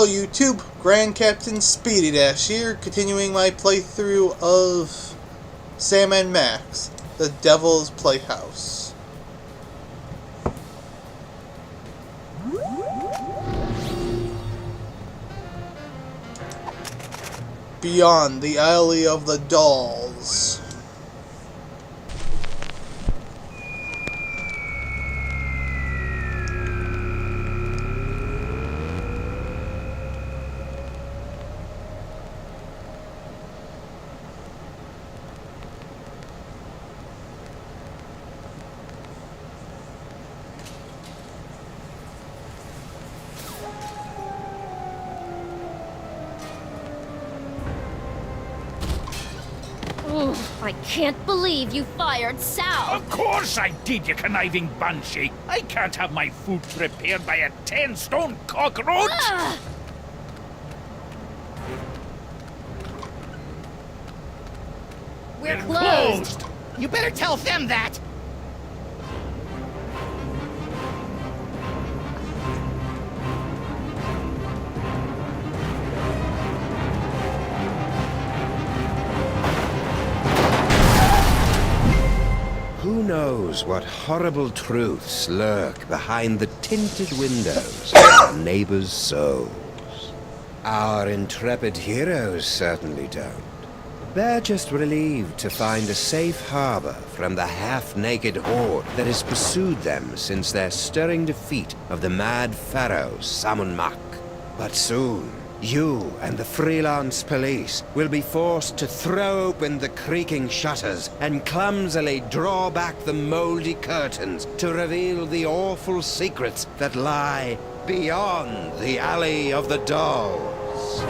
Hello YouTube, Grand Captain Speedy Dash here, continuing my playthrough of Sam and Max, the Devil's Playhouse. Beyond the Alley of the Dolls. I can't believe you fired Sal! Of course I did, you conniving banshee! I can't have my food prepared by a 10-stone cockroach! Ugh. We're closed! You better tell them that! Who knows what horrible truths lurk behind the tinted windows of neighbors' souls? Our intrepid heroes certainly don't. They're just relieved to find a safe harbor from the half-naked horde that has pursued them since their stirring defeat of the mad pharaoh Samun-Mak. But soon, you and the freelance police will be forced to throw open the creaking shutters and clumsily draw back the moldy curtains to reveal the awful secrets that lie beyond the Alley of the Dolls.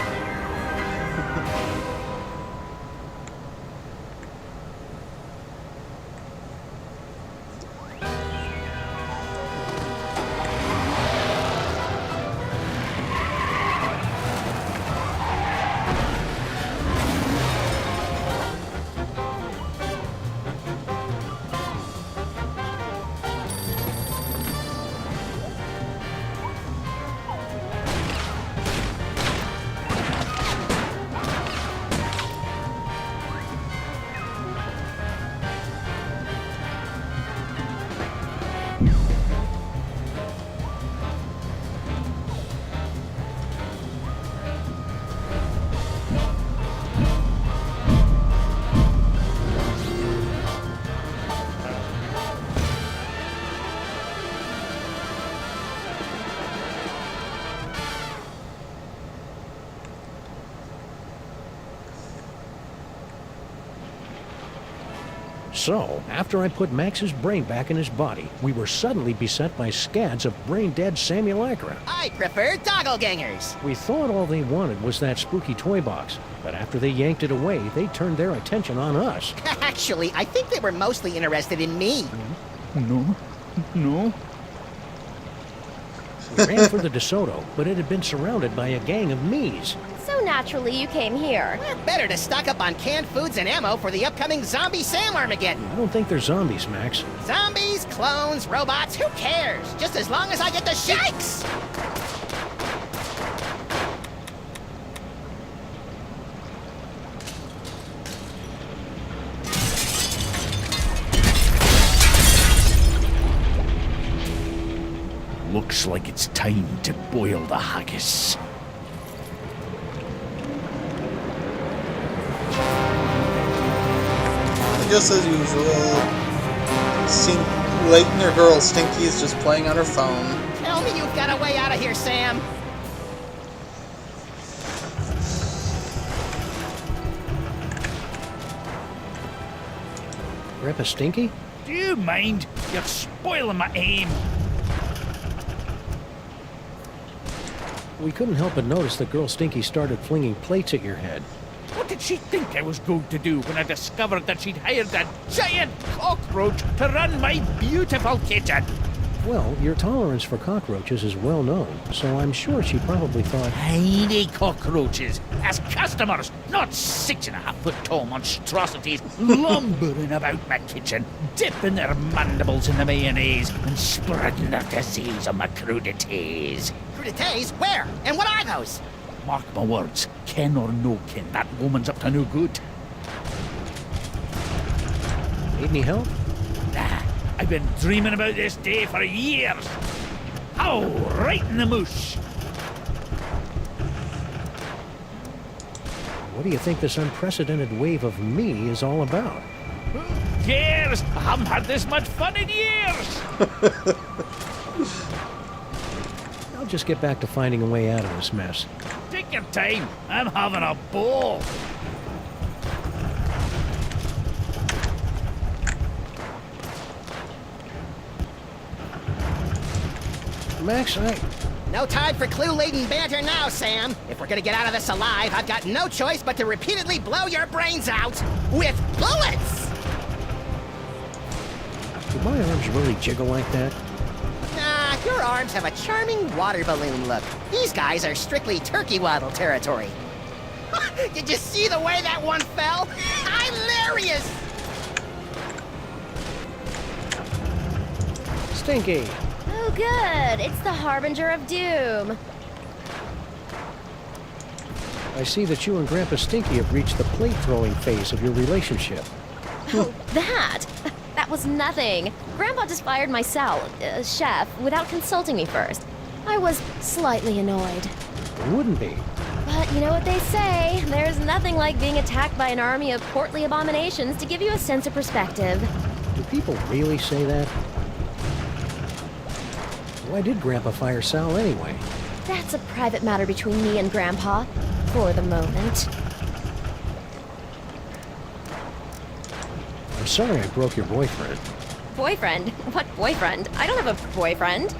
So, after I put Max's brain back in his body, we were suddenly beset by scads of brain-dead simulacra. I prefer doppelgangers. We thought all they wanted was that spooky toy box, but after they yanked it away, they turned their attention on us. Actually, I think they were mostly interested in me. No. We ran for the DeSoto, but it had been surrounded by a gang of me's. So naturally you came here. Better to stock up on canned foods and ammo for the upcoming Zombie Sam Armageddon. I don't think they're zombies, Max. Zombies, clones, robots, who cares? Just as long as I get the shakes! Looks like it's time to boil the haggis. Just as usual, Leitner girl Stinky is just playing on her phone. Tell me you've got a way out of here, Sam. Grandpa Stinky? Do you mind? You're spoiling my aim. We couldn't help but notice that girl Stinky started flinging plates at your head. What did she think I was going to do when I discovered that she'd hired a giant cockroach to run my beautiful kitchen? Well, your tolerance for cockroaches is well known, so I'm sure she probably thought... Tiny cockroaches as customers, not 6.5-foot tall monstrosities lumbering about my kitchen, dipping their mandibles in the mayonnaise and spreading their disease on my crudities. interpreted days? Where? And what are those? Mark my words, kin or no kin, that woman's up to no good. Need any help? Nah, I've been dreaming about this day for years. Oh, right in the moosh. What do you think this unprecedented wave of me is all about? Who cares? I haven't had this much fun in years. I'll just get back to finding a way out of this mess. Take your time. I'm having a ball. Max, No time for clue-laden banter now, Sam. If we're gonna get out of this alive, I've got no choice but to repeatedly blow your brains out with bullets! do my arms really jiggle like that? Nah, your arms have a charming water balloon look. These guys are strictly turkey waddle territory. Did you see the way that one fell? Hilarious! Stinky! Oh, good. It's the harbinger of doom. I see that you and Grandpa Stinky have reached the plate-throwing phase of your relationship. Oh, that? That was nothing. Grandpa just fired my chef, without consulting me first. I was slightly annoyed. Wouldn't be. But you know what they say, there's nothing like being attacked by an army of portly abominations to give you a sense of perspective. Do people really say that? Why did Grandpa fire Sal anyway? That's a private matter between me and Grandpa, for the moment. I'm sorry I broke your boyfriend. Boyfriend? What boyfriend? I don't have a boyfriend.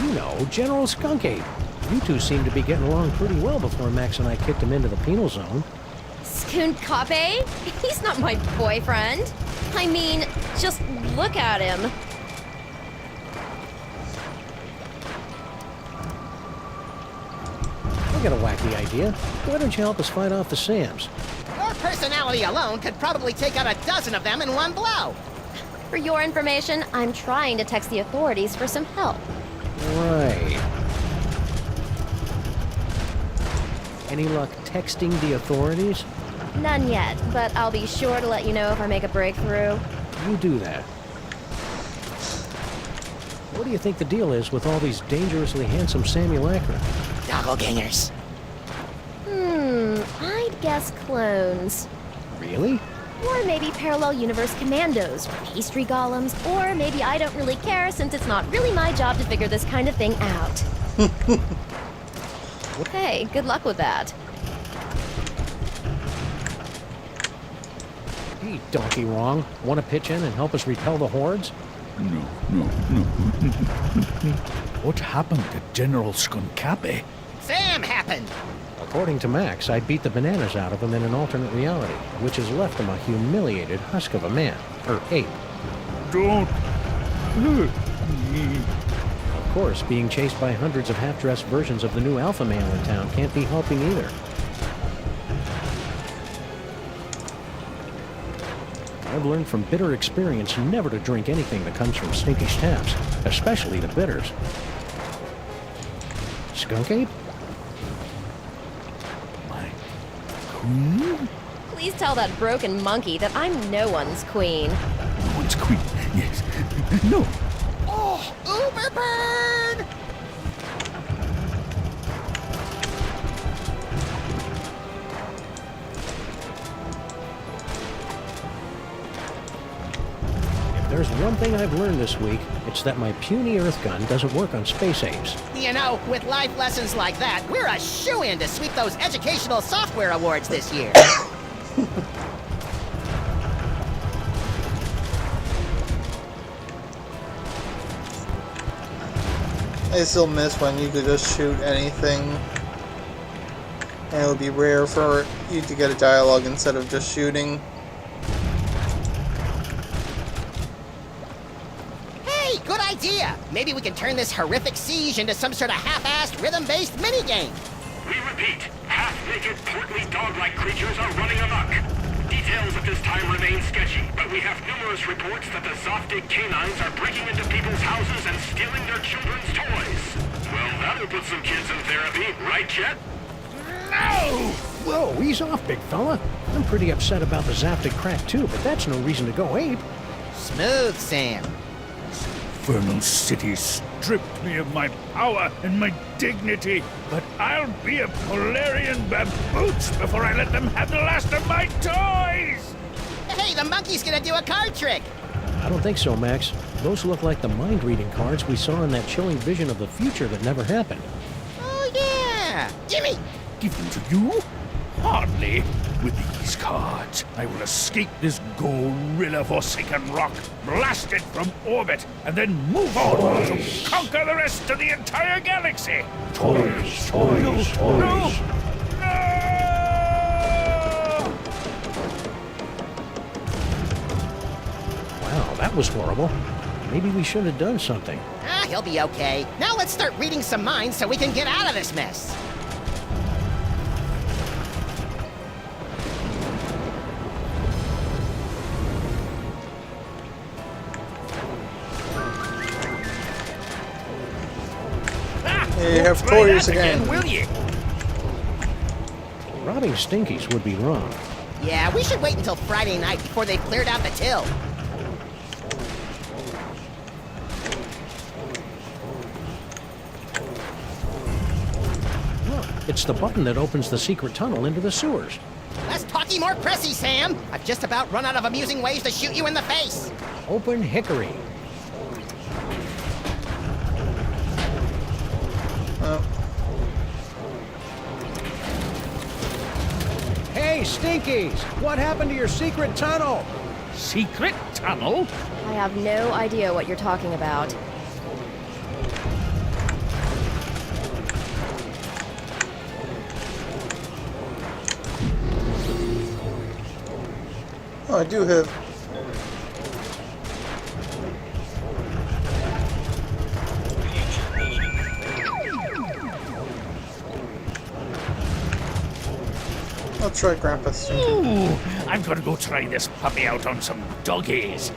You know, General Skunky. You two seemed to be getting along pretty well before Max and I kicked him into the penal zone. Skunkape? He's not my boyfriend. I mean, just look at him. I got a wacky idea. Why don't you help us fight off the Sams? Your personality alone could probably take out a dozen of them in one blow. For your information, I'm trying to text the authorities for some help. Right. Any luck texting the authorities? None yet, but I'll be sure to let you know if I make a breakthrough. You do that. What do you think the deal is with all these dangerously handsome simulacra? Doppelgangers. I'd guess clones. Really? Or maybe parallel universe commandos, or pastry golems, or maybe I don't really care since it's not really my job to figure this kind of thing out. Hey, good luck with that. Hey, Donkey Wrong. Want to pitch in and help us repel the hordes? No. What happened to General Skunkape? Sam happened. According to Max, I beat the bananas out of him in an alternate reality, which has left him a humiliated husk of a man, or ape. Don't hurt me. Of course, being chased by hundreds of half-dressed versions of the new alpha male in town can't be helping either. I've learned from bitter experience never to drink anything that comes from Stinky's taps, especially the bitters. Skunk Ape? My queen? Please tell that broken monkey that I'm no one's queen. No one's queen. Yes. No. Oh, Uber burn! If there's one thing I've learned this week, it's that my puny Earth gun doesn't work on space apes. You know, with life lessons like that, we're a shoo-in to sweep those educational software awards this year. I still miss when you could just shoot anything. And it would be rare for you to get a dialogue instead of just shooting. Hey, good idea! Maybe we can turn this horrific siege into some sort of half-assed, rhythm-based minigame. We repeat, half-naked, portly dog-like creatures are running amok. Details at this time remain sketchy, but we have numerous reports that the Zoftig canines are breaking into people's houses and stealing their children's toys. Well, Well, that'll put some kids in therapy, right, Chet? No! Whoa, ease off, big fella. I'm pretty upset about the Zaptic crack too, but that's no reason to go ape. Smooth, Sam. Infernal city stripped me of my power and my dignity, but I'll be a Polarian babooch before I let them have the last of my toys! Hey, the monkey's gonna do a card trick! I don't think so, Max. Those look like the mind-reading cards we saw in that chilling vision of the future that never happened. Oh, yeah! Gimme! Give them to you? Hardly. With these cards, I will escape this gorilla-forsaken rock, blast it from orbit, and then move on to conquer the rest of the entire galaxy! Toys, No! No! Wow, that was horrible. Maybe we should have done something. Ah, he'll be okay. Now let's start reading some minds so we can get out of this mess. You have Try toys that again. will you? Robbing Stinkies would be wrong. Yeah, we should wait until Friday night before they've cleared out the till. Look, it's the button that opens the secret tunnel into the sewers. Less talky, more pressy, Sam! I've just about run out of amusing ways to shoot you in the face! Open hickory. Hey, Stinkies! What happened to your secret tunnel? Secret tunnel? I have no idea what you're talking about. Oh, I do have. I'll try Grandpa Stinky. Ooh, I'm gonna go try this puppy out on some doggies.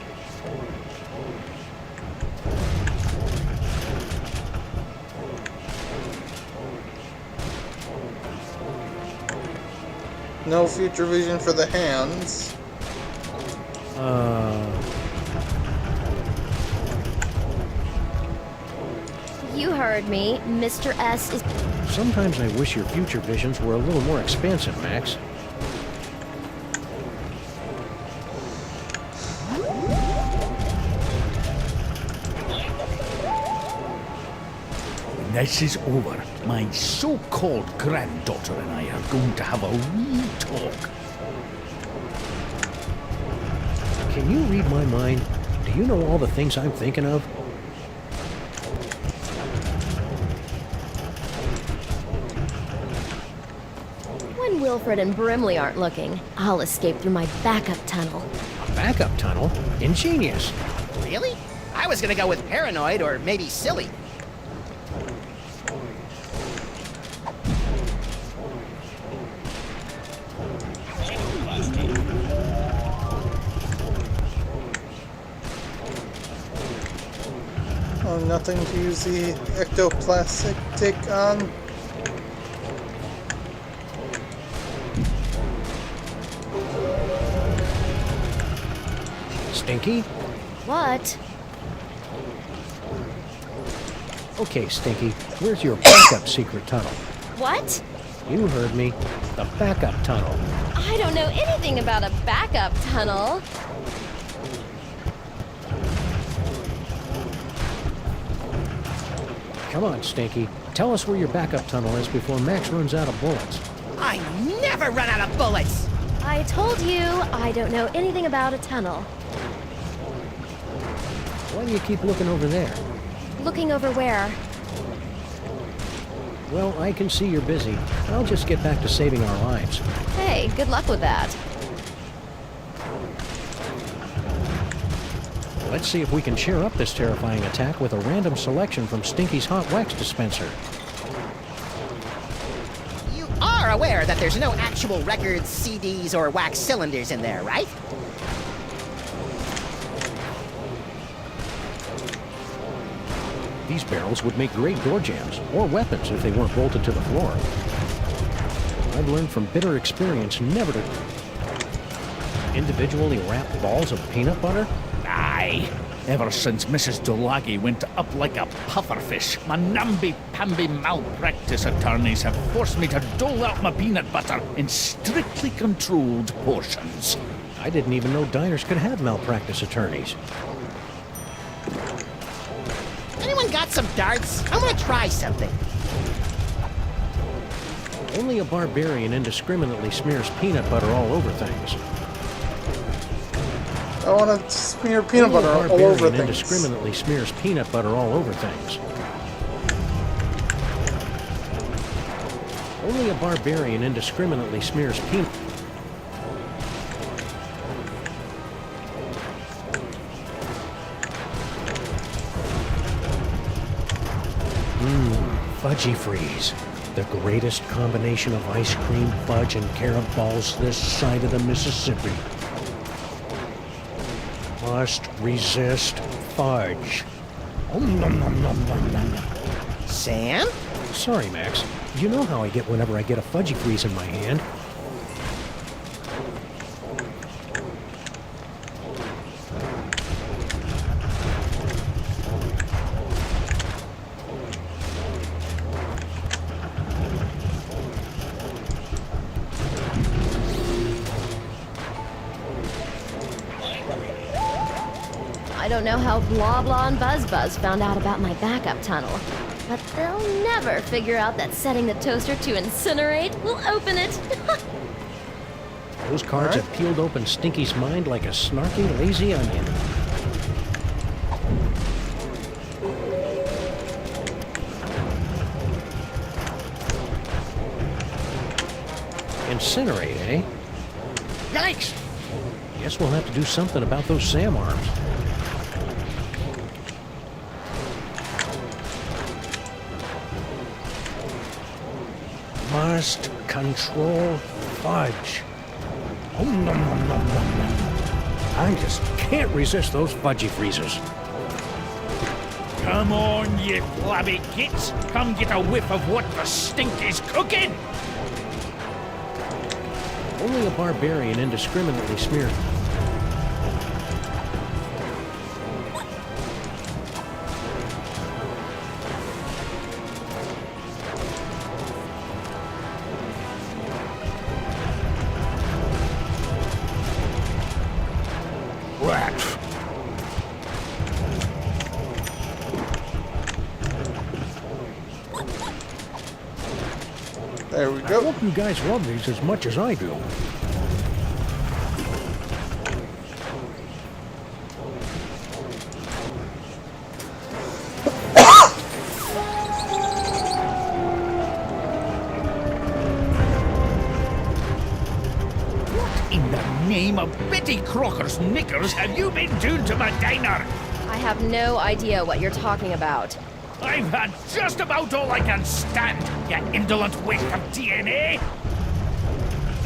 No future vision for the hands. You heard me. Mr. S is... Sometimes I wish your future visions were a little more expansive, Max. When this is over, my so-called granddaughter and I are going to have a wee talk. Can you read my mind? Do you know all the things I'm thinking of? When Wilfred and Brimley aren't looking, I'll escape through my backup tunnel. A backup tunnel? Ingenious. Really? I was gonna go with paranoid or maybe silly. Oh, nothing to use the ectoplastic on. Stinky? What? Okay, Stinky, where's your backup secret tunnel? What? You heard me. The backup tunnel. I don't know anything about a backup tunnel. Come on, Stinky. Tell us where your backup tunnel is before Max runs out of bullets. I never run out of bullets! I told you, I don't know anything about a tunnel. Why do you keep looking over there? Looking over where? Well, I can see you're busy. I'll just get back to saving our lives. Hey, good luck with that. Let's see if we can cheer up this terrifying attack with a random selection from Stinky's hot wax dispenser. You are aware that there's no actual records, CDs, or wax cylinders in there, right? these barrels would make great door jams, or weapons if they weren't bolted to the floor. I've learned from bitter experience never to individually wrap balls of peanut butter. Aye. Ever since Mrs. Dolagi went up like a pufferfish, my namby-pamby malpractice attorneys have forced me to dole out my peanut butter in strictly controlled portions. I didn't even know diners could have malpractice attorneys. Anyone got some darts? I want to try something. Only a barbarian indiscriminately smears peanut butter all over things. I want to smear peanut butter all over things. Indiscriminately smears peanut butter all over things. Only a barbarian indiscriminately smears peanut. Fudgy Freeze. The greatest combination of ice cream, fudge, and carob balls this side of the Mississippi. Must resist fudge. Sam? Sorry, Max. You know how I get whenever I get a Fudgy Freeze in my hand. I don't know how Blah Blah and Buzz Buzz found out about my backup tunnel, but they'll never figure out that setting the toaster to incinerate will open it. Those cards have peeled open Stinky's mind like a snarky, lazy onion. Incinerate, eh? Yikes! Guess we'll have to do something about those Sam arms. Must control fudge. I just can't resist those Fudgy Freezes. Come on, you flabby kits. Come get a whiff of what the stink is cooking. Only a barbarian indiscriminately smears. Rat. There we I go. hope you guys love these as much as I do. In the name of Betty Crocker's knickers have you been doing to my diner? I have no idea what you're talking about. I've had just about all I can stand, you indolent waste of DNA!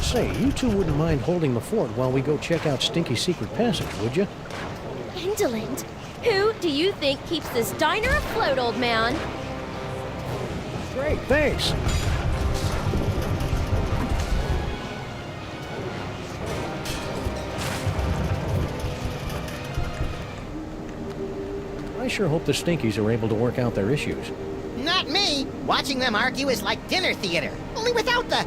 Say, you two wouldn't mind holding the fort while we go check out Stinky's secret passage, would you? Indolent? Who do you think keeps this diner afloat, old man? Great, thanks. I sure hope the Stinkies are able to work out their issues. Not me. Watching them argue is like dinner theater, only without the...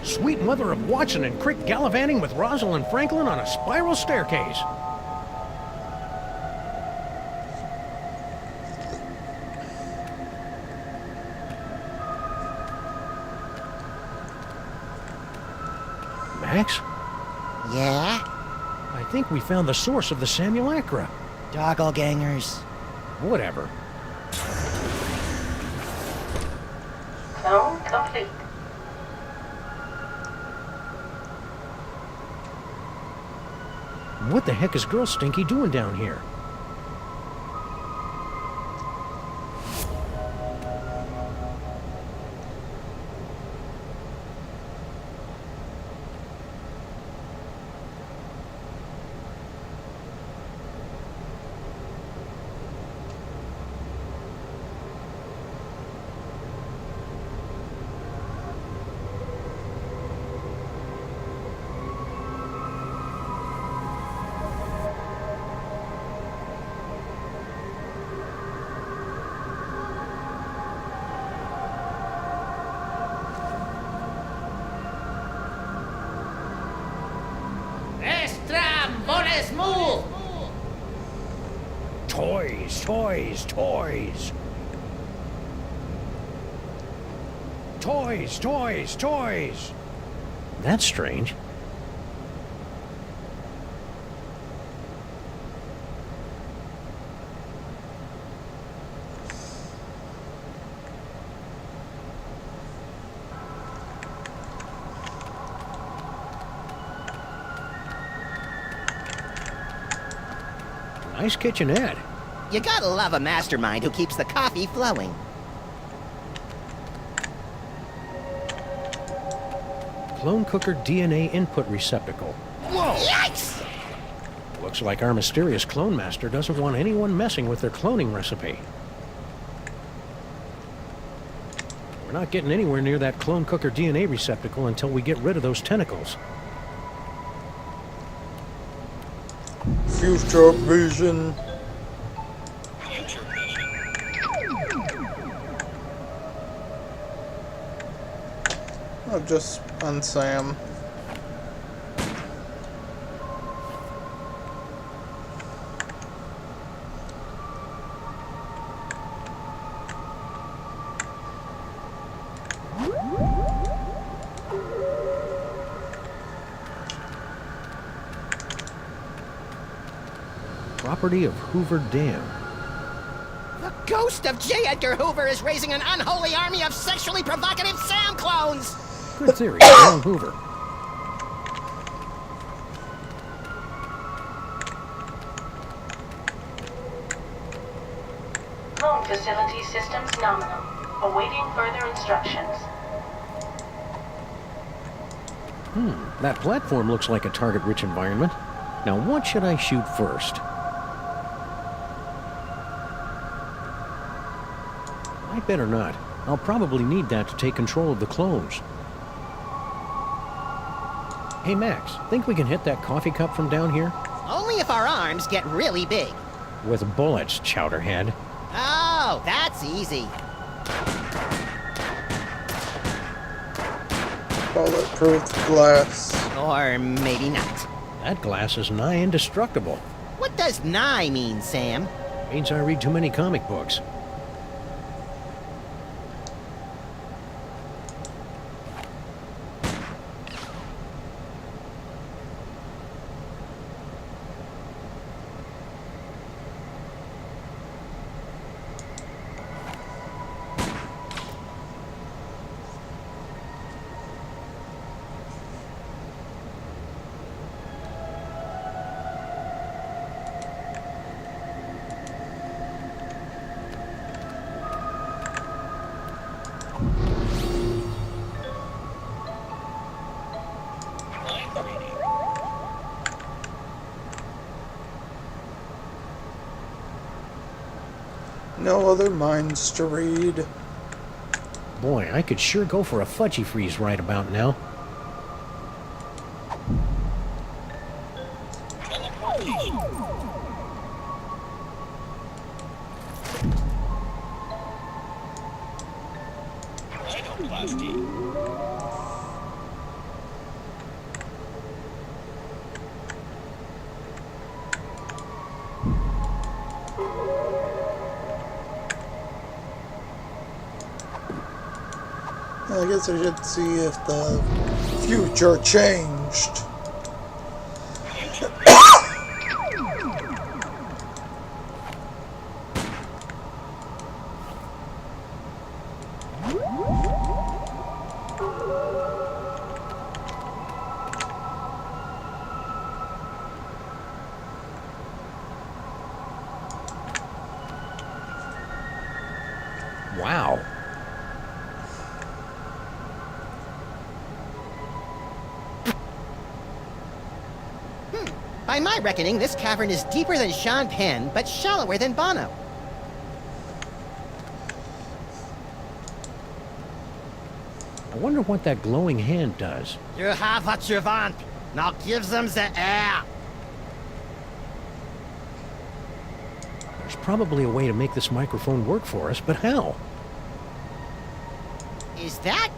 Sweet mother of Watson and Crick gallivanting with Rosalind Franklin on a spiral staircase. Max, Yeah? I think we found the source of the Simulacra. Doppelgangers. Whatever. Clone complete. What the heck is Girl Stinky doing down here? Toys, toys, toys. Toys, toys, toys. That's strange. Nice kitchenette. You gotta love a mastermind who keeps the coffee flowing. Clone cooker DNA input receptacle. Whoa! Yikes! Looks like our mysterious clone master doesn't want anyone messing with their cloning recipe. We're not getting anywhere near that clone cooker DNA receptacle until we get rid of those tentacles. Future vision. Oh, just on Sam. Property of Hoover Dam. The ghost of J. Edgar Hoover is raising an unholy army of sexually provocative Sam clones! Good theory. Wrong Hoover. Clone facility systems nominal. Awaiting further instructions. That platform looks like a target-rich environment. Now, what should I shoot first? I better not. I'll probably need that to take control of the clones. Hey, Max, think we can hit that coffee cup from down here? Only if our arms get really big. With bullets, Chowderhead. Oh, that's easy. Bulletproof glass. Or maybe not. That glass is nigh indestructible. What does nigh mean, Sam? Means I read too many comic books. No other minds to read. Boy, I could sure go for a fudgy freeze right about now. I guess I should see if the future changed. Wow. By my reckoning, this cavern is deeper than Sean Penn, but shallower than Bono. I wonder what that glowing hand does. You have what you want. Now give them the air. There's probably a way to make this microphone work for us, but how? Is that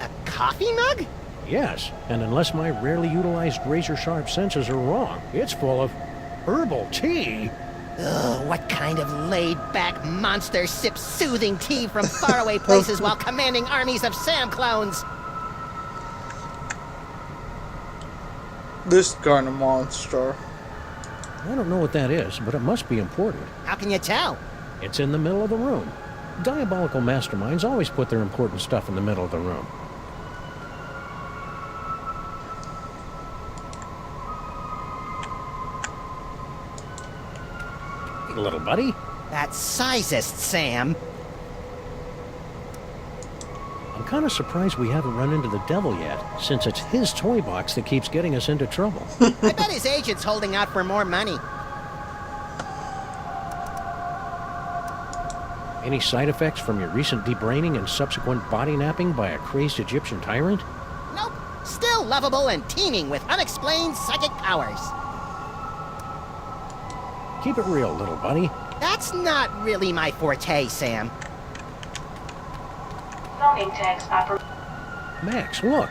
a coffee mug? Yes, and unless my rarely utilized razor-sharp senses are wrong, it's full of herbal tea. Ugh, what kind of laid-back monster sips soothing tea from faraway places while commanding armies of Sam clones? This kind of monster. I don't know what that is, but it must be important. How can you tell? It's in the middle of the room. Diabolical masterminds always put their important stuff in the middle of the room. Hey, little buddy. That's sizest, Sam. I'm kind of surprised we haven't run into the devil yet, since it's his toy box that keeps getting us into trouble. I bet his agent's holding out for more money. Any side effects from your recent debraining and subsequent body napping by a crazed Egyptian tyrant? Nope. Still lovable and teeming with unexplained psychic powers. Keep it real, little buddy. That's not really my forte, Sam. Cloning tags operate. Max, look.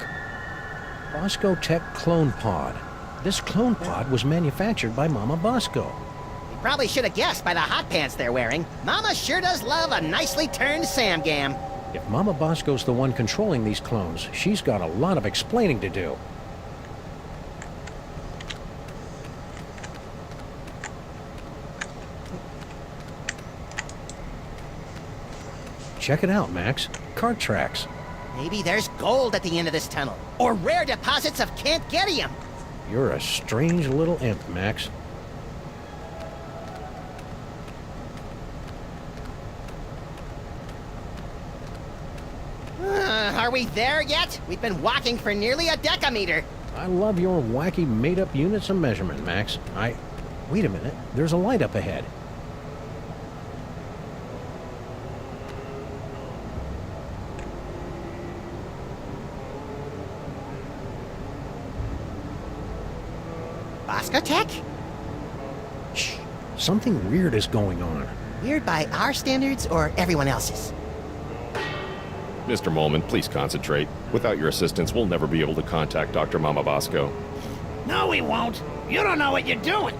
Bosco Tech Clone Pod. This clone pod was manufactured by Mama Bosco. You probably should have guessed by the hot pants they're wearing. Mama sure does love a nicely turned Sam Gam. If Mama Bosco's the one controlling these clones, she's got a lot of explaining to do. Check it out, Max. Cart tracks. Maybe there's gold at the end of this tunnel. Or rare deposits of Cantgetium. You're a strange little imp, Max. Are we there yet? We've been walking for nearly a decameter. I love your wacky made-up units of measurement, Max. Wait a minute. There's a light up ahead. Bosco Tech? Shh. Something weird is going on. Weird by our standards or everyone else's? Mr. Molman, please concentrate. Without your assistance, we'll never be able to contact Dr. Mama Bosco. No, we won't. You don't know what you're doing.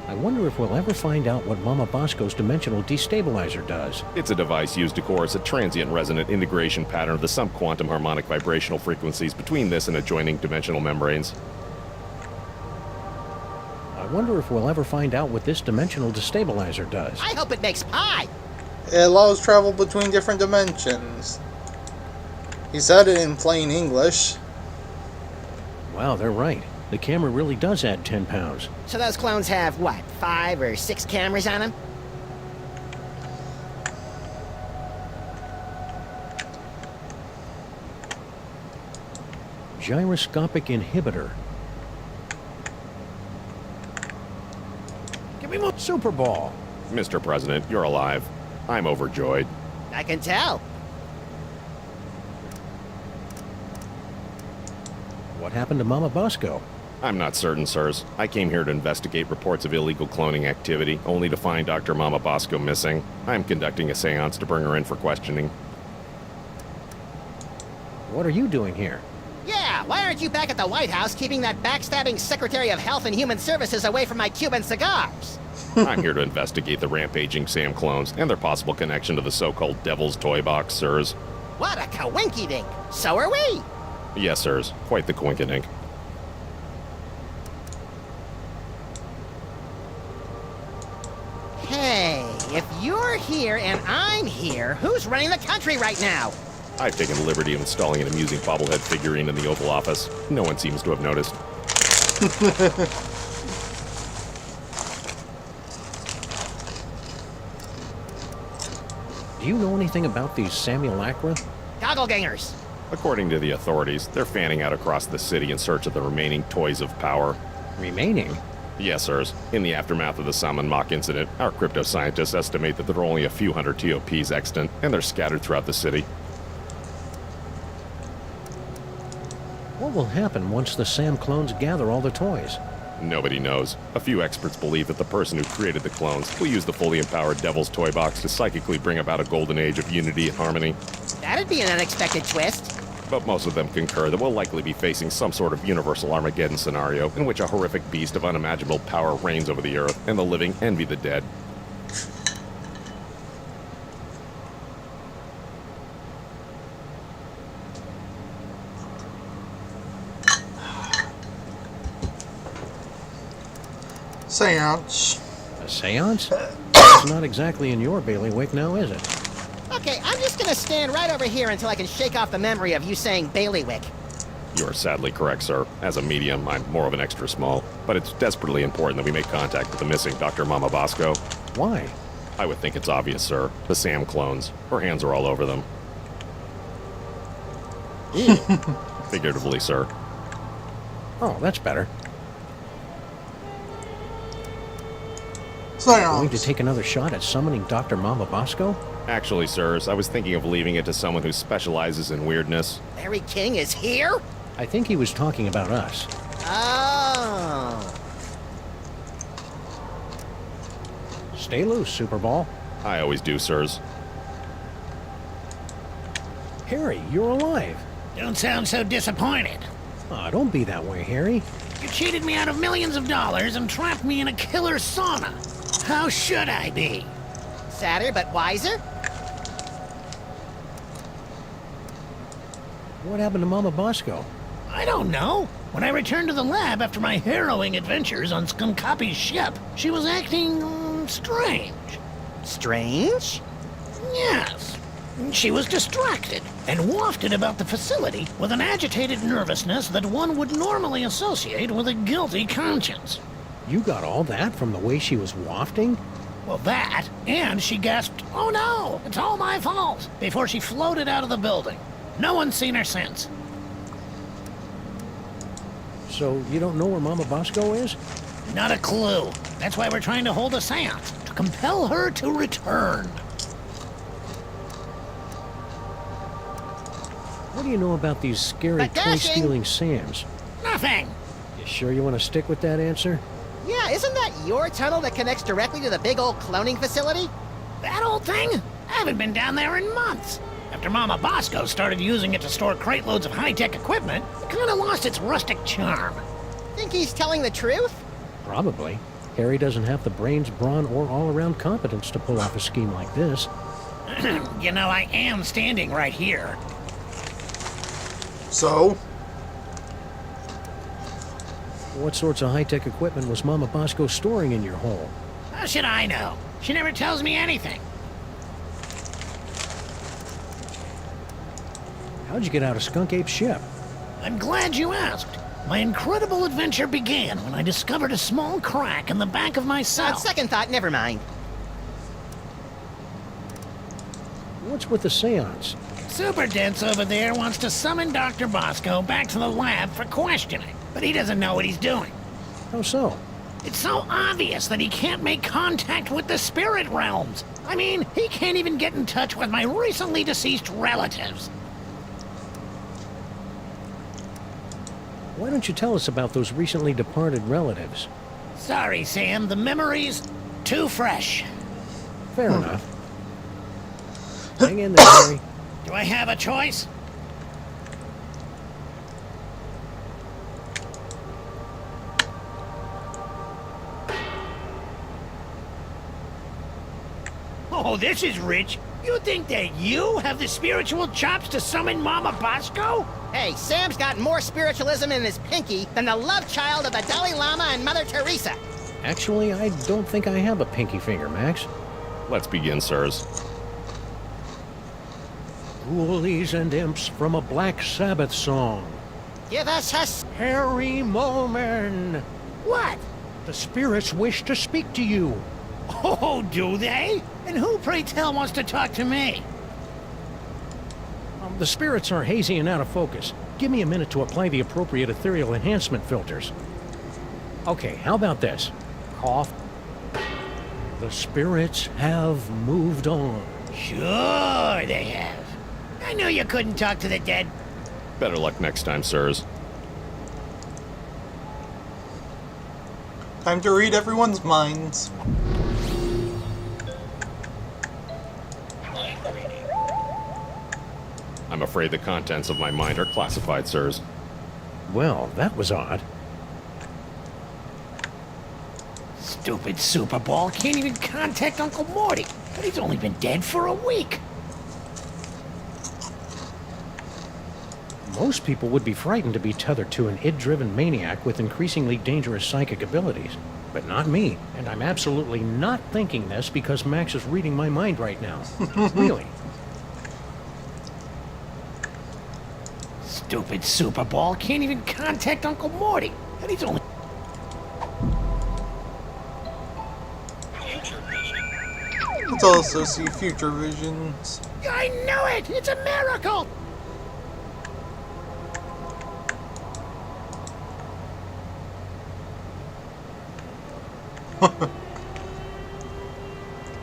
I wonder if we'll ever find out what Mama Bosco's dimensional destabilizer does. It's a device used to coerce a transient resonant integration pattern of the subquantum harmonic vibrational frequencies between this and adjoining dimensional membranes. I wonder if we'll ever find out what this dimensional destabilizer does. I hope it makes pie. It allows travel between different dimensions. He said it in plain English. Wow, they're right. The camera really does add 10 pounds. So those clones have, what, 5 or 6 cameras on them? Gyroscopic inhibitor. Give me more Super Ball. Mr. President, you're alive. I'm overjoyed. I can tell. What happened to Mama Bosco? I'm not certain, sirs. I came here to investigate reports of illegal cloning activity, only to find Dr. Mama Bosco missing. I'm conducting a seance to bring her in for questioning. What are you doing here? Yeah, why aren't you back at the White House keeping that backstabbing Secretary of Health and Human Services away from my Cuban cigars? I'm here to investigate the rampaging Sam clones and their possible connection to the so-called Devil's Toy Box, sirs. What a coinky-dink. So are we. Yes, sirs. Quite the coinkydink. Hey, if you're here and I'm here, who's running the country right now? I've taken the liberty of installing an amusing bobblehead figurine in the Oval Office. No one seems to have noticed. Do you know anything about these simulacra? Gogglegangers. According to the authorities, they're fanning out across the city in search of the remaining toys of power. Remaining? Yes, sirs. In the aftermath of the Salmon Mock incident, our crypto scientists estimate that there are only a few hundred TOPs extant, and they're scattered throughout the city. What will happen once the Sam clones gather all the toys? Nobody knows. A few experts believe that the person who created the clones will use the fully empowered Devil's Toy Box to psychically bring about a golden age of unity and harmony. That'd be an unexpected twist. But most of them concur that we'll likely be facing some sort of universal Armageddon scenario in which a horrific beast of unimaginable power reigns over the earth, and the living envy the dead. Seance. A seance? It's not exactly in your bailiwick now, is it? Okay, I'm just gonna stand right over here until I can shake off the memory of you saying bailiwick. You are sadly correct, sir. As a medium, I'm more of an extra small. But it's desperately important that we make contact with the missing Dr. Mama Bosco. Why? I would think it's obvious, sir. The Sam clones. Her hands are all over them. Figuratively, sir. Oh, that's better. Going to Seance. take another shot at summoning Dr. Mama Bosco? Actually, sirs, I was thinking of leaving it to someone who specializes in weirdness. Larry King is here? I think he was talking about us. Oh. Stay loose, Superball. I always do, sirs. Harry, you're alive. Don't sound so disappointed. Aw, don't be that way, Harry. You cheated me out of millions of dollars and trapped me in a killer sauna. How should I be? Sadder but wiser? What happened to Mama Bosco? I don't know. When I returned to the lab after my harrowing adventures on Skunkapi's ship, she was acting strange. Strange? Yes. She was distracted and wafted about the facility with an agitated nervousness that one would normally associate with a guilty conscience. You got all that from the way she was wafting? Well, that, and she gasped, "Oh no, it's all my fault," before she floated out of the building. No one's seen her since. So you don't know where Mama Bosco is? Not a clue. That's why we're trying to hold a seance, to compel her to return. What do you know about these scary But dashing. toy-stealing Sams? Nothing. You sure you want to stick with that answer? Yeah, isn't that your tunnel that connects directly to the big old cloning facility? That old thing? I haven't been down there in months. After Mama Bosco started using it to store crate loads of high-tech equipment, it kind of lost its rustic charm. Think he's telling the truth? Probably. Harry doesn't have the brains, brawn, or all-around competence to pull off a scheme like this. You know, I am standing right here. So? What sorts of high-tech equipment was Mama Bosco storing in your hole? How should I know? She never tells me anything. How'd you get out of Skunk Ape's ship? I'm glad you asked. My incredible adventure began when I discovered a small crack in the back of my On cell. second thought, never mind. What's with the seance? Super Dense over there wants to summon Dr. Bosco back to the lab for questioning, but he doesn't know what he's doing. How so? It's so obvious that he can't make contact with the spirit realms. I mean, he can't even get in touch with my recently deceased relatives. Why don't you tell us about those recently departed relatives? Sorry, Sam, the memory's too fresh. Fair enough. Hang in there, Harry. Do I have a choice? Oh, this is rich. You think that you have the spiritual chops to summon Mama Bosco? Hey, Sam's got more spiritualism in his pinky than the love child of the Dalai Lama and Mother Teresa. Actually, I don't think I have a pinky finger, Max. Let's begin, sirs. Ghoulies and imps from a Black Sabbath song. Give us a Harry Moman! What? The spirits wish to speak to you. Oh, do they? And who, pray tell, wants to talk to me? The spirits are hazy and out of focus. Give me a minute to apply the appropriate ethereal enhancement filters. Okay, how about this? Cough. The spirits have moved on. Sure they have. I knew you couldn't talk to the dead. Better luck next time, sirs. Time to read everyone's minds. I'm afraid the contents of my mind are classified, sirs. Well, that was odd. Stupid Super Ball can't even contact Uncle Morty, but he's only been dead for a week. Most people would be frightened to be tethered to an id-driven maniac with increasingly dangerous psychic abilities. But not me, and I'm absolutely not thinking this because Max is reading my mind right now. Really. Stupid Super Ball can't even contact Uncle Morty, and he's only... Let's also see future visions. I knew it! It's a miracle!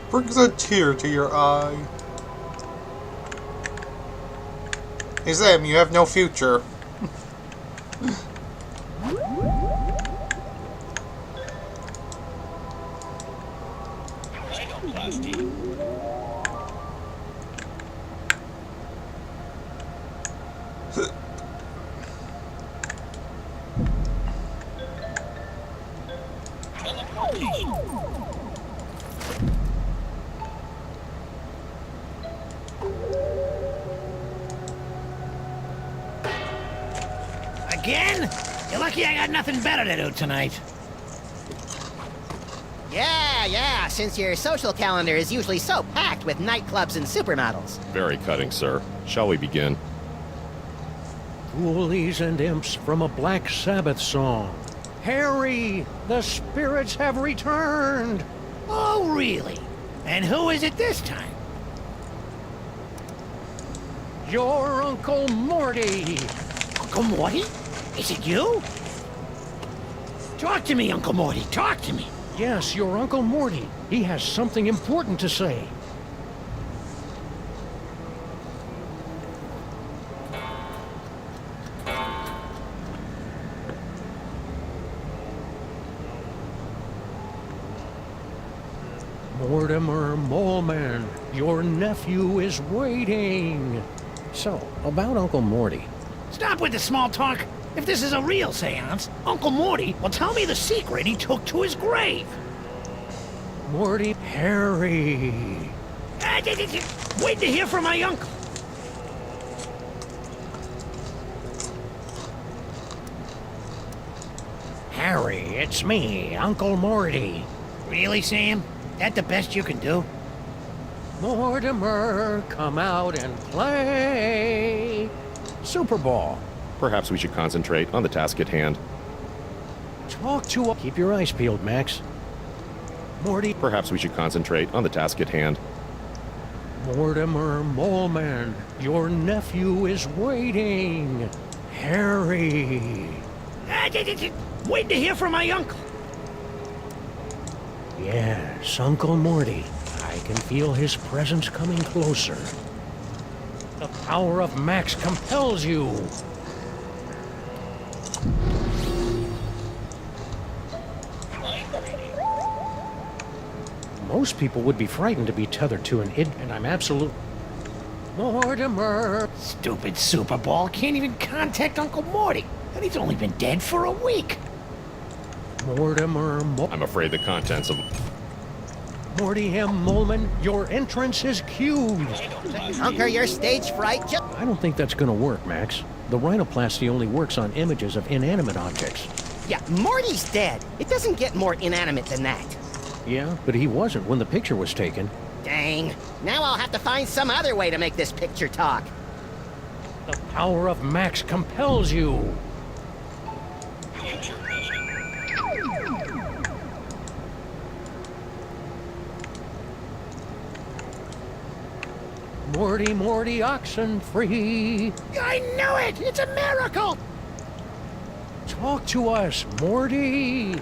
Brings a tear to your eye. Hey Sam, you have no future. Again? You're lucky I got nothing better to do tonight. Yeah, since your social calendar is usually so packed with nightclubs and supermodels. Very cutting, sir. Shall we begin? Ghoulies and imps from a Black Sabbath song. Harry, the spirits have returned. Oh, really? And who is it this time? Your Uncle Morty. Uncle Morty? Is it you? Talk to me, Uncle Morty. Talk to me. Yes, your Uncle Morty. He has something important to say. Mortimer Moleman, your nephew is waiting. So, about Uncle Morty. Stop with the small talk. If this is a real seance, Uncle Morty will tell me the secret he took to his grave. Morty Harry. Wait to hear from my uncle. Harry, it's me, Uncle Morty. Really, Sam? That the best you can do? Mortimer, come out and play. Super Ball. Perhaps we should concentrate on the task at hand. Talk to... Keep your eyes peeled, Max. Morty... Perhaps we should concentrate on the task at hand. Mortimer Moleman, your nephew is waiting. Harry. Wait to hear from my uncle. Yes, Uncle Morty. I can feel his presence coming closer. The power of Max compels you. Most people would be frightened to be tethered to an id, and I'm absolute... Mortimer! Stupid Super Ball can't even contact Uncle Morty, and he's only been dead for a week. Mortimer I'm afraid the contents of... Morty M. Moleman, your entrance is cued. Conquer your stage fright just... I don't think that's gonna work, Max. The rhinoplasty only works on images of inanimate objects. Yeah, Morty's dead. It doesn't get more inanimate than that. Yeah, but he wasn't when the picture was taken. Dang. Now I'll have to find some other way to make this picture talk. The power of Max compels you. Morty, Morty, Oxenfree. I knew it! It's a miracle! Talk to us, Morty.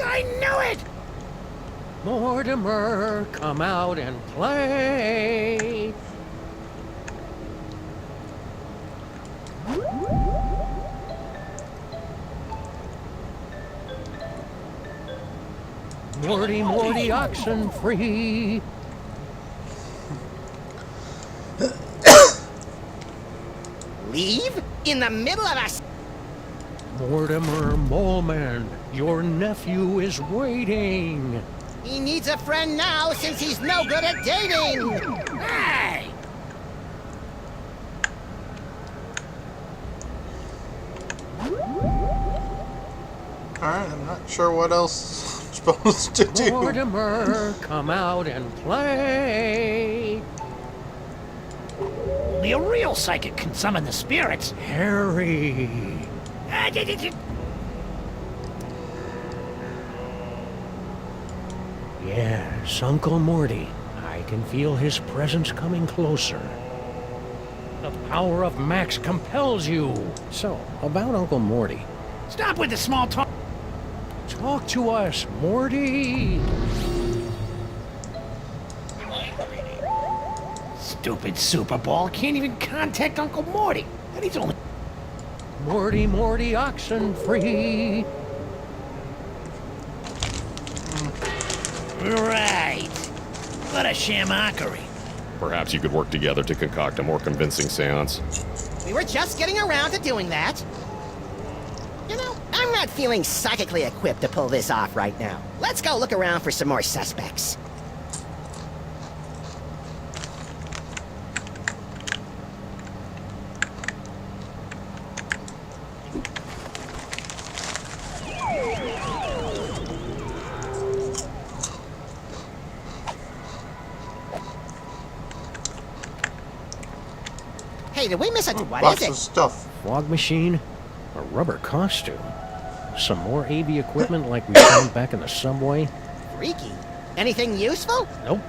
I knew it! Mortimer, come out and play. Morty, Morty, oxen free. Leave? In the middle of a... Mortimer Moleman, your nephew is waiting. He needs a friend now since he's no good at dating. Hey! Alright, I'm not sure what else I'm supposed to do. Mortimer, come out and play. Only a real psychic can summon the spirits. Harry. Yes, Uncle Morty. I can feel his presence coming closer. The power of Max compels you. So, about Uncle Morty. Stop with the small talk. Talk to us, Morty. Stupid Super Ball can't even contact Uncle Morty. And he's only... Morty, Morty, oxen free. Right. What a shamockery. Perhaps you could work together to concoct a more convincing seance. We were just getting around to doing that. You know, I'm not feeling psychically equipped to pull this off right now. Let's go look around for some more suspects. Hey, did we miss a... What Lots is of it? stuff. Fog machine, a rubber costume, some more AV equipment like we found back in the subway. Freaky. Anything useful? Nope.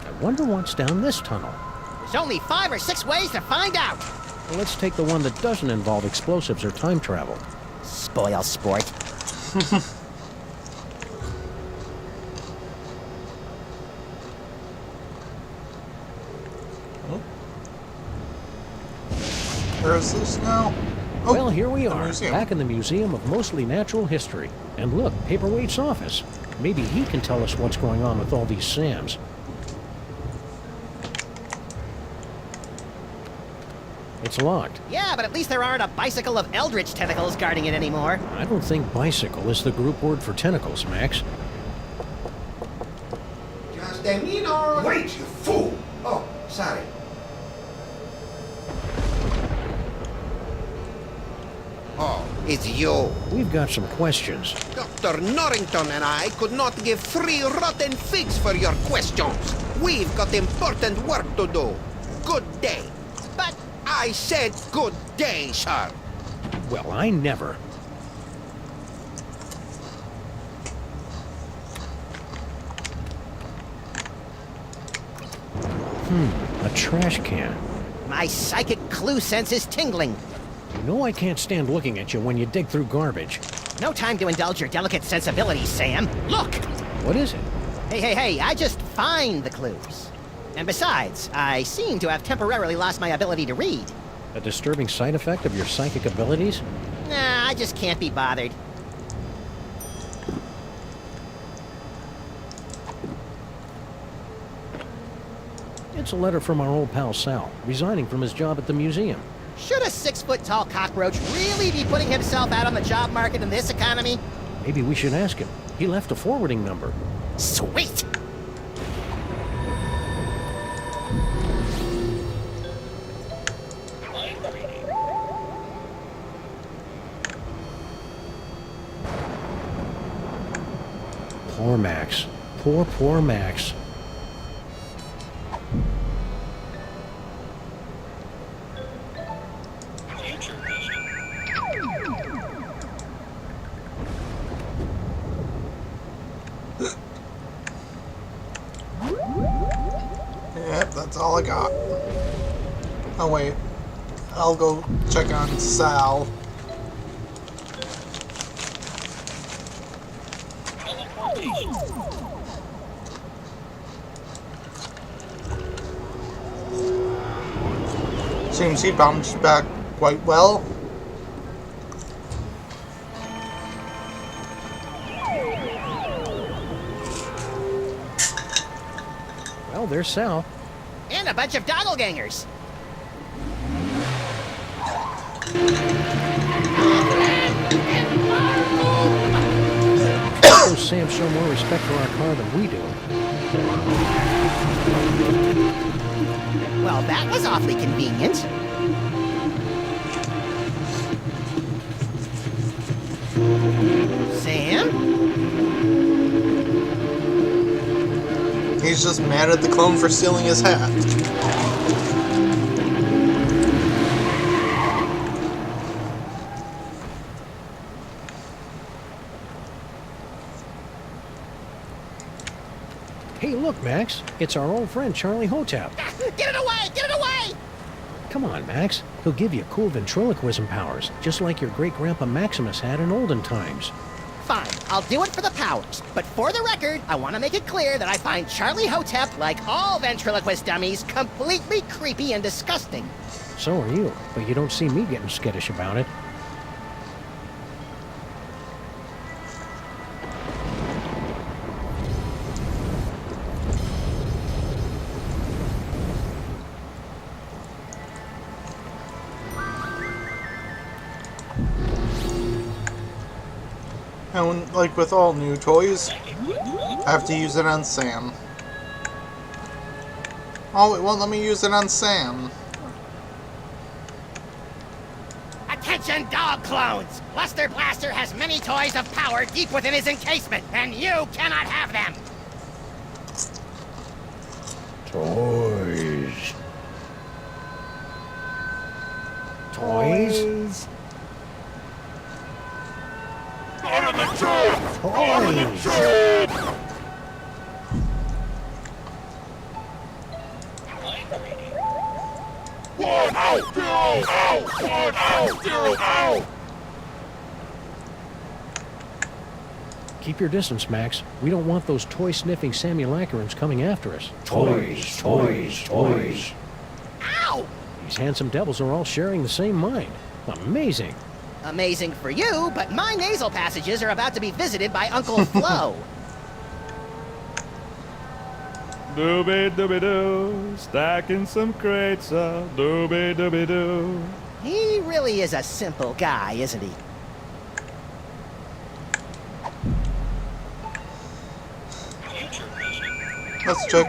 I wonder what's down this tunnel. There's only 5 or 6 ways to find out. Well, let's take the one that doesn't involve explosives or time travel. Spoil sport. Where is this now? Oh, Well, here we the are, museum. back in the Museum of Mostly Natural History. And look, Paperweight's office. Maybe he can tell us what's going on with all these Sams. It's locked. Yeah, but at least there aren't a bicycle of eldritch tentacles guarding it anymore. I don't think bicycle is the group word for tentacles, Max. Just a minute. Wait, you fool! Oh, sorry. Oh, it's you. We've got some questions. Dr. Norrington and I could not give 3 rotten figs for your questions. We've got important work to do. Good day. But I said good day, sir. Well, I never. A trash can. my psychic clue sense is tingling. You know I can't stand looking at you when you dig through garbage. No time to indulge your delicate sensibilities, Sam. Look! What is it? Hey, I just find the clues. And besides, I seem to have temporarily lost my ability to read. A disturbing side effect of your psychic abilities? Nah, I just can't be bothered. It's a letter from our old pal Sal, resigning from his job at the museum. Should a 6-foot-tall cockroach really be putting himself out on the job market in this economy? Maybe we should ask him. He left a forwarding number. Sweet! Poor Max. Poor Max. Yep, that's all I got. Oh wait, I'll go check on Sal. Seems he bounced back quite well. Well, there's Sal. And a bunch of doppelgangers. Suppose Sam show more respect for our car than we do. Well, that was awfully convenient. Sam? He's just mad at the clone for stealing his hat. Hey, look, Max. It's our old friend Charlie Hotep. Get it away! Get it away! Come on, Max. He'll give you cool ventriloquism powers, just like your great-grandpa Maximus had in olden times. Fine, I'll do it for the powers. But for the record, I want to make it clear that I find Charlie Hotep, like all ventriloquist dummies, completely creepy and disgusting. So are you, but you don't see me getting skittish about it. And like with all new toys, I have to use it on Sam. Oh, it won't let me use it on Sam. Attention, dog clones! Luster Blaster has many toys of power deep within his encasement, and you cannot have them! Toys. Toys? Keep your distance, Max. We don't want those toy-sniffing simulacrums coming after us. Toys, toys, toys. Ow! These handsome devils are all sharing the same mind. Amazing. Amazing for you, but my nasal passages are about to be visited by Uncle Flo. Dooby-dooby-doo, stacking some crates up, dooby-dooby-doo. He really is a simple guy, isn't he? Let's check.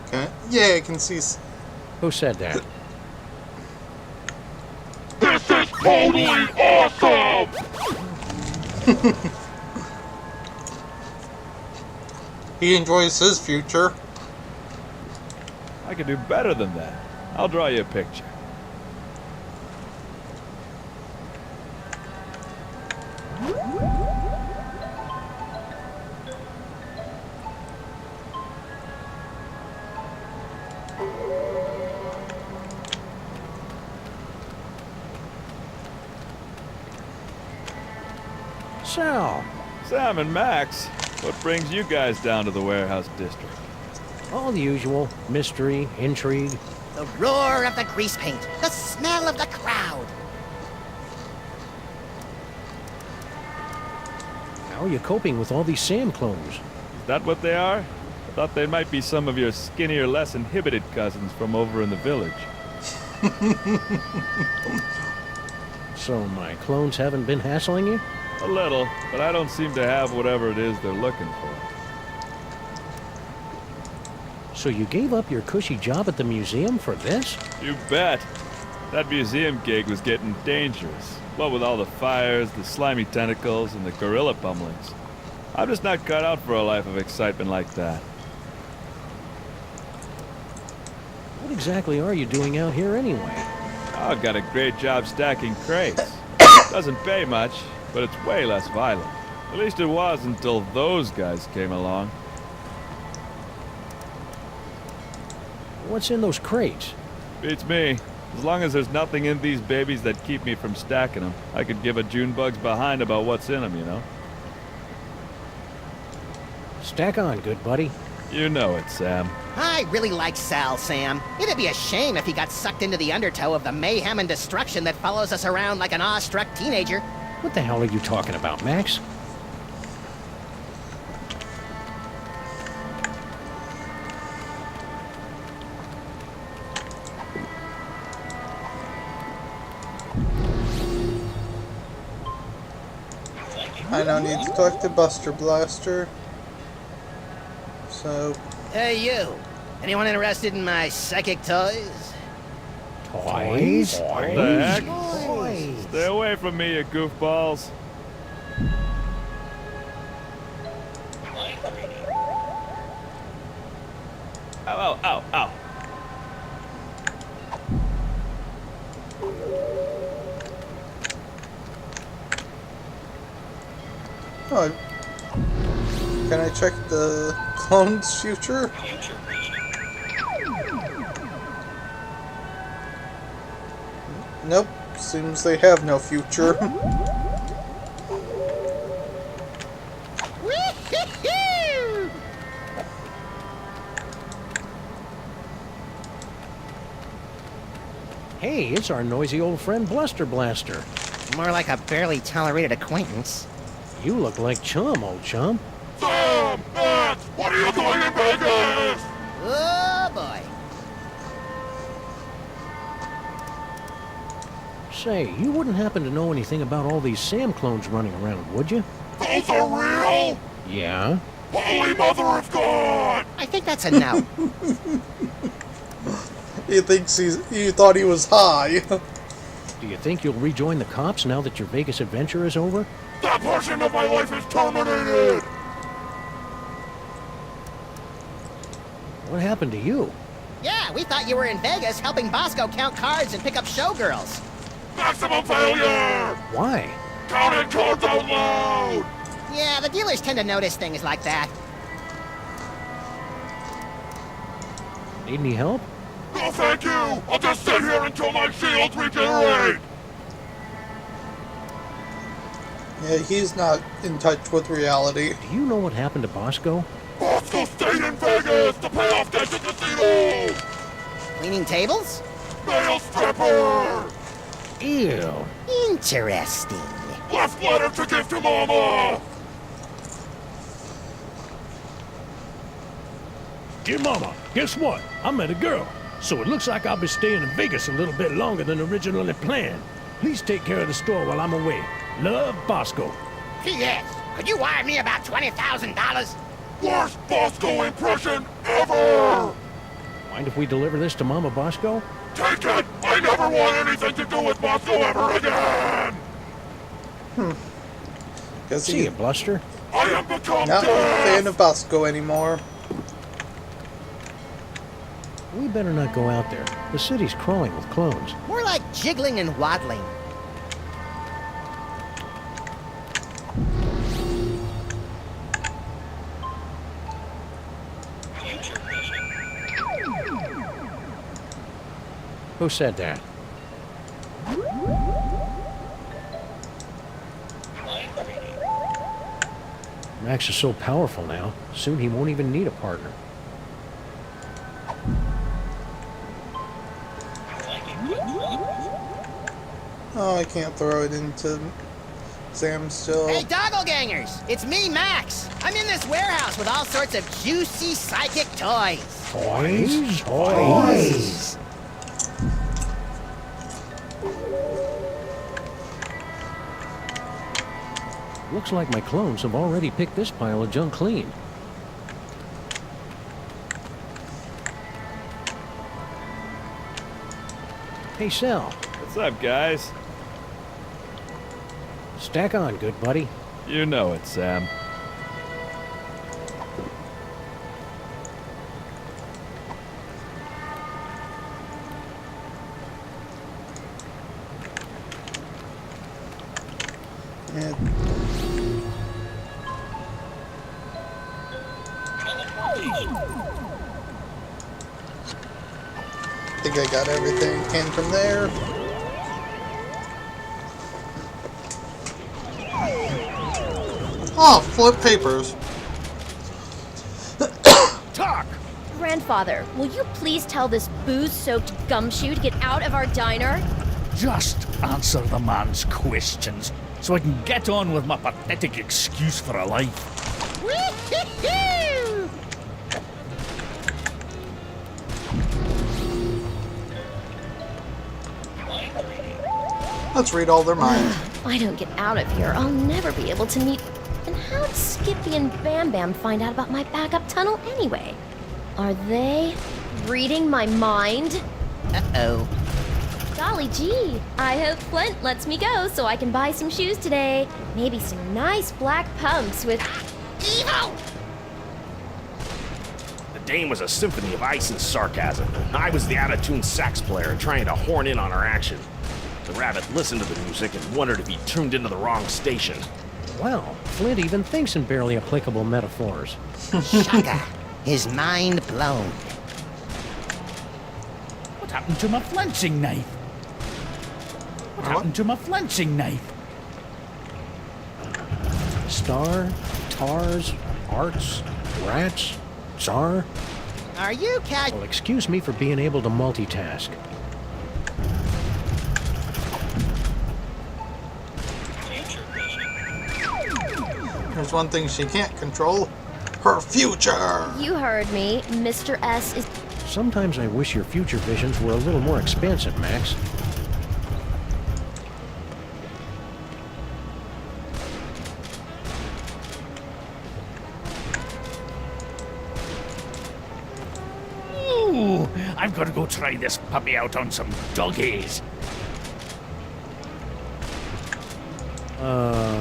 Okay. Yeah, I can see. Who said that? This is totally awesome! He enjoys his future. I can do better than that. I'll draw you a picture. Sal. Sam and Max, what brings you guys down to the warehouse district? All the usual. Mystery, intrigue. The roar of the grease paint, the smell of the crowd. How are you coping with all these Sam clones? Is that what they are? I thought they might be some of your skinnier, less inhibited cousins from over in the village. So my clones haven't been hassling you? A little, but I don't seem to have whatever it is they're looking for. So you gave up your cushy job at the museum for this? You bet. That museum gig was getting dangerous. What with all the fires, the slimy tentacles, and the gorilla pummelings. I'm just not cut out for a life of excitement like that. What exactly are you doing out here anyway? I've got a great job stacking crates. Doesn't pay much, but it's way less violent. At least it was until those guys came along. What's in those crates? Beats me. As long as there's nothing in these babies that keep me from stacking them, I could give a Junebug's behind about what's in them, you know? Stack on, good buddy. You know it, Sam. I really like Sal, Sam. It'd be a shame if he got sucked into the undertow of the mayhem and destruction that follows us around like an awestruck teenager. What the hell are you talking about, Max? I now need to collect the Buster Blaster. So... Hey, you. Anyone interested in my psychic toys? Toys? What the heck? Toys. Stay away from me, you goofballs. Ow, ow, ow, ow. Oh, can I check the clone's future? Nope, seems they have no future. Hey, it's our noisy old friend Bluster Blaster. More like a barely tolerated acquaintance. You look like chum, old chum. Sam! Max! What are you doing in Vegas? Oh, boy. Say, you wouldn't happen to know anything about all these Sam clones running around, would you? Those are real? Yeah? Holy Mother of God! I think that's a no. He thinks you thought he was high. Do you think you'll rejoin the cops now that your Vegas adventure is over? That portion of my life is terminated! What happened to you? Yeah, we thought you were in Vegas helping Bosco count cards and pick up showgirls. Maximum failure! Why? Counting cards out loud! Yeah, the dealers tend to notice things like that. Need any help? No thank you! I'll just sit here until my shields regenerate! Yeah, he's not in touch with reality. Do you know what happened to Bosco? Bosco stayed in Vegas to pay off debts at casino! Cleaning tables? Male stripper! Ew. Interesting. Left letter to give to Mama! Dear Mama, guess what? I met a girl. So it looks like I'll be staying in Vegas a little bit longer than originally planned. Please take care of the store while I'm away. Love, Bosco. P.S. Could you wire me about $20,000? Worst Bosco impression ever! Mind if we deliver this to Mama Bosco? Take it! I never want anything to do with Bosco ever again! See you, Bluster. I am become Not a death! fan of Bosco anymore. We better not go out there. The city's crawling with clones. More like jiggling and waddling. Who said that? Max is so powerful now, soon he won't even need a partner. Oh, I can't throw it into Sam still. Hey, Dogglegangers! It's me, Max! I'm in this warehouse with all sorts of juicy psychic toys. Toys? Toys? Looks like my clones have already picked this pile of junk clean. Hey, Sal. What's up, guys? Stack on, good buddy. You know it, Sam. Yeah. I think I got everything in from there. Oh, flip papers. Talk! Grandfather, will you please tell this booze-soaked gumshoe to get out of our diner? Just answer the man's questions so I can get on with my pathetic excuse for a life. Let's read all their minds. If I don't get out of here, I'll never be able to meet... And how'd Skippy and Bam Bam find out about my backup tunnel anyway? Are they reading my mind? Uh-oh. Golly gee, I hope Flint lets me go so I can buy some shoes today. Maybe some nice black pumps with... Evil! The Dame was a symphony of ice and sarcasm. I was the out-of-tune sax player trying to horn in on her action. The rabbit listened to the music and wondered if he tuned into the wrong station. Wow, Flint even thinks in barely applicable metaphors. Shaka. His mind blown. What happened to my flinching knife? What happened to my flinching knife? Star, tars, arts, rats, czar. Are you cat? Well, excuse me for being able to multitask. There's one thing she can't control. Her future! You heard me. Mr. S is... Sometimes I wish your future visions were a little more expansive, Max. Ooh, I've got to go try this puppy out on some doggies. Arr!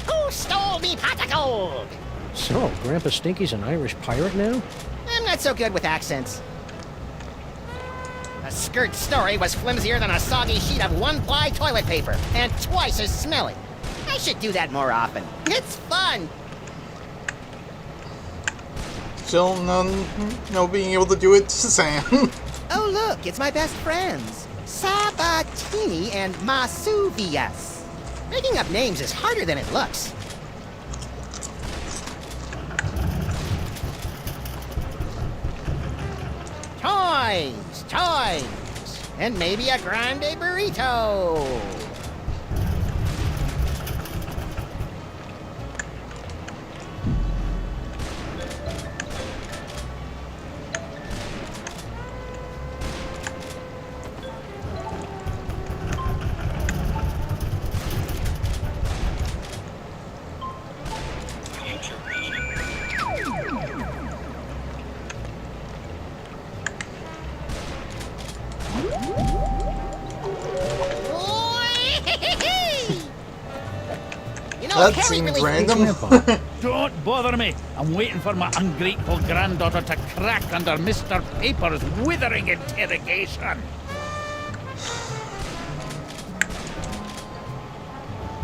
Who stole me pot of gold? So, Grandpa Stinky's an Irish pirate now? I'm not so good with accents. A skirt story was flimsier than a soggy sheet of one-ply toilet paper, and twice as smelly. I should do that more often. It's fun! Still no being able to do it to Sam. Oh look, it's my best friends. Sabatini and Masuvias. Making up names is harder than it looks. Toys, toys, and maybe a grande burrito. You know, That Harry seems really random. Don't bother me. I'm waiting for my ungrateful granddaughter to crack under Mr. Paper's withering interrogation.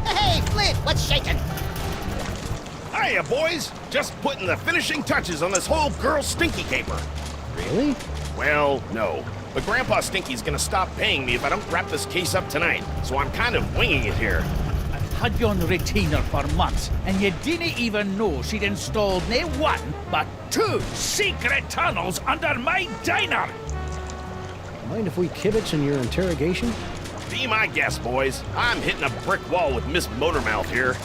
Hey, Flint, what's shaking? Hiya, boys! Just putting the finishing touches on this whole girl stinky caper. Really? Well, no. But Grandpa Stinky's gonna stop paying me if I don't wrap this case up tonight, so I'm kind of winging it here. I've had you on retainer for months, and you didn't even know she'd installed not one, but two secret tunnels under my diner! Mind if we kibitz in your interrogation? Be my guest, boys. I'm hitting a brick wall with Miss Motormouth here.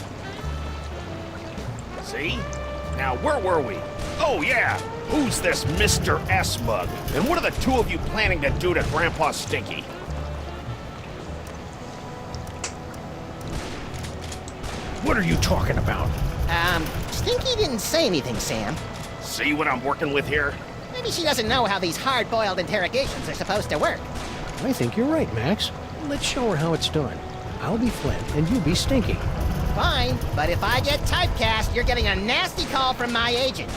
See? Now, where were we? Oh, yeah! Who's this Mr. S mug? And what are the two of you planning to do to Grandpa Stinky? What are you talking about? Stinky didn't say anything, Sam. See what I'm working with here? Maybe she doesn't know how these hard-boiled interrogations are supposed to work. I think you're right, Max. Let's show her how it's done. I'll be Flint, and you be Stinky. Fine, but if I get typecast, you're getting a nasty call from my agent.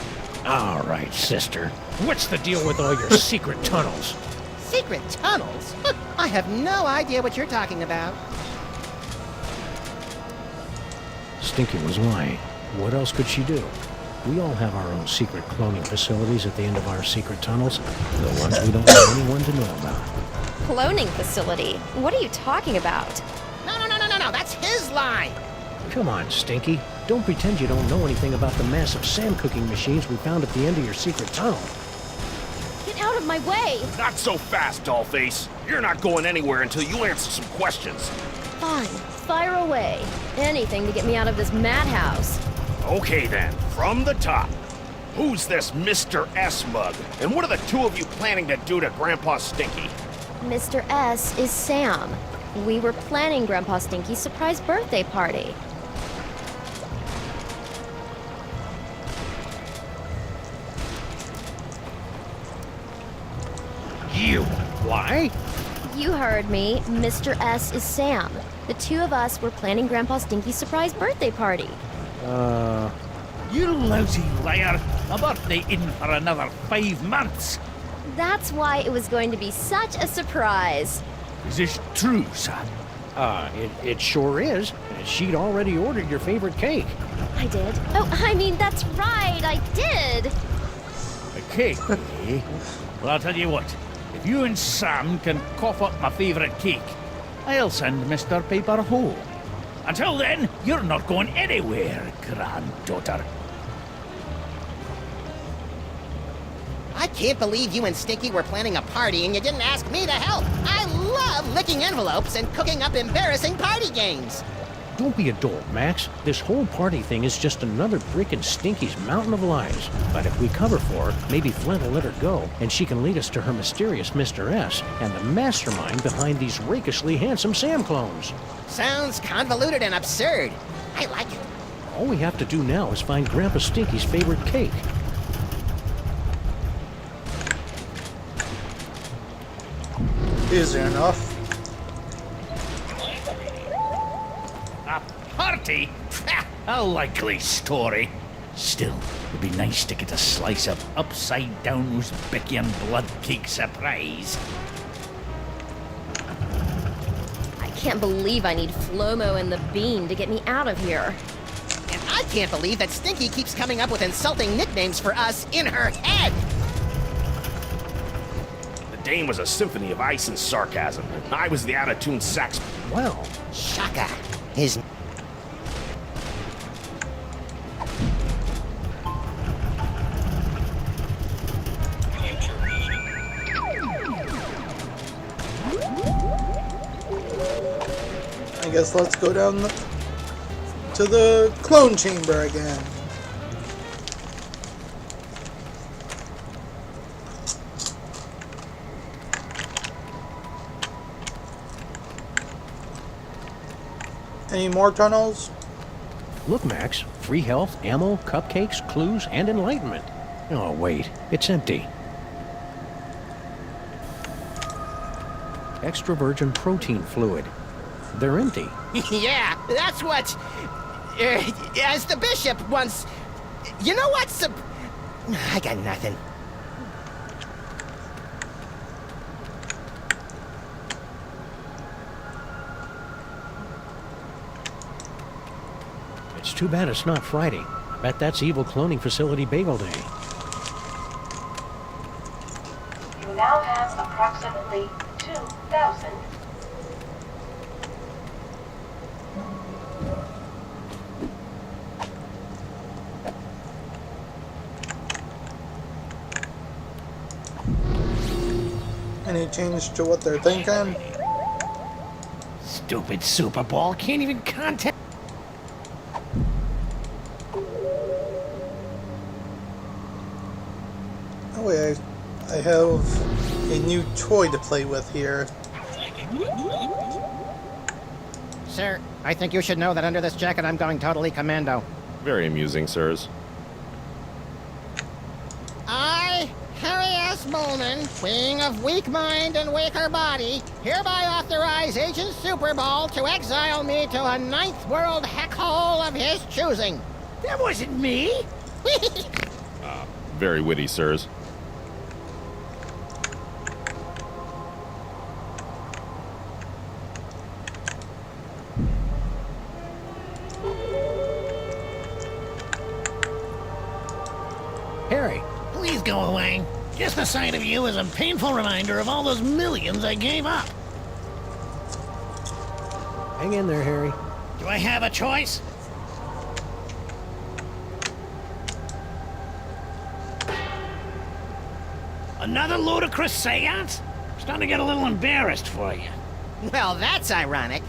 All right, sister. What's the deal with all your secret tunnels? Secret tunnels? I have no idea what you're talking about. Stinky was lying. What else could she do? We all have our own secret cloning facilities at the end of our secret tunnels. The ones we don't want anyone to know about. Cloning facility? What are you talking about? No, that's his line. Come on, Stinky. Don't pretend you don't know anything about the massive sand cooking machines we found at the end of your secret tunnel. Get out of my way! Not so fast, Dollface. You're not going anywhere until you answer some questions. Fine, fire away. Anything to get me out of this madhouse. Okay then, from the top. Who's this Mr. S mug? And what are the two of you planning to do to Grandpa Stinky? Mr. S is Sam. We were planning Grandpa Stinky's surprise birthday party. You. Why? You heard me. Mr. S is Sam. The two of us were planning Grandpa Stinky's surprise birthday party. You lousy liar! A birthday in for another 5 months. That's why it was going to be such a surprise. Is this true, son? It sure is. She'd already ordered your favorite cake. I did. Oh, I mean, that's right, I did. A cake, eh? Well, I'll tell you what. If you and Sam can cough up my favorite cake, I'll send Mr. Paper home. Until then, you're not going anywhere, granddaughter. I can't believe you and Stinky were planning a party and you didn't ask me to help. I love licking envelopes and cooking up embarrassing party games. Don't be a dolt, Max. This whole party thing is just another brick in Stinky's mountain of lies. But if we cover for her, maybe Flint will let her go, and she can lead us to her mysterious Mr. S and the mastermind behind these rakishly handsome Sam clones. Sounds convoluted and absurd. I like it. All we have to do now is find Grandpa Stinky's favorite cake. Easy enough. A party? A likely story. Still, it'd be nice to get a slice of upside-down Uzbekian blood cake surprise. I can't believe I need Flomo and the Bean to get me out of here. And I can't believe that Stinky keeps coming up with insulting nicknames for us in her head. The Dame was a symphony of ice and sarcasm. I was the out-of-tune sax. Well, Shaka. His... I guess let's go down to the clone chamber again. Any more tunnels? look, Max. Free health, ammo, cupcakes, clues, and enlightenment. Oh, wait. It's empty. Extra virgin protein fluid. They're empty. Yeah, that's what... as the bishop once... You know what's... I got nothing. It's too bad it's not Friday. Bet that's Evil Cloning Facility Bagel Day. You now have approximately 2,000. Any change to what they're thinking? Stupid Super Bowl can't even contact. Oh wait, I have a new toy to play with here. Sir, I think you should know that under this jacket I'm going totally commando. Very amusing, sirs. I, Harry S. Bowman, being of weak mind and weaker body, hereby authorize Agent Super Bowl to exile me to a ninth world heckhole of his choosing. That wasn't me. Very witty, sirs. Harry, Please go away. Just the sight of you is a painful reminder of all those millions I gave up. hang in there, Harry. Do I have a choice? Another ludicrous seance? Starting to get a little embarrassed for you. Well, that's ironic.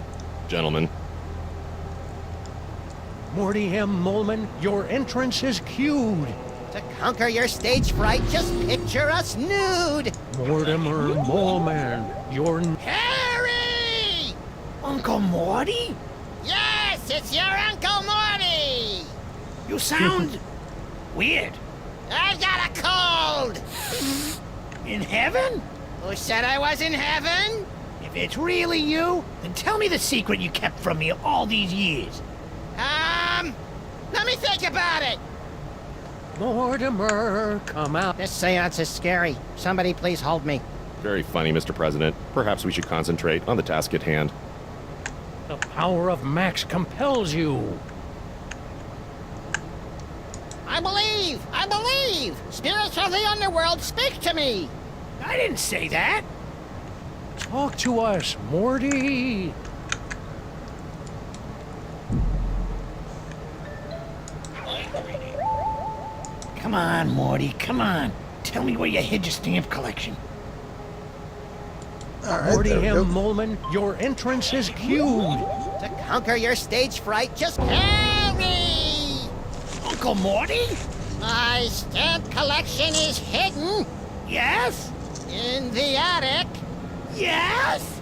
Gentlemen, Morty M. Molman, your entrance is cued. To conquer your stage fright, just picture us nude. Mortimer Molman, your... Harry! Uncle Morty? Yes, it's your Uncle Morty! You sound weird. I've got a cold! In heaven? Who said I was in heaven? If it's really you, then tell me the secret you kept from me all these years. Let me think about it. Mortimer, come out. This seance is scary. Somebody please hold me. Very funny, Mr. President. Perhaps we should concentrate on the task at hand. The power of Max compels you. I believe! I believe! Spirits of the underworld, speak to me! I didn't say that. Talk to us, Morty. Come on, Morty, come on. Tell me where you hid your stamp collection. Alright, Morty there we M. go. Molman, your entrance is cued. To conquer your stage fright, just Harry! Uncle Morty? My stamp collection is hidden Yes? in the attic Yes?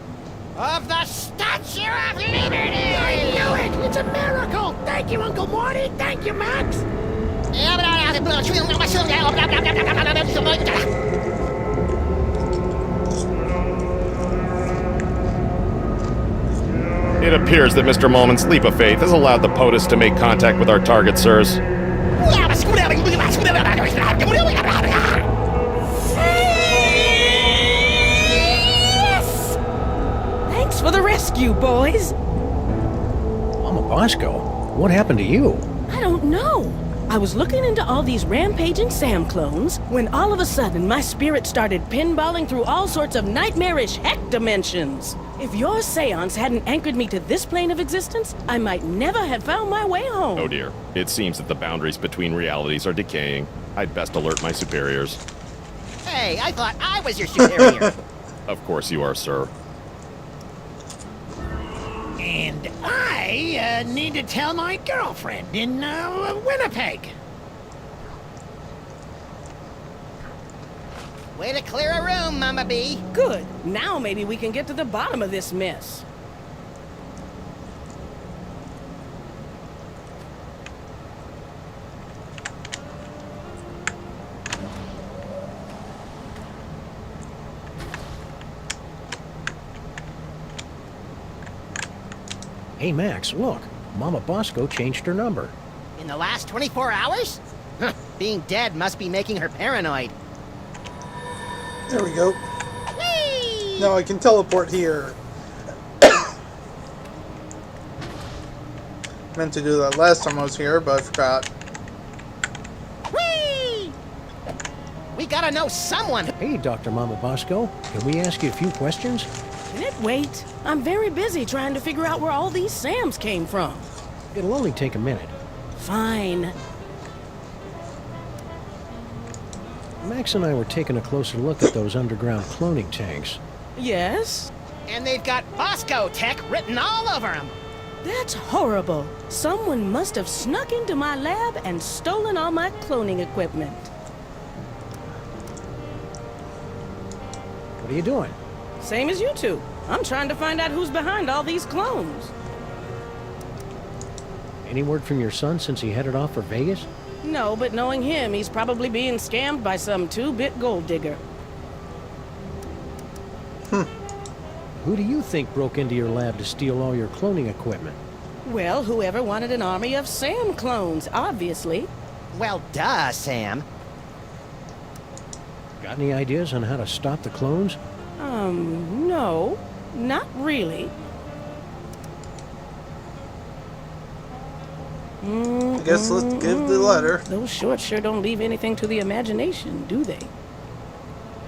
of the Statue of Liberty! I knew it! It's a miracle! Thank you, Uncle Morty! Thank you, Max! It appears that Mr. Molman's leap of faith has allowed the POTUS to make contact with our target, sirs. Thanks for the rescue, boys. Mama Bosco, what happened to you? I don't know. I was looking into all these rampaging Sam clones when all of a sudden my spirit started pinballing through all sorts of nightmarish heck dimensions. If your seance hadn't anchored me to this plane of existence, I might never have found my way home. Oh dear. It seems that the boundaries between realities are decaying. I'd best alert my superiors. Hey, I thought I was your superior. Of course you are, sir. And I need to tell my girlfriend in Winnipeg. Way to clear a room, Mama B. Good. Now maybe we can get to the bottom of this mess. Hey, Max, look. Mama Bosco changed her number. In the last 24 hours? Huh, being dead must be making her paranoid. There we go. Whee! Now I can teleport here. Meant to do that last time I was here, but I forgot. Whee! We gotta know someone. Hey, Dr. Mama Bosco, can we ask you a few questions? Can it wait? I'm very busy trying to figure out where all these Sams came from. It'll only take a minute. Fine. Max and I were taking a closer look at those underground cloning tanks. Yes? And they've got Bosco Tech written all over them. That's horrible. Someone must have snuck into my lab and stolen all my cloning equipment. What are you doing? Same as you two. I'm trying to find out who's behind all these clones. Any word from your son since he headed off for Vegas? No, but knowing him, he's probably being scammed by some two-bit gold digger. Who do you think broke into your lab to steal all your cloning equipment? Well, whoever wanted an army of Sam clones, obviously. Well, duh, Sam. Got any ideas on how to stop the clones? No. Not really. I guess let's give the letter. Those shorts sure don't leave anything to the imagination, do they?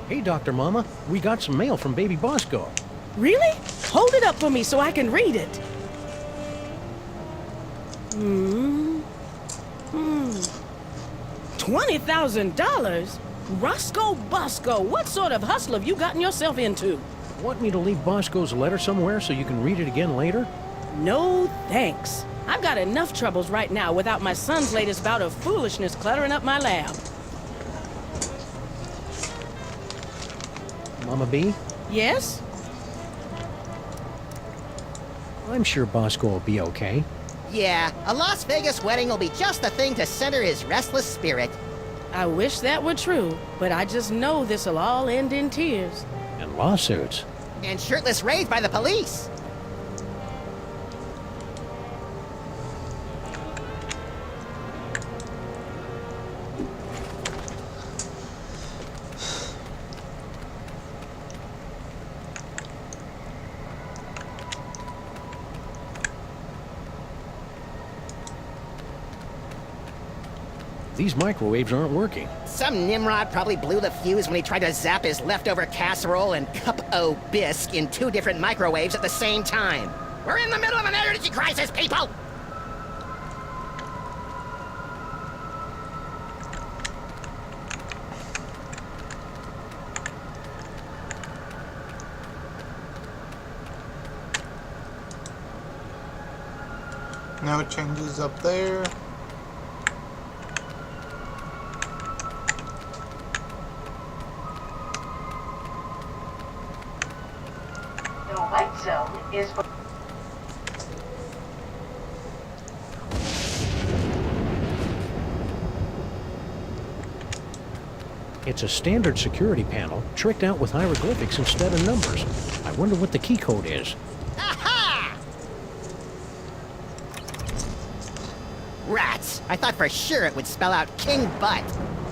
Hey, Dr. Mama, we got some mail from Baby Bosco. Really? Hold it up for me so I can read it. $20,000? Roscoe Bosco, what sort of hustle have you gotten yourself into? Want me to leave Bosco's letter somewhere so you can read it again later? No thanks. I've got enough troubles right now without my son's latest bout of foolishness cluttering up my lab. Mama B? Yes? I'm sure Bosco will be okay. Yeah, a Las Vegas wedding will be just the thing to center his restless spirit. I wish that were true, but I just know this'll all end in tears. And lawsuits. And shirtless raids by the police. These microwaves aren't working. Some Nimrod probably blew the fuse when he tried to zap his leftover casserole and cup-o bisque in 2 different microwaves at the same time. We're in the middle of an energy crisis, people! No changes up there. The white zone is for... It's a standard security panel, tricked out with hieroglyphics instead of numbers. I wonder what the key code is. Aha! Rats! I thought for sure it would spell out King Butt.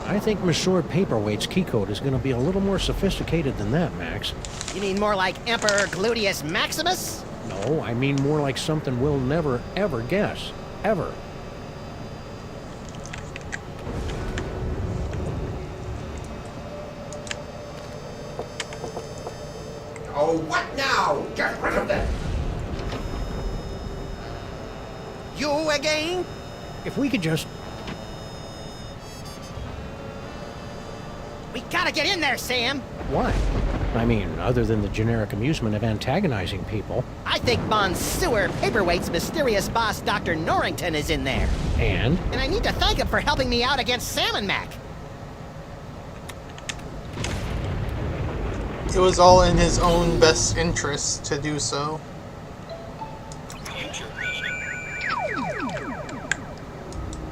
I think Monsieur Paperweight's key code is going to be a little more sophisticated than that, Max. You mean more like Emperor Gluteus Maximus? No, I mean more like something we'll never, ever guess. Ever. Oh, what now? Get rid of them! You again? If we could just... We gotta get in there, Sam! Why? I mean, other than the generic amusement of antagonizing people. I think Monsieur Paperweight's mysterious boss, Dr. Norrington, is in there. And? And I need to thank him for helping me out against Salmon Mac. It was all in his own best interest to do so.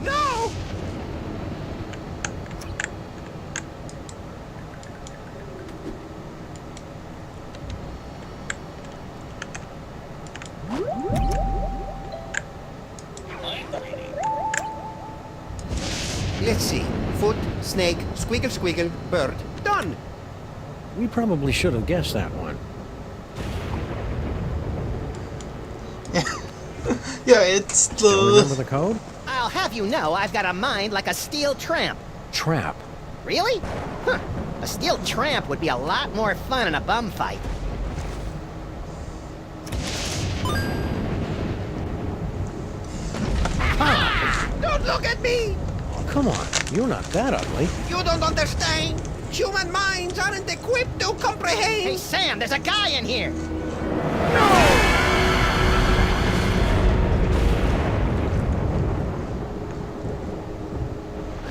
No! Let's see. Foot, snake, squiggle squiggle, bird. Done! We probably should have guessed that one. Yeah, it's the... Still remember the code? I'll have you know I've got a mind like a steel tramp. Trap. Really? Huh. A steel tramp would be a lot more fun in a bum fight. Don't look at me! Oh, come on. You're not that ugly. You don't understand. Human minds aren't equipped to comprehend. Hey, Sam, there's a guy in here.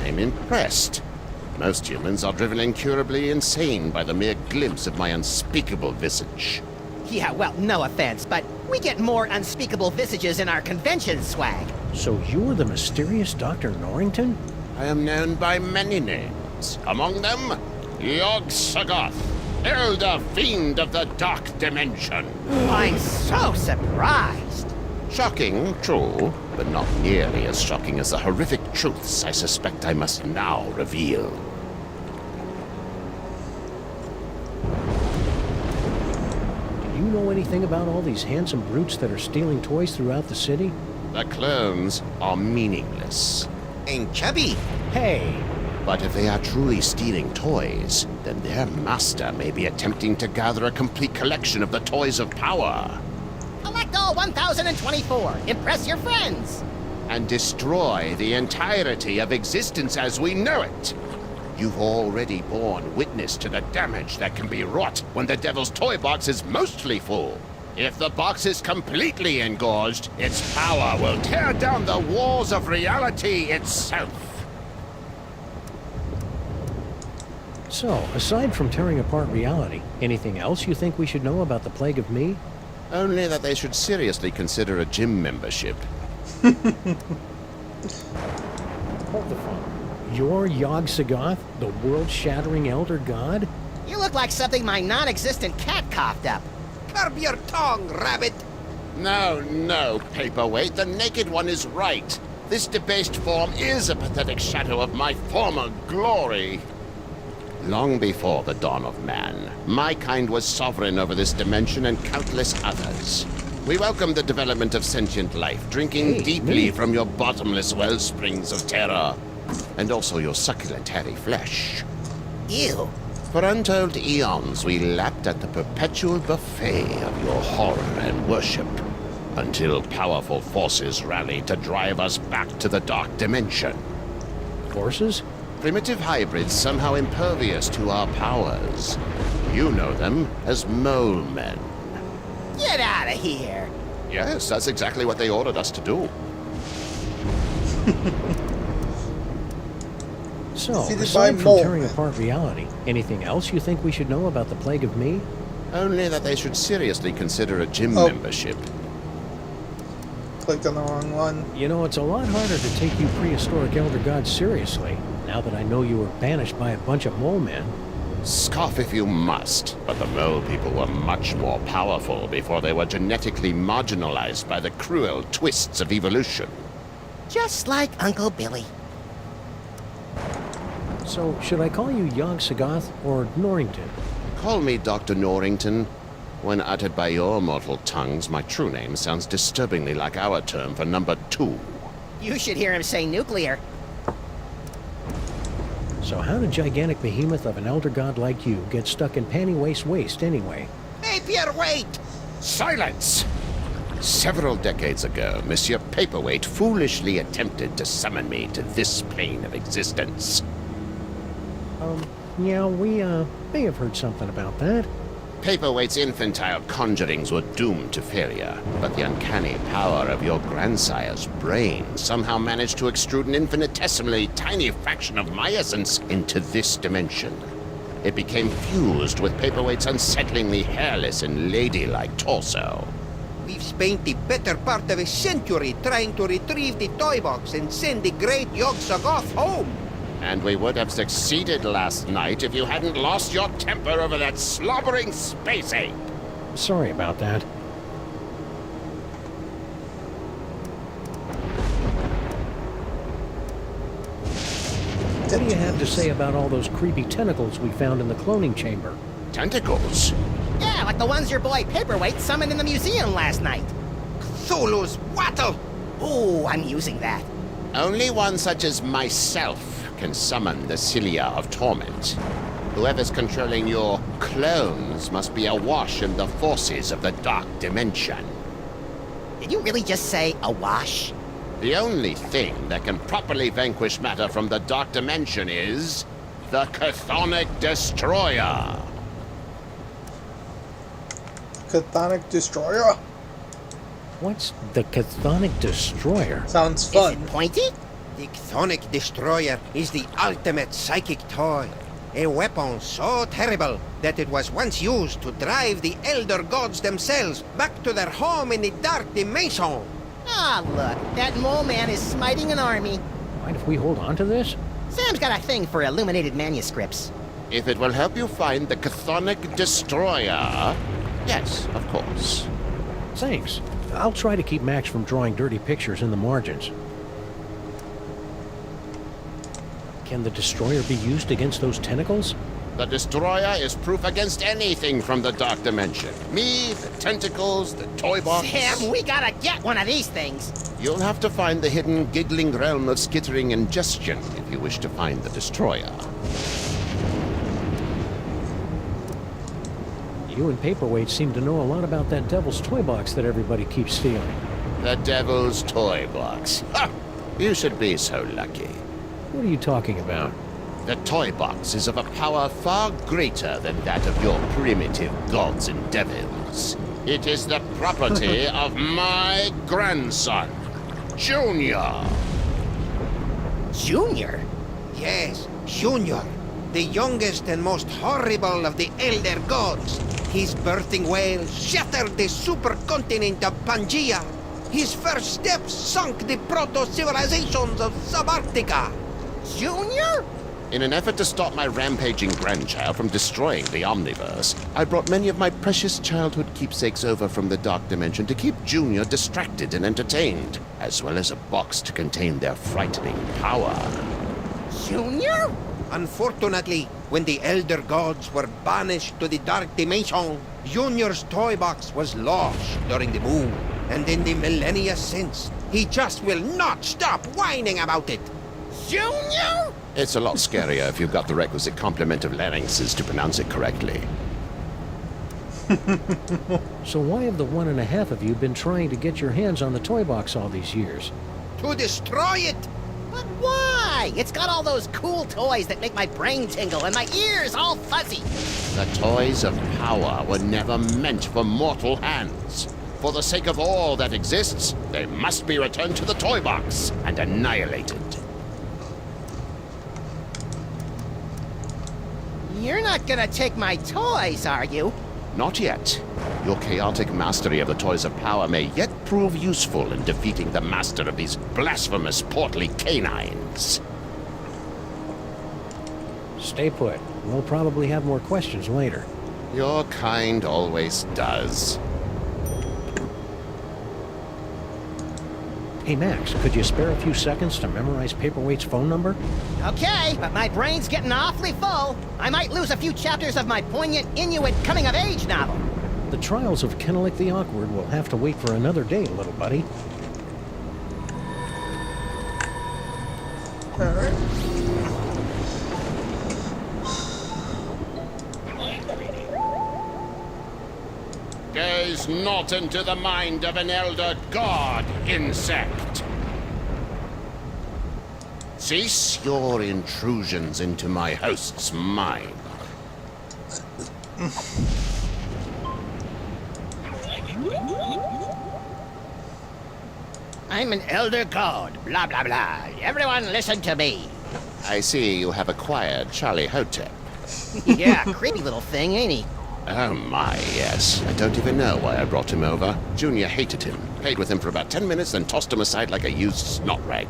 I'm impressed. Most humans are driven incurably insane by the mere glimpse of my unspeakable visage. Yeah, well, no offense, but we get more unspeakable visages in our convention swag. So you're the mysterious Dr. Norrington? I am known by many names. Among them, Yog-Sothoth, Elder Fiend of the Dark Dimension. I'm so surprised. Shocking, true, but not nearly as shocking as the horrific truths I suspect I must now reveal. Do you know anything about all these handsome brutes that are stealing toys throughout the city? The clones are meaningless. And chubby. Hey! But if they are truly stealing toys, then their master may be attempting to gather a complete collection of the toys of power. Collect all 1024. Impress your friends. And destroy the entirety of existence as we know it. You've already borne witness to the damage that can be wrought when the Devil's Toy Box is mostly full. If the box is completely engorged, its power will tear down the walls of reality itself. So, aside from tearing apart reality, anything else you think we should know about the Plague of Me? Only that they should seriously consider a gym membership. Hold the phone. You're Yog-Sothoth, the world-shattering elder god? You look like something my non-existent cat coughed up. Curb your tongue, rabbit! No, Paperweight, the Naked One is right. This debased form is a pathetic shadow of my former glory. Long before the dawn of man, my kind was sovereign over this dimension and countless others. We welcome the development of sentient life, drinking deeply from your bottomless well springs of terror, and also your succulent hairy flesh. Ew. For untold eons, we lapped at the perpetual buffet of your horror and worship, until powerful forces rallied to drive us back to the dark dimension. Forces? Primitive hybrids somehow impervious to our powers. You know them as mole men. Get out of here. Yes, that's exactly what they ordered us to do. So, Defeated by aside from mole tearing men. apart reality, anything else you think we should know about the Plague of Me? Only that they should seriously consider a gym Oh. membership. Clicked on the wrong one. You know, it's a lot harder to take you prehistoric elder gods seriously, now that I know you were banished by a bunch of mole men. Scoff if you must, but the mole people were much more powerful before they were genetically marginalized by the cruel twists of evolution. Just like Uncle Billy. So, should I call you Yog-Sothoth or Norrington? Call me Dr. Norrington. When uttered by your mortal tongues, my true name sounds disturbingly like our term for number 2. You should hear him say nuclear. So how did gigantic behemoth of an elder god like you get stuck in Panty-Waist anyway? Paperweight! Silence! Several decades ago, Monsieur Paperweight foolishly attempted to summon me to this plane of existence. Yeah, we, may have heard something about that. Paperweight's infantile conjurings were doomed to failure, but the uncanny power of your grandsire's brain somehow managed to extrude an infinitesimally tiny fraction of my essence into this dimension. It became fused with Paperweight's unsettlingly hairless and ladylike torso. We've spent the better part of a century trying to retrieve the toy box and send the great Yog-Sothoth home. And we would have succeeded last night if you hadn't lost your temper over that slobbering space ape. Sorry about that. What do you have to say about all those creepy tentacles we found in the cloning chamber? Tentacles? Yeah, like the ones your boy Paperweight summoned in the museum last night. Cthulhu's wattle! Oh, I'm using that. Only one such as myself can summon the Cilia of Torment. Whoever's controlling your clones must be awash in the forces of the Dark Dimension. Did you really just say awash? The only thing that can properly vanquish matter from the Dark Dimension is the Chthonic Destroyer. Chthonic Destroyer? What's the Chthonic Destroyer? Sounds fun. Is it pointy? The Chthonic Destroyer is the ultimate psychic toy. A weapon so terrible that it was once used to drive the Elder Gods themselves back to their home in the Dark Dimension. Ah, look, that mole man is smiting an army. Mind if we hold on to this? Sam's got a thing for illuminated manuscripts. If it will help you find the Chthonic Destroyer, yes, of course. Thanks. I'll try to keep Max from drawing dirty pictures in the margins. Can the destroyer be used against those tentacles? The Destroyer is proof against anything from the Dark Dimension. Me, the tentacles, the toy box. Sam, we gotta get one of these things. You'll have to find the hidden giggling realm of skittering ingestion if you wish to find the Destroyer. You and Paperweight seem to know a lot about that devil's toy box that everybody keeps stealing. The Devil's Toy Box. Ha! You should be so lucky. What are you talking about? The toy box is of a power far greater than that of your primitive gods and devils. It is the property of my grandson, Junior. Junior? Yes, Junior, the youngest and most horrible of the Elder Gods. His birthing wail shattered the supercontinent of Pangaea. His first steps sunk the proto-civilizations of Subarctica. Junior? In an effort to stop my rampaging grandchild from destroying the Omniverse, I brought many of my precious childhood keepsakes over from the Dark Dimension to keep Junior distracted and entertained, as well as a box to contain their frightening power. Junior? Unfortunately, when the Elder Gods were banished to the Dark Dimension, Junior's toy box was lost during the move. And in the millennia since, he just will not stop whining about it. Junior? It's a lot scarier if you've got the requisite complement of larynxes to pronounce it correctly. So why have the 1.5 of you been trying to get your hands on the toy box all these years? To destroy it! But why? It's got all those cool toys that make my brain tingle and my ears all fuzzy. The toys of power were never meant for mortal hands. For the sake of all that exists, they must be returned to the toy box and annihilated. You're not gonna take my toys, are you? Not yet. Your chaotic mastery of the toys of power may yet prove useful in defeating the master of these blasphemous portly canines. Stay put. We'll probably have more questions later. Your kind always does. Hey, Max, could you spare a few seconds to memorize Paperweight's phone number? Okay, but my brain's getting awfully full. I might lose a few chapters of my poignant Inuit coming-of-age novel. The trials of Kennelik the Awkward will have to wait for another day, little buddy. Alright. Gaze not into the mind of an elder god, insect. Cease your intrusions into my host's mind. I'm an elder god, blah blah blah. Everyone listen to me. I see you have acquired Charlie Hotep. Yeah, creepy little thing, ain't he? Oh my, yes. I don't even know why I brought him over. Junior hated him, played with him for about 10 minutes, then tossed him aside like a used snot rag.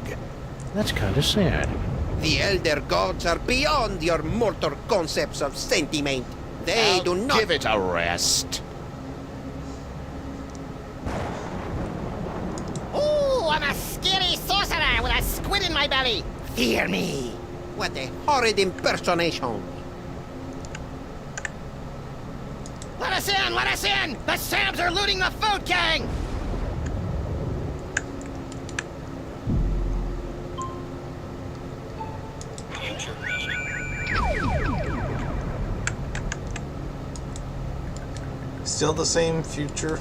That's kinda sad. The Elder Gods are beyond your mortal concepts of sentiment. They do not... Give it a rest. Ooh, I'm a skinny sorcerer with a squid in my belly. Fear me. What a horrid impersonation. Let us in! Let us in! The Sams are looting the food gang! Still the same future.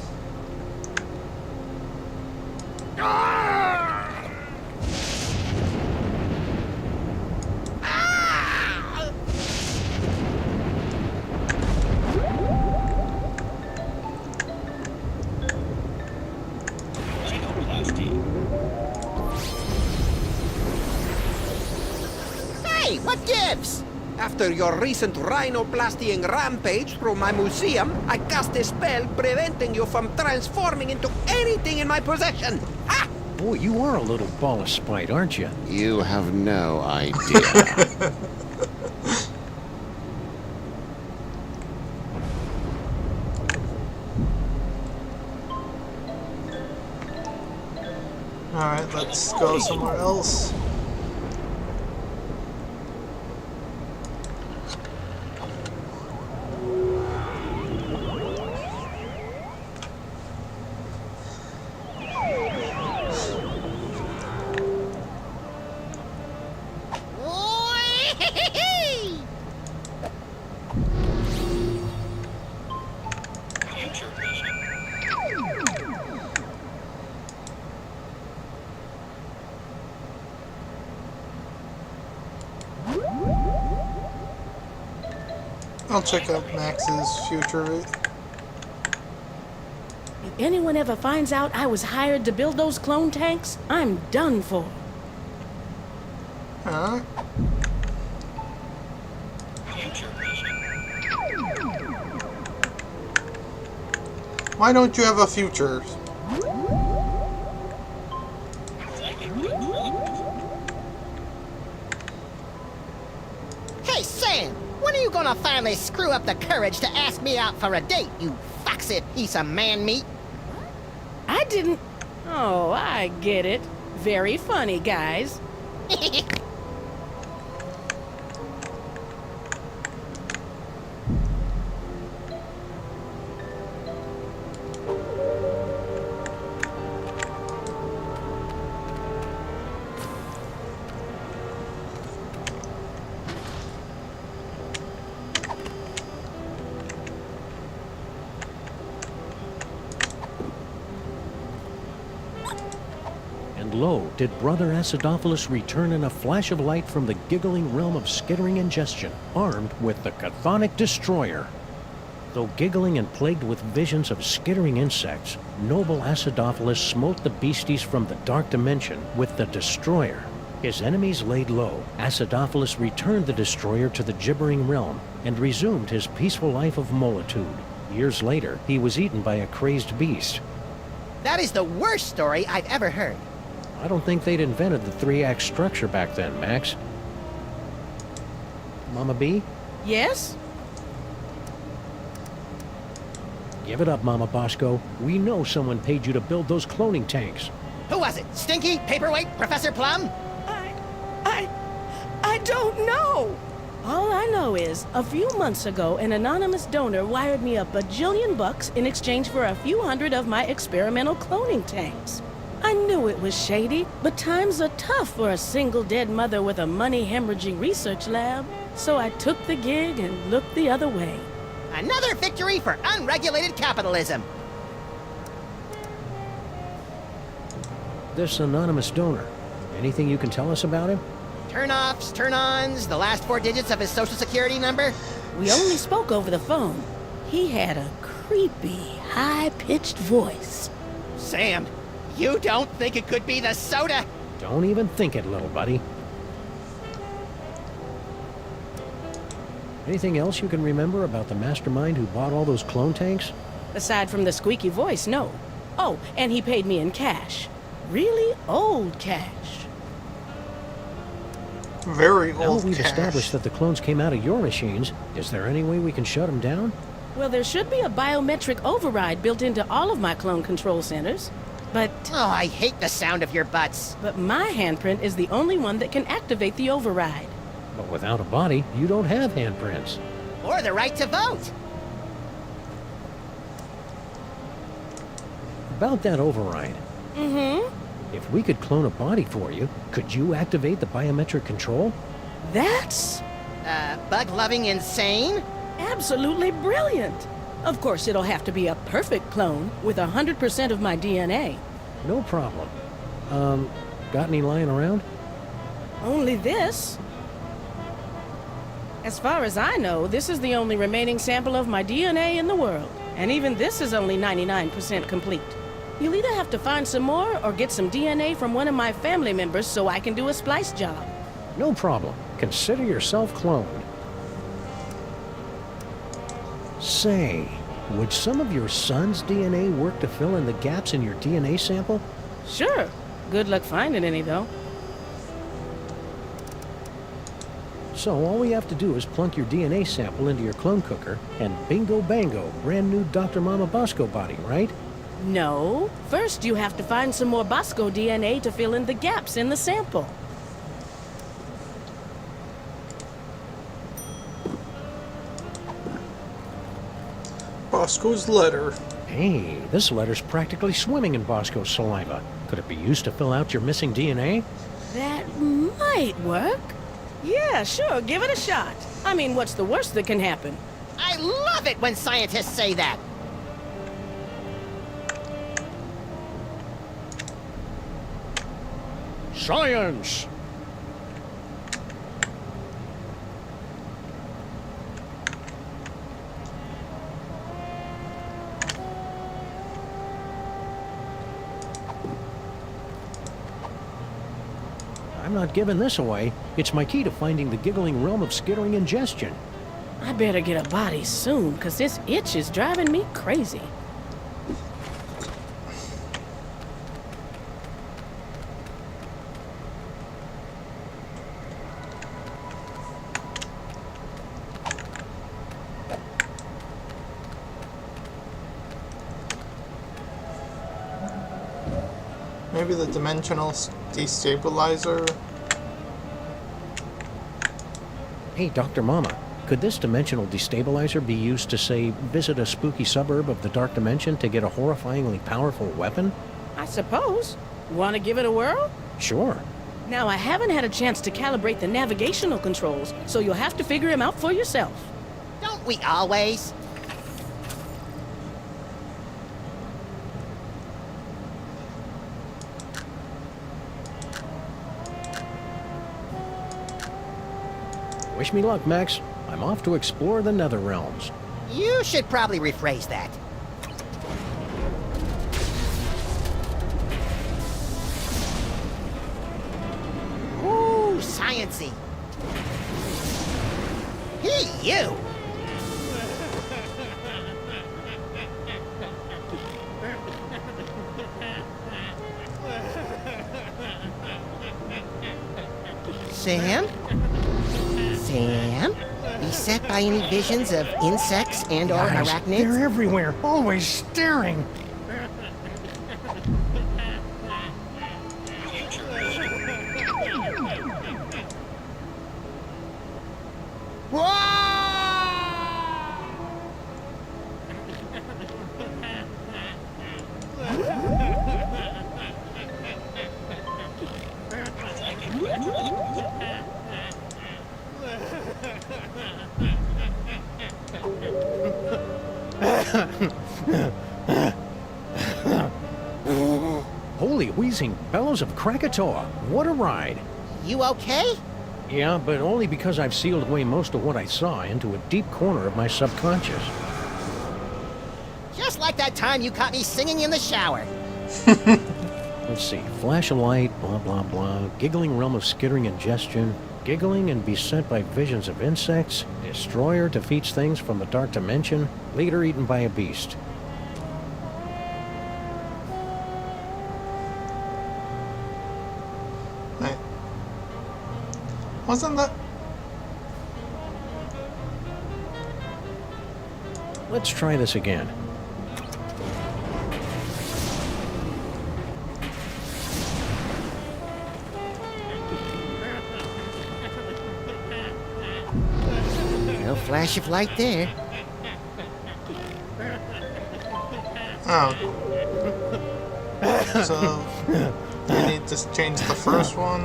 Hey, what gives? After your recent rhinoplasty rampage through my museum, I cast a spell preventing you from transforming into anything in my possession. Ha! Boy, you are a little ball of spite, aren't you? You have no idea. Alright, let's go somewhere else. I'll check out Max's future. anyone ever finds out I was hired to build those clone tanks, I'm done for. Huh? Why don't you have a future? Hey, Sam! When are you gonna finally screw up the courage to ask me out for a date, you foxy piece of man meat? I didn't... Oh, I get it. Very funny, guys. And lo, did Brother Acidophilus return in a flash of light from the giggling realm of skittering ingestion, armed with the Chthonic Destroyer. Though giggling and plagued with visions of skittering insects, noble Acidophilus smote the beasties from the dark dimension with the Destroyer. His enemies laid low. Acidophilus returned the Destroyer to the gibbering realm and resumed his peaceful life of molitude. Years later, he was eaten by a crazed beast. That is the worst story I've ever heard. I don't think they'd invented the 3-act structure back then, Max. Mama B? Yes? Give it up, Mama Bosco. We know someone paid you to build those cloning tanks. Who was it? Stinky? Paperweight? Professor Plum? I don't know. All I know is, a few months ago, an anonymous donor wired me $1 bajillion in exchange for a few hundred of my experimental cloning tanks. I knew it was shady, but times are tough for a single dead mother with a money-hemorrhaging research lab. So I took the gig and looked the other way. Another victory for unregulated capitalism. This anonymous donor, anything you can tell us about him? Turn-offs, turn-ons, the last 4 digits of his social security number. We only spoke over the phone. He had a creepy, high-pitched voice. Sam, you don't think it could be the soda? Don't even think it, little buddy. Anything else you can remember about the mastermind who bought all those clone tanks? Aside from the squeaky voice, no. Oh, and he paid me in cash. Really old cash. Very Now old we've cash. established that the clones came out of your machines. Is there any way we can shut them down? Well, there should be a biometric override built into all of my clone control centers. But Oh, I hate the sound of your butts. my handprint is the only one that can activate the override. But without a body, you don't have handprints. Or the right to vote. About that override. Mm-hmm. If we could clone a body for you, could you activate the biometric control? That's Bug-loving insane? absolutely brilliant. Of course, it'll have to be a perfect clone with 100% of my DNA. No problem. Got any lying around? Only this. As far as I know, this is the only remaining sample of my DNA in the world. And even this is only 99% complete. You'll either have to find some more or get some DNA from one of my family members so I can do a splice job. No problem. Consider yourself cloned. Say, would some of your son's DNA work to fill in the gaps in your DNA sample? Sure. Good luck finding any, though. So all we have to do is plunk your DNA sample into your clone cooker, and bingo bango, brand new Dr. Mama Bosco body, right? No. First, you have to find some more Bosco DNA to fill in the gaps in the sample. Bosco's letter. Hey, this letter's practically swimming in Bosco's saliva. Could it be used to fill out your missing DNA? That might work. Yeah, sure, give it a shot. I mean, what's the worst that can happen? I love it when scientists say that. Science! I'm not giving this away. It's my key to finding the giggling realm of skittering ingestion. I better get a body soon, because this itch is driving me crazy. Maybe the dimensional destabilizer? Hey, Dr. Mama, could this dimensional destabilizer be used to, say, visit a spooky suburb of the Dark Dimension to get a horrifyingly powerful weapon? I suppose. Want to give it a whirl? Sure. Now, I haven't had a chance to calibrate the navigational controls, so you'll have to figure him out for yourself. Don't we always? Wish me luck, Max. I'm off to explore the Nether Realms. You should probably rephrase that. Ooh, science-y. Hey, you! Sam? Sam? Beset by any visions of insects and or Guys, arachnids? they're everywhere, always staring. Holy wheezing bellows of Krakatoa! What a ride! You okay? Yeah, but only because I've sealed away most of what I saw into a deep corner of my subconscious. Just like that time you caught me singing in the shower. Let's see. Flash of light, blah, blah, blah. Giggling realm of skittering ingestion. Giggling and beset by visions of insects. Destroyer defeats things from the Dark Dimension. Leader eaten by a beast. Right. Wasn't that... Let's try this again. No flash of light there. Oh. So, you need to change the first one?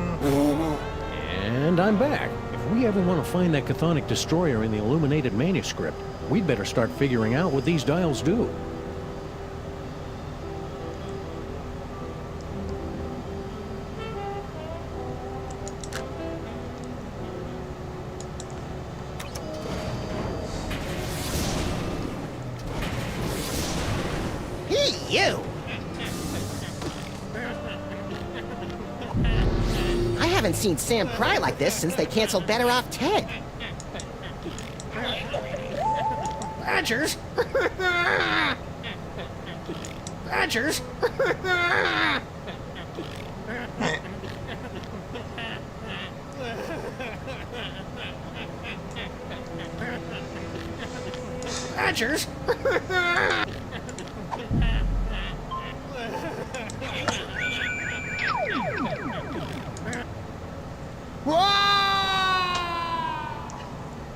And I'm back. If we ever want to find that chthonic destroyer in the illuminated manuscript, we'd better start figuring out what these dials do. Hey, you! I haven't seen Sam cry like this since they canceled Better Off Ted. Badgers? Badgers? Badgers?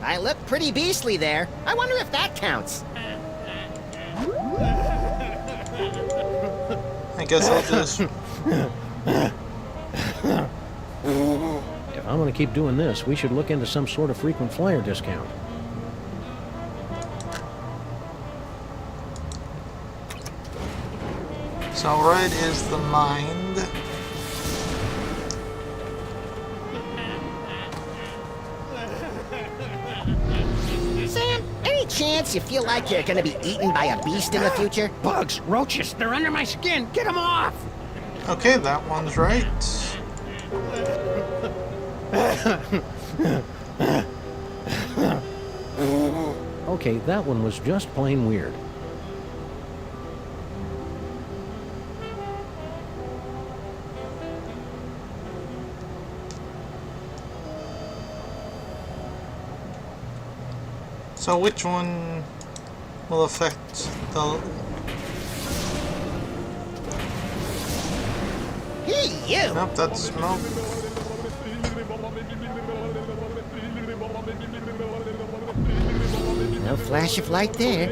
I look pretty beastly there. I wonder if that counts. I guess I'll just... If I'm going to keep doing this, we should look into some sort of frequent flyer discount. So red is the mind. Sam, any chance you feel like you're gonna be eaten by a beast in the future? Bugs, roaches, they're under my skin. Get them off! Okay, that one's right. Okay, that one was just plain weird. So which one will affect the... Hey, you! Nope, that's smoke. No flash of light there.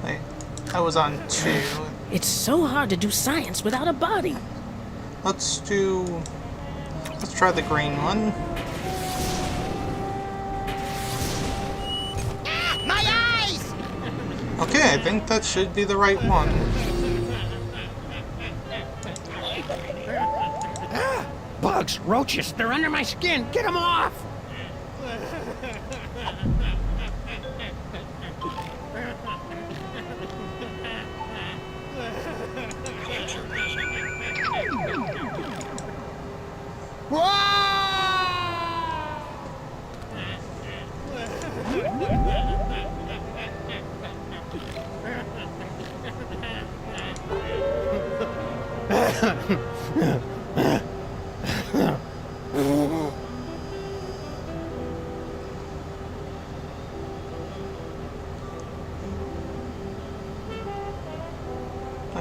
Wait, I was on 2. It's so hard to do science without a body. Let's try the green one. Ah, my eyes! Okay, I think that should be the right one. Bugs, roaches, they're under my skin. Get them off!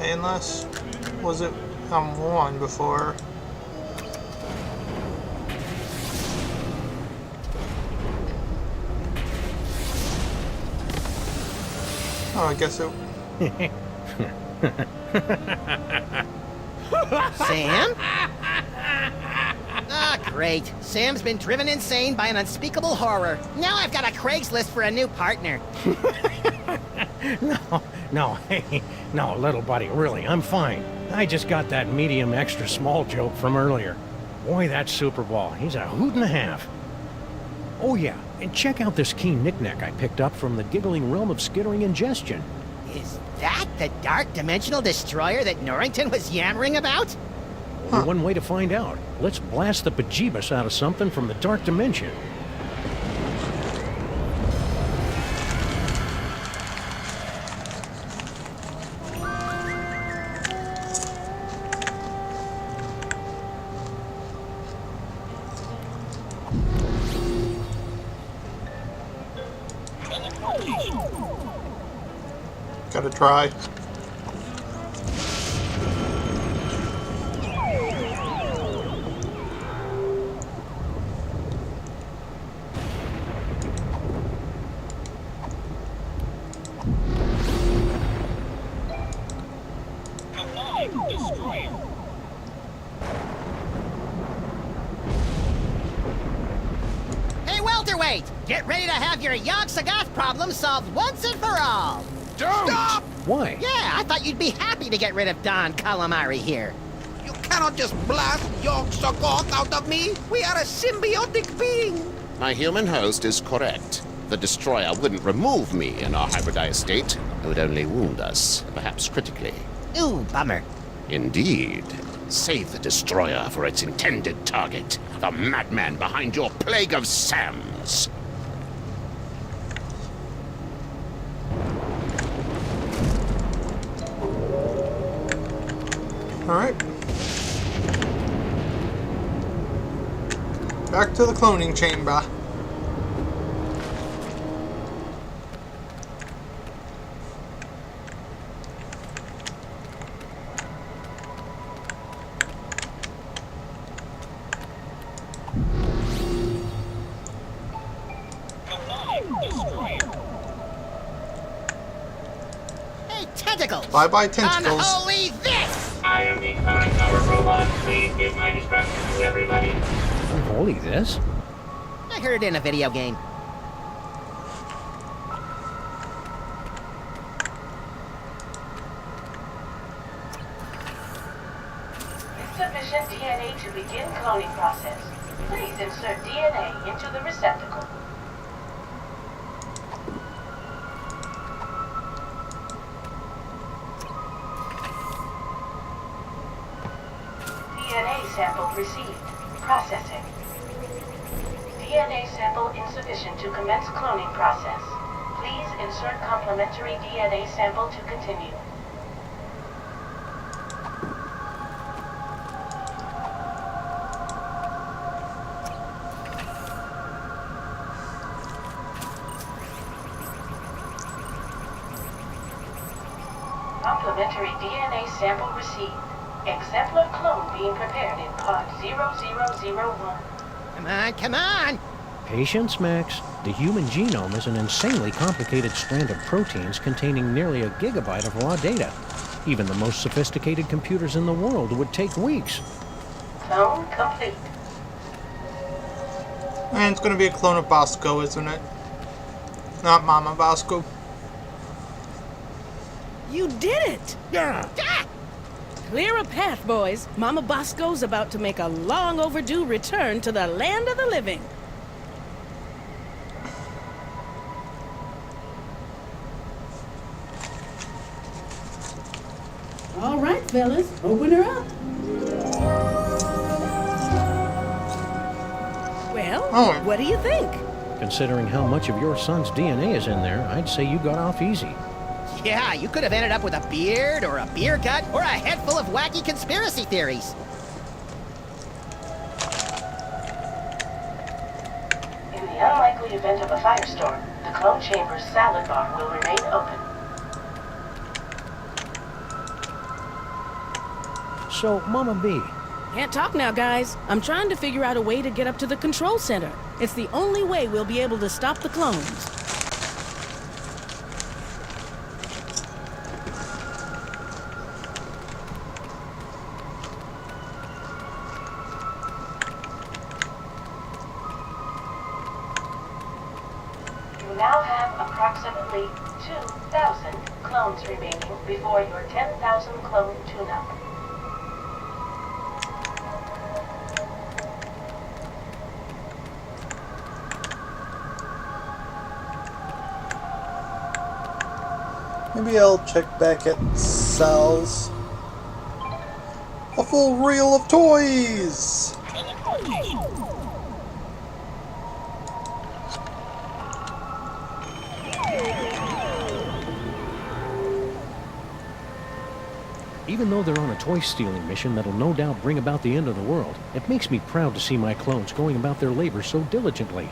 Unless, was it on 1 before? Oh, I guess it... Sam? Ah, great. Sam's been driven insane by an unspeakable horror. Now I've got a Craigslist for a new partner. No, little buddy, really, I'm fine. I just got that medium extra small joke from earlier. Boy, that Super Ball, he's a hoot and a half. Oh yeah, and check out this key knick-knack I picked up from the giggling realm of skittering ingestion. Is that the dark dimensional destroyer that Norrington was yammering about? Only one way to find out. Let's blast the bejeebus out of something from the dark dimension. Gotta try. Hey, welterweight! Get ready to have your Yogg-Sagoth problem solved once and for all! Don't! Stop! Why? Yeah, I thought you'd be happy to get rid of Don Calamari here. You cannot just blast Yogg-Sagoth out of me. We are a symbiotic being. My human host is correct. The destroyer wouldn't remove me in our hybridized state. It would only wound us, perhaps critically. Ooh, bummer. Indeed. Save the destroyer for its intended target, the madman behind your plague of Sams. Alright. Back to the cloning chamber. Hey, tentacles! Bye-bye, tentacles. Unholy this! I am the cloning tower robot. Please give my instructions, everybody. Unholy this? I heard it in a video game. Sufficient DNA to begin cloning process. Please insert DNA into the receptacle. received. Processing. DNA sample insufficient to commence cloning process. Please insert complementary DNA sample to continue. Complementary DNA sample received. Exemplar clone being prepared in pod 0001. Come on, come on! Patience, Max. The human genome is an insanely complicated strand of proteins containing nearly a gigabyte of raw data. Even the most sophisticated computers in the world would take weeks. Clone complete. And it's gonna be a clone of Bosco, isn't it? Not Mama Bosco. You did it! Yeah. Clear a path, boys. Mama Bosco's about to make a long overdue return to the land of the living. All right, fellas, open her up. Well, what do you think? Considering how much of your son's DNA is in there, I'd say you got off easy. Yeah, you could have ended up with a beard, or a beer gut, or a head full of wacky conspiracy theories. In the unlikely event of a firestorm, the clone chamber's salad bar will remain open. So, Mama B, Can't talk now, guys. I'm trying to figure out a way to get up to the control center. It's the only way we'll be able to stop the clones. You now have approximately 2,000 clones remaining before your 10,000 clone tune-up. Maybe I'll check back at Sal's. A full reel of toys! even though they're on a toy-stealing mission that'll no doubt bring about the end of the world, it makes me proud to see my clones going about their labor so diligently.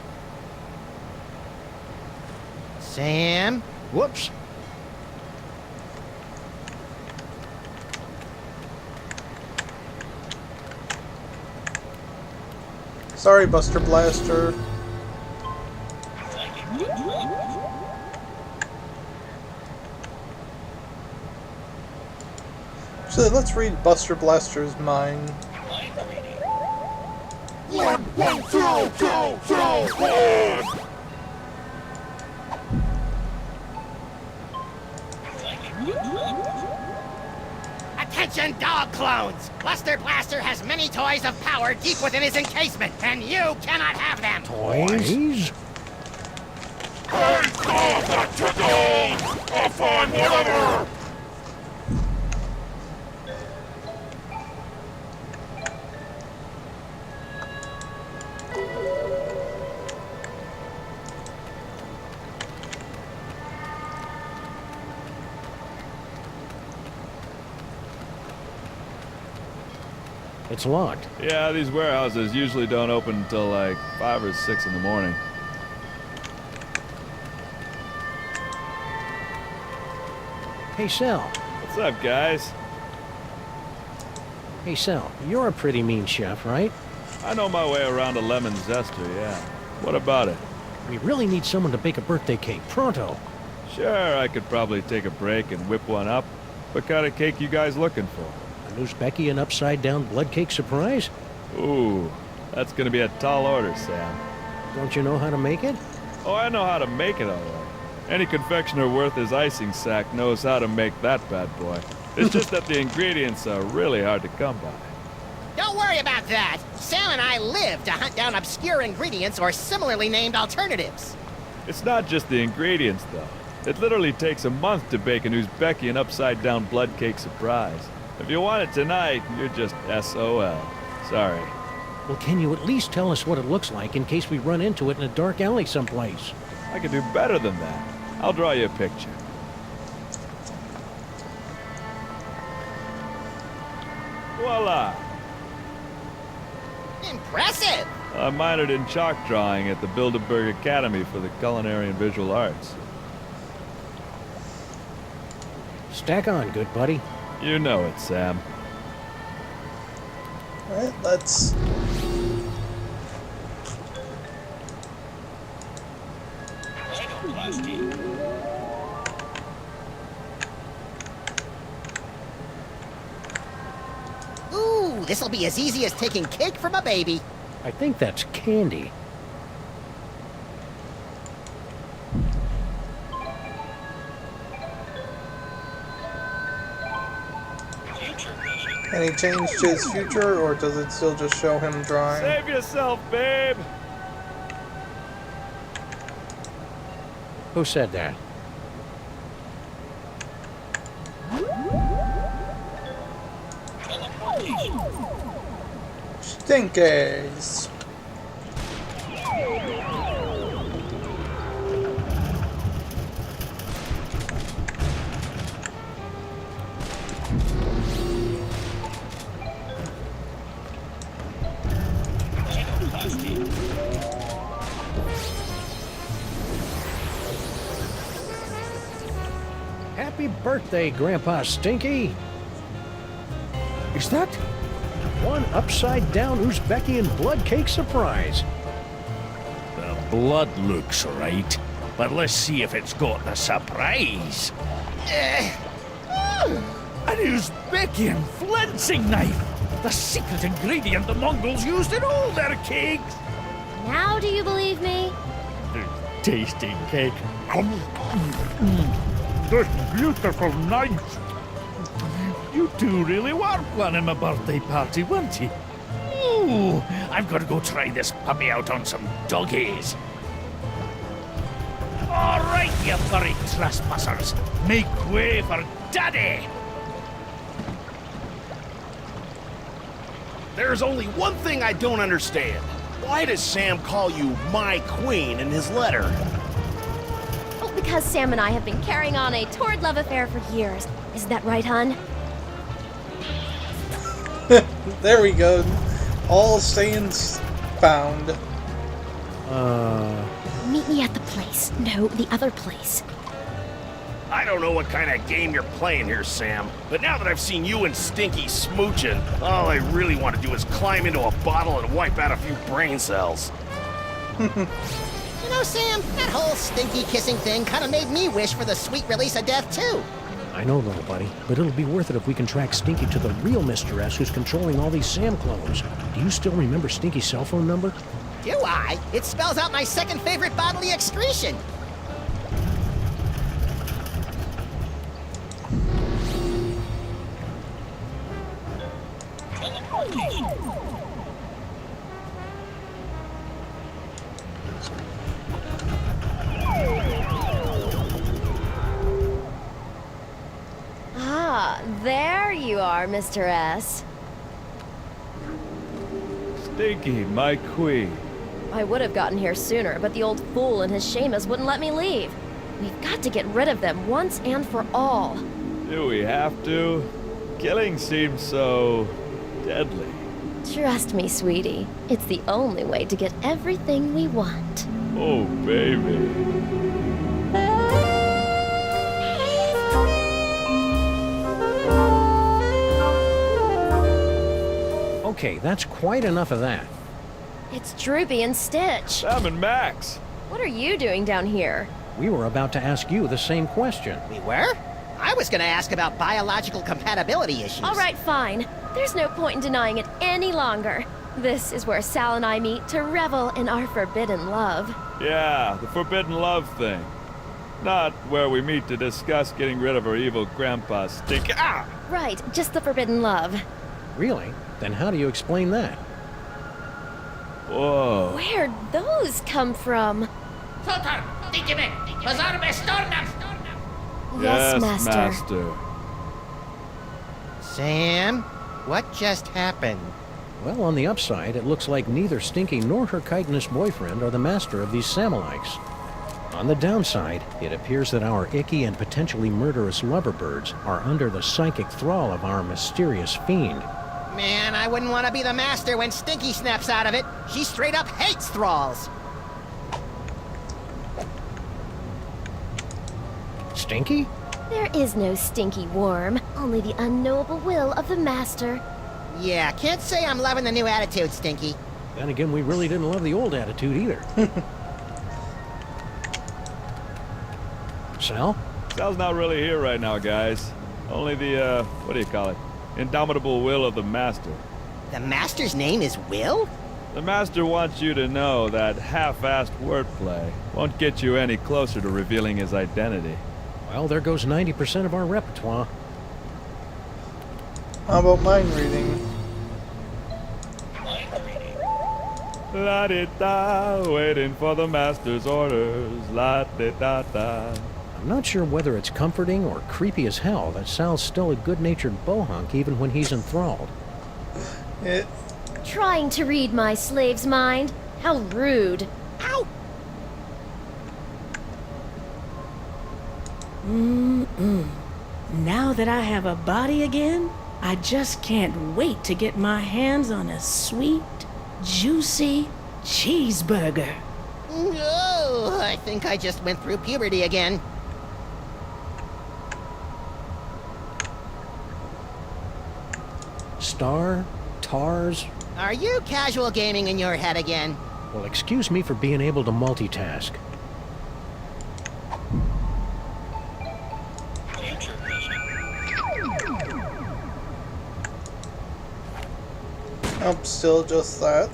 Sam? Whoops. Sorry, Buster Blaster. So let's read Buster Blaster's mind. One, throw, one! Attention, dog clones! Buster Blaster has many toys of power deep within his encasement, and you cannot have them! Toys? I call that to go! I'll find whatever! It's locked. Yeah, these warehouses usually don't open until like 5 or 6 in the morning. Hey, Sal. What's up, guys? Hey, Sal, you're a pretty mean chef, right? I know my way around a lemon zester, yeah. What about it? We really need someone to bake a birthday cake, pronto. Sure, I could probably take a break and whip one up. What kind of cake you guys looking for? A Noose Becky an upside-down blood cake surprise? Ooh, that's gonna be a tall order, Sam. Don't you know how to make it? Oh, I know how to make it, all right. Any confectioner worth his icing sack knows how to make that bad boy. It's just that the ingredients are really hard to come by. Don't worry about that! Sam and I live to hunt down obscure ingredients or similarly named alternatives. It's not just the ingredients, though. It literally takes a month to bake a Uzbeki an upside-down blood cake surprise. If you want it tonight, you're just SOL. Sorry. Well, can you at least tell us what it looks like in case we run into it in a dark alley someplace? I can do better than that. I'll draw you a picture. Voila! Impressive! I minored in chalk drawing at the Bilderberg Academy for the Culinary and Visual Arts. Stack on, good buddy. You know it, Sam. Alright, let's... Ooh, this'll be as easy as taking cake from a baby. I think that's candy. Can he change to his future, or does it still just show him drawing? Save yourself, babe! Who said that? Stinkies! Happy birthday, Grandpa Stinky! Is that? One upside-down Uzbekian blood cake surprise. The blood looks right, but let's see if it's got the surprise. An Uzbekian flensing knife! The secret ingredient the Mongols used in all their cakes! Now do you believe me? Tasty cake. This beautiful knife. You two really were planning my birthday party, weren't you? Ooh, I've got to go try this puppy out on some doggies. All right, you furry trespassers. Make way for Daddy. There's only one thing I don't understand. Why does Sam call you my queen in his letter? Oh, because Sam and I have been carrying on a torrid love affair for years. Isn't that right, hon? There we go. All sayings found. Meet me at the place. No, the other place. I don't know what kind of game you're playing here, Sam, but now that I've seen you and Stinky smooching, all I really want to do is climb into a bottle and wipe out a few brain cells. You know, Sam, that whole stinky kissing thing kind of made me wish for the sweet release of death, too. I know, little buddy, but it'll be worth it if we can track Stinky to the real Mr. S who's controlling all these Sam clones. Do you still remember Stinky's cell phone number? Do I? It spells out my second favorite bodily excretion. Ah, there you are, Mr. S. Stinky, my queen. I would have gotten here sooner, but the old fool and his Seamus wouldn't let me leave. We've got to get rid of them once and for all. Do we have to? Killing seems so deadly. Trust me, sweetie. It's the only way to get everything we want. Oh, baby. Okay, that's quite enough of that. It's Droopy and Stitch. Sam and Max. What are you doing down here? We were about to ask you the same question. We were? I was gonna ask about biological compatibility issues. All right, fine. There's no point in denying it any longer. This is where Sal and I meet to revel in our forbidden love. Yeah, the forbidden love thing. Not where we meet to discuss getting rid of our evil grandpa Stinky. Ah! Right, just the forbidden love. Really? Then how do you explain that? Whoa. Where'd those come from? Yes, Master. Sam, what just happened? Well, on the upside, it looks like neither Stinky nor her chitinous boyfriend are the master of these Samolites. On the downside, it appears that our icky and potentially murderous loverbirds are under the psychic thrall of our mysterious fiend. Man, I wouldn't want to be the master when Stinky snaps out of it. She straight up hates thralls. Stinky? There is no stinky worm, only the unknowable will of the master. Yeah, can't say I'm loving the new attitude, Stinky. Then again, we really didn't love the old attitude either. Sal? Sal's not really here right now, guys. Only the, what do you call it? Indomitable will of the Master. The master's name is Will? The Master wants you to know that half-assed wordplay won't get you any closer to revealing his identity. Well, there goes 90% of our repertoire. How about mind reading? La-di-da, waiting for the Master's orders. La-di-da-da. I'm not sure whether it's comforting or creepy as hell that Sal's still a good-natured bohunk even when he's enthralled. Trying to read my slave's mind? How rude. Ow! Now that I have a body again, I just can't wait to get my hands on a sweet, juicy cheeseburger. Oh, I think I just went through puberty again. Star? Tars? Are you casual gaming in your head again? Well, excuse me for being able to multitask. I'm still just that.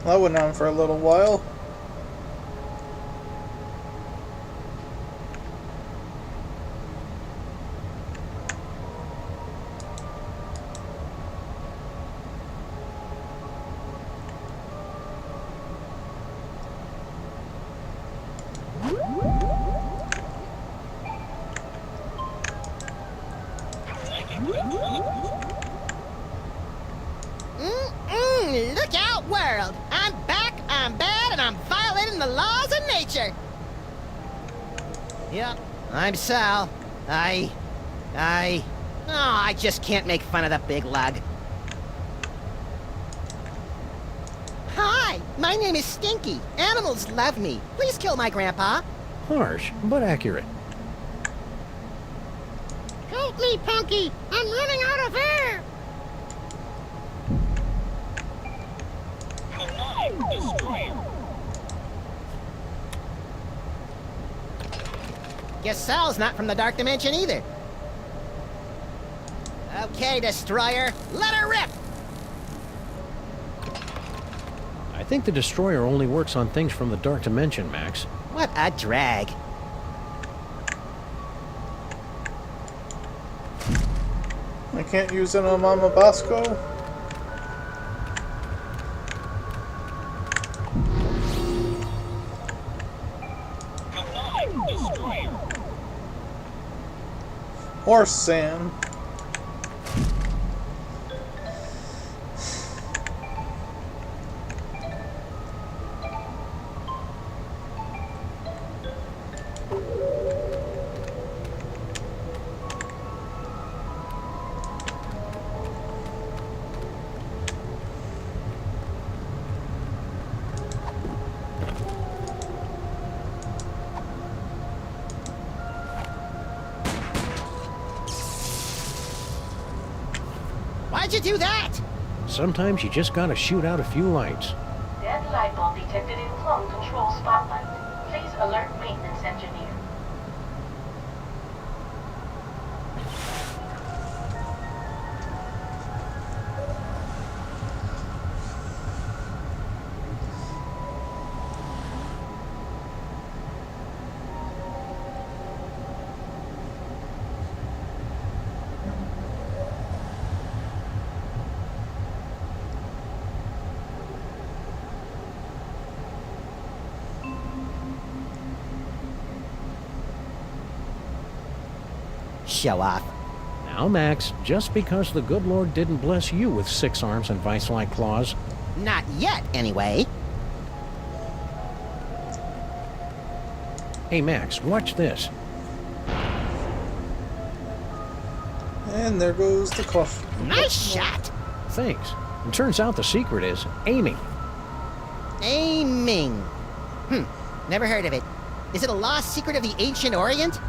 That went on for a little while. Look out, world! I'm back, I'm bad, and I'm violating the laws of nature! Yep, I'm Sal. I just can't make fun of the big lug. Hi, my name is Stinky. Animals love me. Please kill my grandpa. Harsh, but accurate. Help me, Punky! I'm running out of air! Guess Sal's not from the Dark Dimension either. Okay, Destroyer, let her rip! I think the Destroyer only works on things from the Dark Dimension, Max. What a drag. I can't use it on Mama Bosco. Or Sam. Why'd you do that? Sometimes you just gotta shoot out a few lights. Dead light bulb detected in clone control spotlight. Please alert maintenance engineer. Show off. Now, Max, just because the good Lord didn't bless you with 6 arms and vice-like claws. Not yet, anyway. Hey, Max, watch this. And there goes the cough. Nice shot! Thanks. It turns out the secret is aiming. Aiming. Never heard of it. Is it a lost secret of the ancient Orient?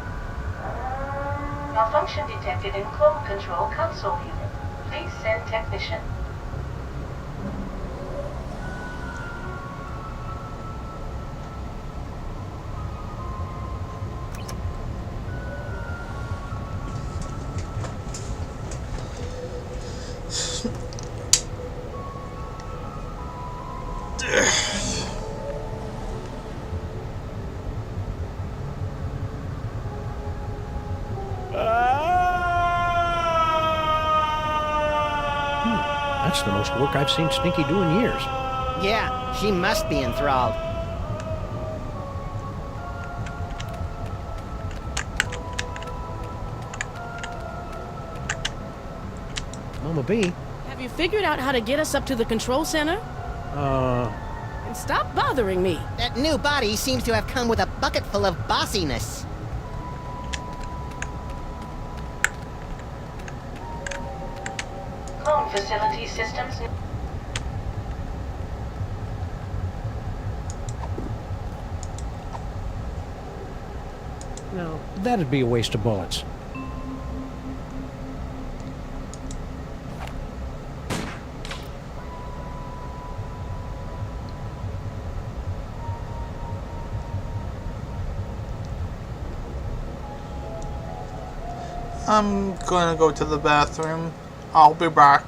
Malfunction detected in clone control console unit. Please send technician. That's the most work I've seen Stinky do in years. Yeah, she must be enthralled. Mama B? Have you figured out how to get us up to the control center? And stop bothering me. That new body seems to have come with a bucket full of bossiness. Clone facility systems. No, that'd be a waste of bullets. I'm gonna go to the bathroom. I'll be back.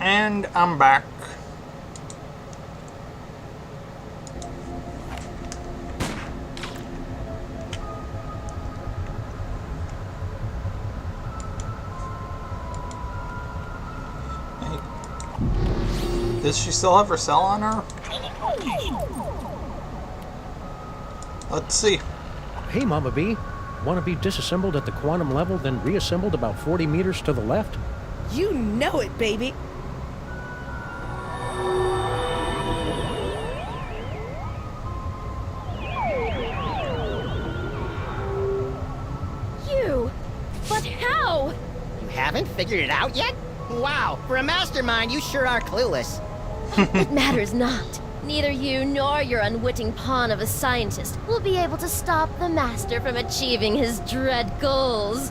And I'm back. Does she still have her cell on her? Let's see. Hey, Mama B. Want to be disassembled at the quantum level, then reassembled about 40 meters to the left? You know it, baby. You? But how? You haven't figured it out yet? Wow, for a mastermind, you sure are clueless. It matters not. Neither you nor your unwitting pawn of a scientist will be able to stop the Master from achieving his dread goals.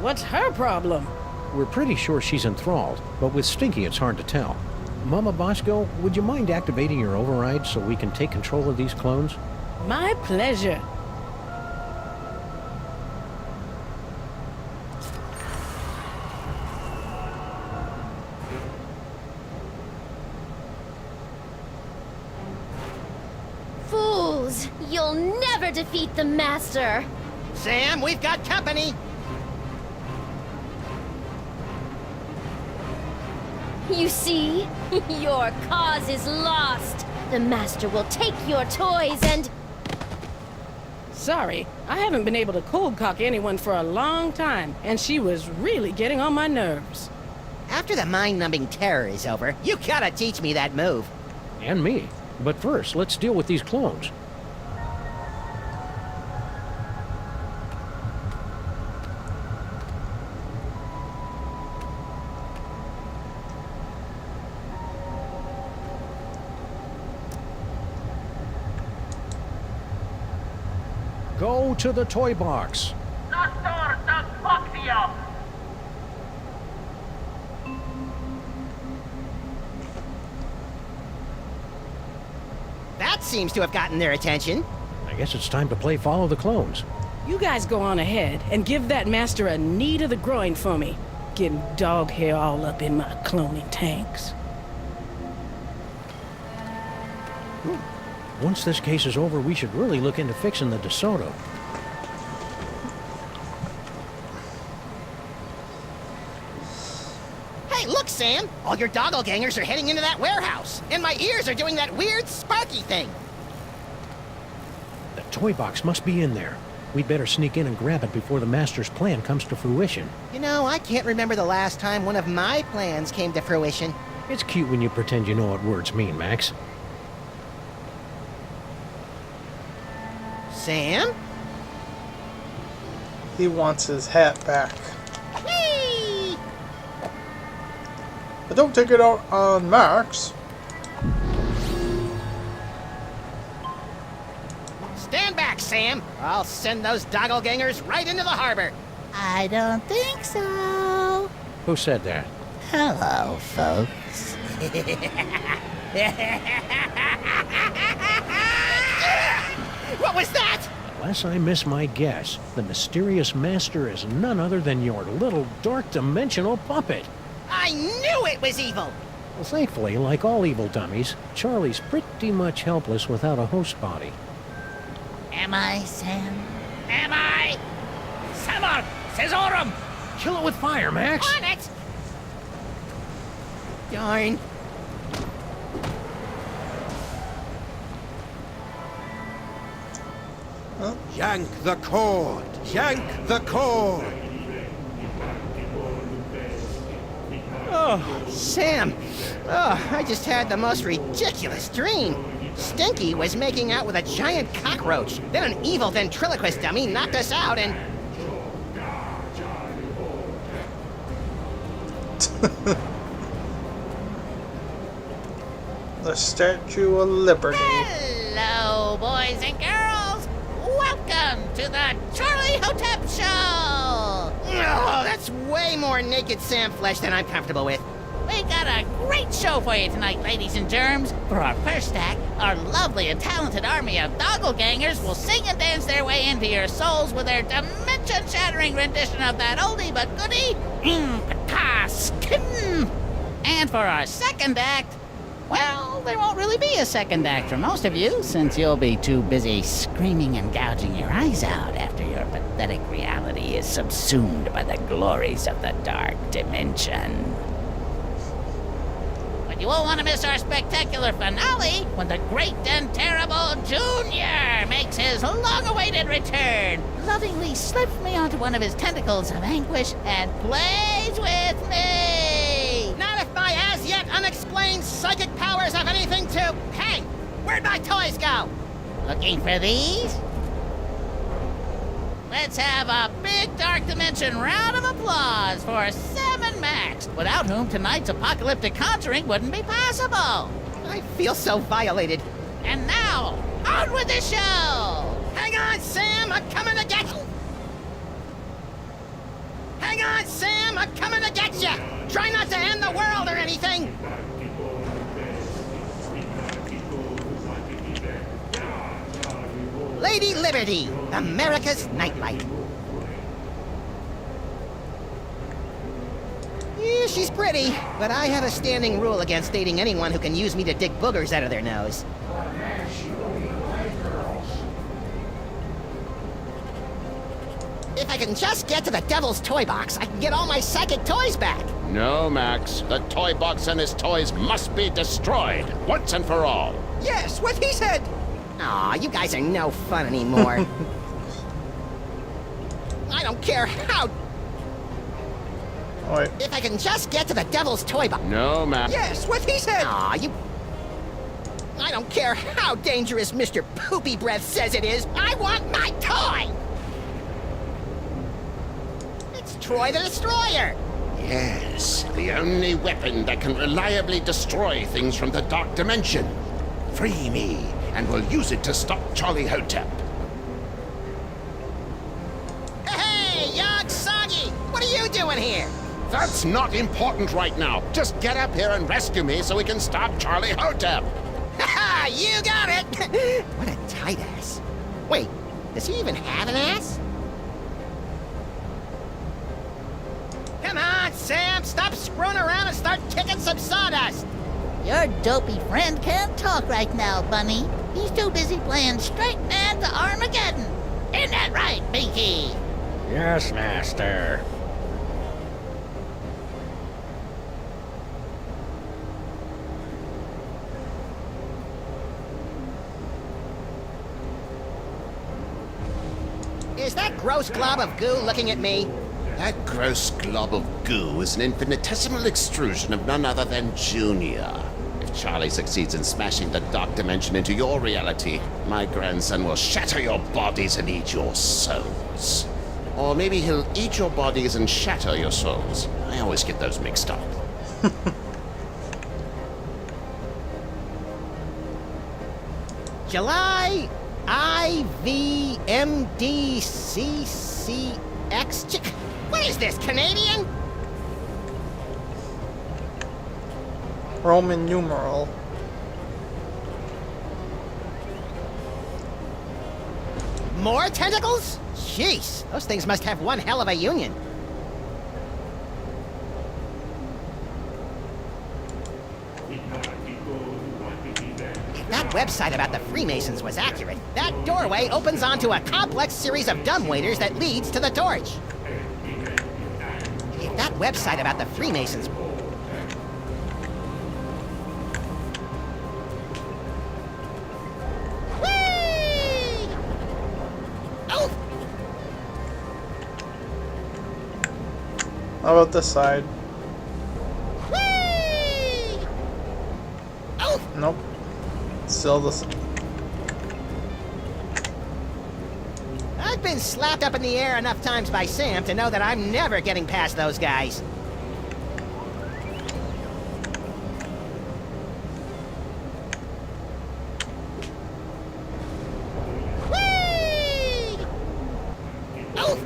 What's her problem? We're pretty sure she's enthralled, but with Stinky it's hard to tell. Mama Bosco, would you mind activating your override so we can take control of these clones? My pleasure. Fools! You'll never defeat the Master! Sam, we've got company! You see? Your cause is lost! The Master will take your toys and... Sorry, I haven't been able to cold cock anyone for a long time, and she was really getting on my nerves. After the mind-numbing terror is over, you gotta teach me that move. And me. But first, let's deal with these clones. Go to the toy box. That seems to have gotten their attention. I guess it's time to play Follow the Clones. You guys go on ahead and give that master a knee to the groin for me. Getting dog hair all up in my cloning tanks. Once this case is over, we should really look into fixing the DeSoto. Hey, look, Sam! All your doppelgangers are heading into that warehouse, and my ears are doing that weird sparky thing. The toy box must be in there. We'd better sneak in and grab it before the Master's plan comes to fruition. You know, I can't remember the last time one of my plans came to fruition. It's cute when you pretend you know what words mean, Max. Sam? He wants his hat back. Whee! But don't take it out on Max. Stand back, Sam! I'll send those doppelgangers right into the harbor. I don't think so. Who said that? Hello, folks. What was that? Unless I miss my guess, the mysterious Master is none other than your little dark dimensional puppet. I knew it was evil! Well, thankfully, like all evil dummies, Charlie's pretty much helpless without a host body. Am I, Sam? Am I? Samar! Cesarum! Kill it with fire, Max! On it! Darn. Huh? Yank the cord! Yank the cord! Oh, Sam. Oh, I just had the most ridiculous dream. Stinky was making out with a giant cockroach. Then an evil ventriloquist dummy knocked us out and... The Statue of Liberty. Hello, boys and girls. Welcome to the Charlie Hotep Show. Oh, that's way more naked Sam flesh than I'm comfortable with. We got a great show for you tonight, ladies and germs. For our first act, our lovely and talented army of doppelgangers will sing and dance their way into your souls with their dimension-shattering rendition of that oldie but goodie, America skin. And for our second act, well, there won't really be a second act for most of you, since you'll be too busy screaming and gouging your eyes out after your pathetic reality is subsumed by the glories of the dark dimension. But you won't want to miss our spectacular finale when the great and terrible Junior makes his long-awaited return, lovingly slips me onto one of his tentacles of anguish and plays with me. Not if my as-yet unexplained psychic powers have anything to... Hey, where'd my toys go? Looking for these? Let's have a big Dark Dimension round of applause for Sam and Max, without whom tonight's apocalyptic conjuring wouldn't be possible. I feel so violated. And now, on with the show! Hang on, Sam, I'm coming to get you! Hang on, Sam, I'm coming to get you! Try not to end the world or anything! Lady Liberty, America's nightlight. Yeah, she's pretty, but I have a standing rule against dating anyone who can use me to dig boogers out of their nose. If I can just get to the Devil's Toy Box, I can get all my psychic toys back. No, Max. The toy box and his toys must be destroyed, once and for all. Yes, what he said! Aw, you guys are no fun anymore. I don't care how... Wait. If I can just get to the Devil's Toy Box... No, Max. Yes, what he said! Aw, you... I don't care how dangerous Mr. Poopy Breath says it is. I want my toy! It's Troy the Destroyer! Yes, the only weapon that can reliably destroy things from the Dark Dimension. Free me, and we'll use it to stop Charlie Hotep. Hey, young Soggy! What are you doing here? That's not important right now. Just get up here and rescue me so we can stop Charlie Hotep. Ha! You got it! What a tight ass. Wait, does he even have an ass? Come on, Sam! Stop screwing around and start kicking some sawdust! Your dopey friend can't talk right now, Bunny. He's too busy playing straight man to Armageddon. Isn't that right, Pinky? Yes, Master. Is that gross glob of goo looking at me? That gross glob of goo is an infinitesimal extrusion of none other than Junior. If Charlie succeeds in smashing the Dark Dimension into your reality, my grandson will shatter your bodies and eat your souls. Or maybe he'll eat your bodies and shatter your souls. I always get those mixed up. July IVMDCCX. What is this, Canadian? Roman numeral. More tentacles? Jeez, those things must have one hell of a union. If that website about the Freemasons was accurate, that doorway opens onto a complex series of dumbwaiters that leads to the torch. If that website about the Freemasons... Whee! Oh! How about this side? Whee! Oh! Nope. Still this. I've been slapped up in the air enough times by Sam to know that I'm never getting past those guys. Whee! Oh!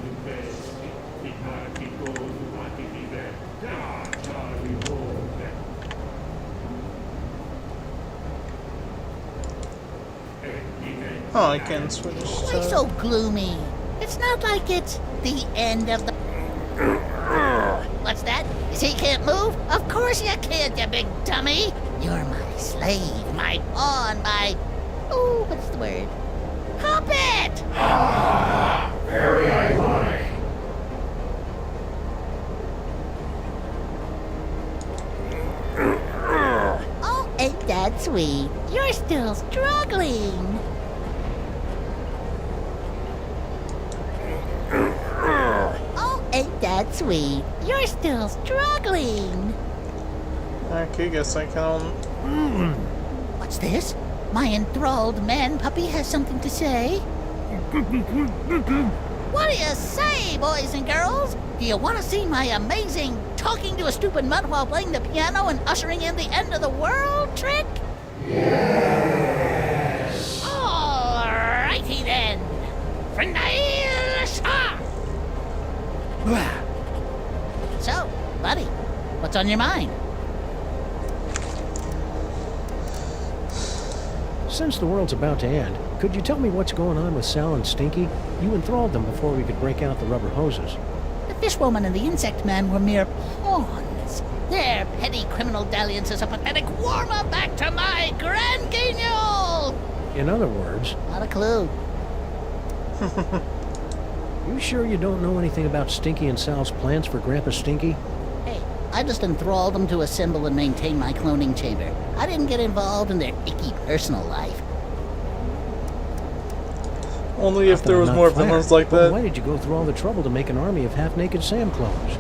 Oh, I can switch Why so gloomy? It's not like it's the end of the... What's that? You say you can't move? Of course you can't, you big dummy. You're my slave, my pawn, my... Oh, what's the word? Puppet! Very ironic. Oh, ain't that sweet? You're still struggling. Oh, ain't that sweet? You're still struggling. Okay, guess I can... What's this? My enthralled man puppy has something to say. What do you say, boys and girls? Do you want to see my amazing talking to a stupid mutt while playing the piano and ushering in the end of the world trick? Yes. Alrighty then. So, buddy, what's on your mind? Since the world's about to end, could you tell me what's going on with Sal and Stinky? You enthralled them before we could break out the rubber hoses. The fishwoman and the insect man were mere pawns. Their petty criminal dalliance is a pathetic warm-up back to my grand guignol! In other words... Not a clue. You sure you don't know anything about Stinky and Sal's plans for Grandpa Stinky? Hey, I just enthralled them to assemble and maintain my cloning chamber. I didn't get involved in their icky personal life. Only if there was more villains like that. Why did you go through all the trouble to make an army of half-naked Sam clones?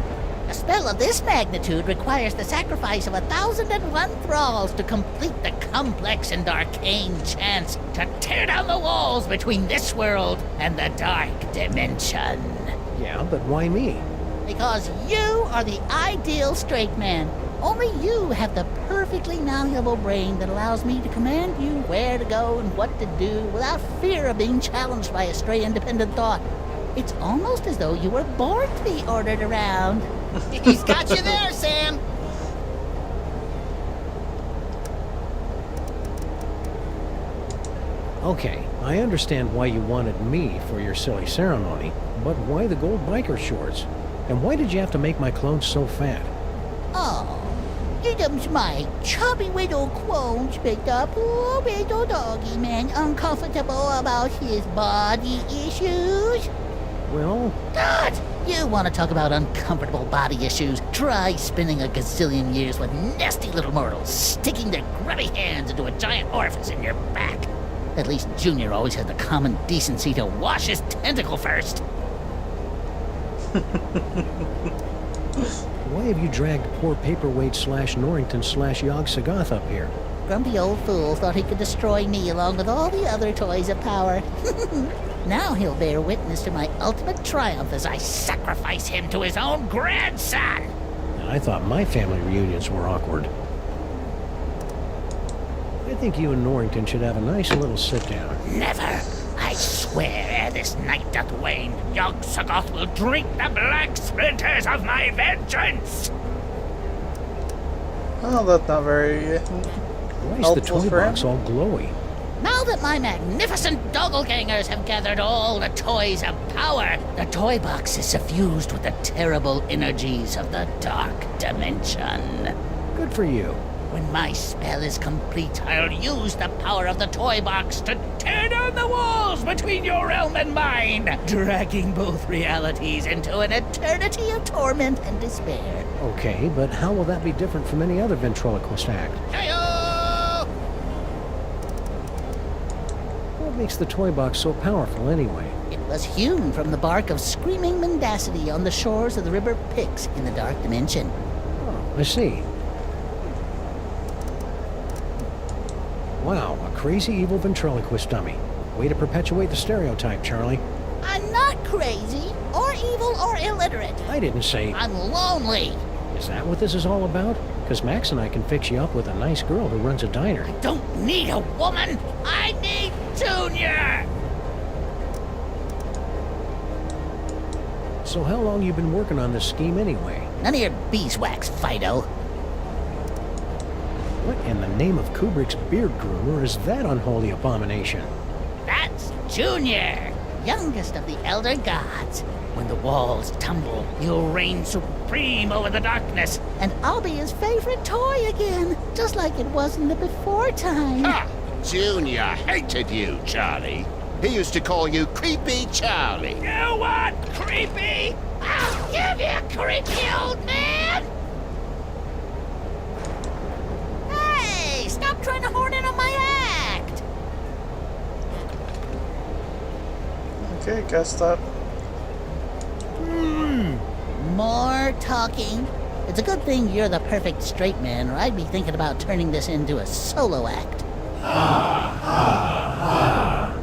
A spell of this magnitude requires the sacrifice of 1,001 thralls to complete the complex and arcane chance to tear down the walls between this world and the dark dimension. Yeah, but why me? Because you are the ideal straight man. Only you have the perfectly malleable brain that allows me to command you where to go and what to do without fear of being challenged by a stray independent thought. It's almost as though you were born to be ordered around. He's got you there, Sam. Okay, I understand why you wanted me for your silly ceremony, but why the gold biker shorts? And why did you have to make my clones so fat? Oh, didn't my chubby little clones make the poor little doggy man uncomfortable about his body issues? Well... God! You want to talk about uncomfortable body issues? Try spending a gazillion years with nasty little mortals sticking their grubby hands into a giant orifice in your back. At least Junior always had the common decency to wash his tentacle first. Why have you dragged poor Paperweight/Norrington/Yog Sagoth up here? Grumpy old fool thought he could destroy me along with all the other toys of power. Now he'll bear witness to my ultimate triumph as I sacrifice him to his own grandson! I thought my family reunions were awkward. I think you and Norrington should have a nice little sit-down. Never! I swear, ere this night doth wane, Yog Sagoth will drink the black splinters of my vengeance! Oh, that's not very Why is the toy box all glowy? Now that my magnificent doppelgangers have gathered all the toys of power, the toy box is suffused with the terrible energies of the dark dimension. Good for you. When my spell is complete, I'll use the power of the toy box to tear down the walls between your realm and mine, dragging both realities into an eternity of torment and despair. Okay, but how will that be different from any other ventriloquist act? What makes the toy box so powerful anyway? It was hewn from the bark of screaming mendacity on the shores of the river Pyx in the dark dimension. Oh, I see. Wow, a crazy evil ventriloquist dummy. Way to perpetuate the stereotype, Charlie. I'm not crazy, or evil, or illiterate. I didn't say... I'm lonely. Is that what this is all about? Because Max and I can fix you up with a nice girl who runs a diner. I don't need a woman. I need Junior. So how long you been working on this scheme anyway? None of your beeswax, Fido. What in the name of Kubrick's beard groomer is that unholy abomination? That's Junior. youngest of the Elder Gods. When the walls tumble, you'll reign supreme over the darkness, and I'll be his favorite toy again, just like it was in the before time. Ha! Junior hated you, Charlie. He used to call you Creepy Charlie. You what? Creepy? I'll give you, creepy old man! Hey, stop trying to horn in on my act! Okay, guess that. More talking. It's a good thing you're the perfect straight man, or I'd be thinking about turning this into a solo act. Are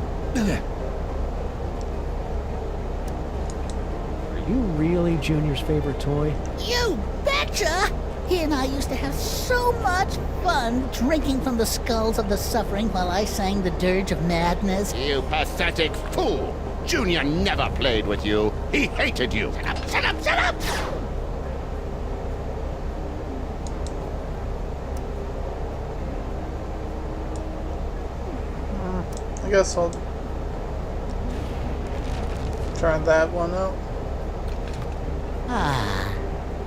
you really Junior's favorite toy? You betcha! He and I used to have so much fun drinking from the skulls of the suffering while I sang the Dirge of Madness. You pathetic fool! Junior never played with you. He hated you. Shut up, shut up, shut up! I guess I'll try that one out. Ah,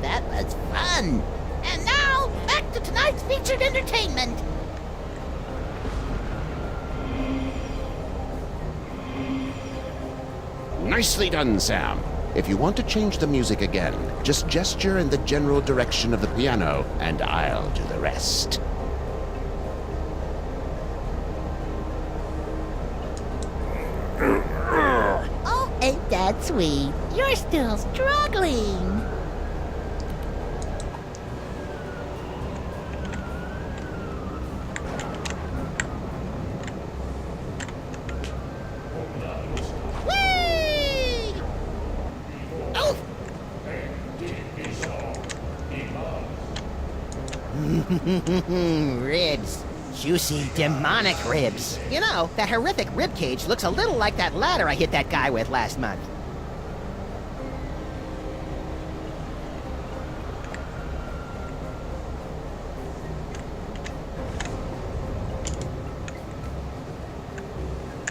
that was fun. And now, back to tonight's featured entertainment. Nicely done, Sam. If you want to change the music again, just gesture in the general direction of the piano, and I'll do the rest. Oh, ain't that sweet? You're still struggling. Whee! Oh! Ribs. Juicy, demonic ribs. You know, that horrific rib cage looks a little like that ladder I hit that guy with last month.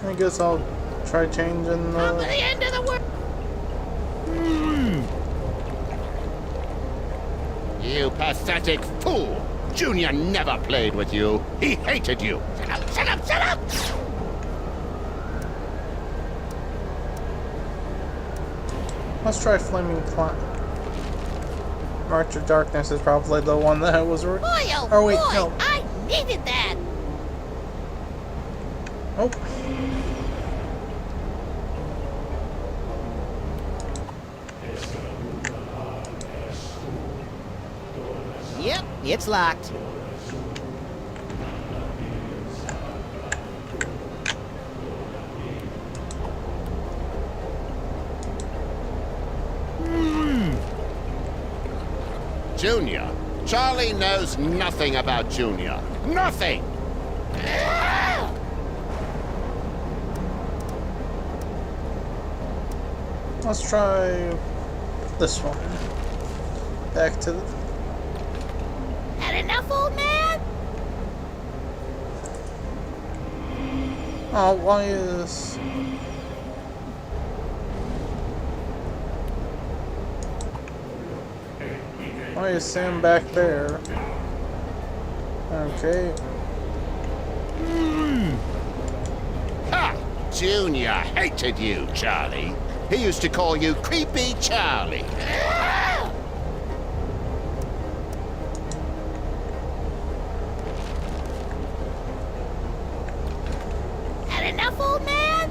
I guess I'll try changing Come to the... the end of the world. You pathetic fool! Junior never played with you. He hated you. Shut up, shut up, shut up! Let's try Flaming Climb. March of Darkness is probably the one that was... Boy, oh, oh wait, boy, no. I needed that. Oh. Yep, it's locked. Junior. Charlie knows nothing about Junior. Nothing! Let's try this one. Back to the... Had enough, old man? Oh, why is... Why is Sam back there? Okay. Ha! Junior hated you, Charlie. He used to call you Creepy Charlie. Had enough, old man?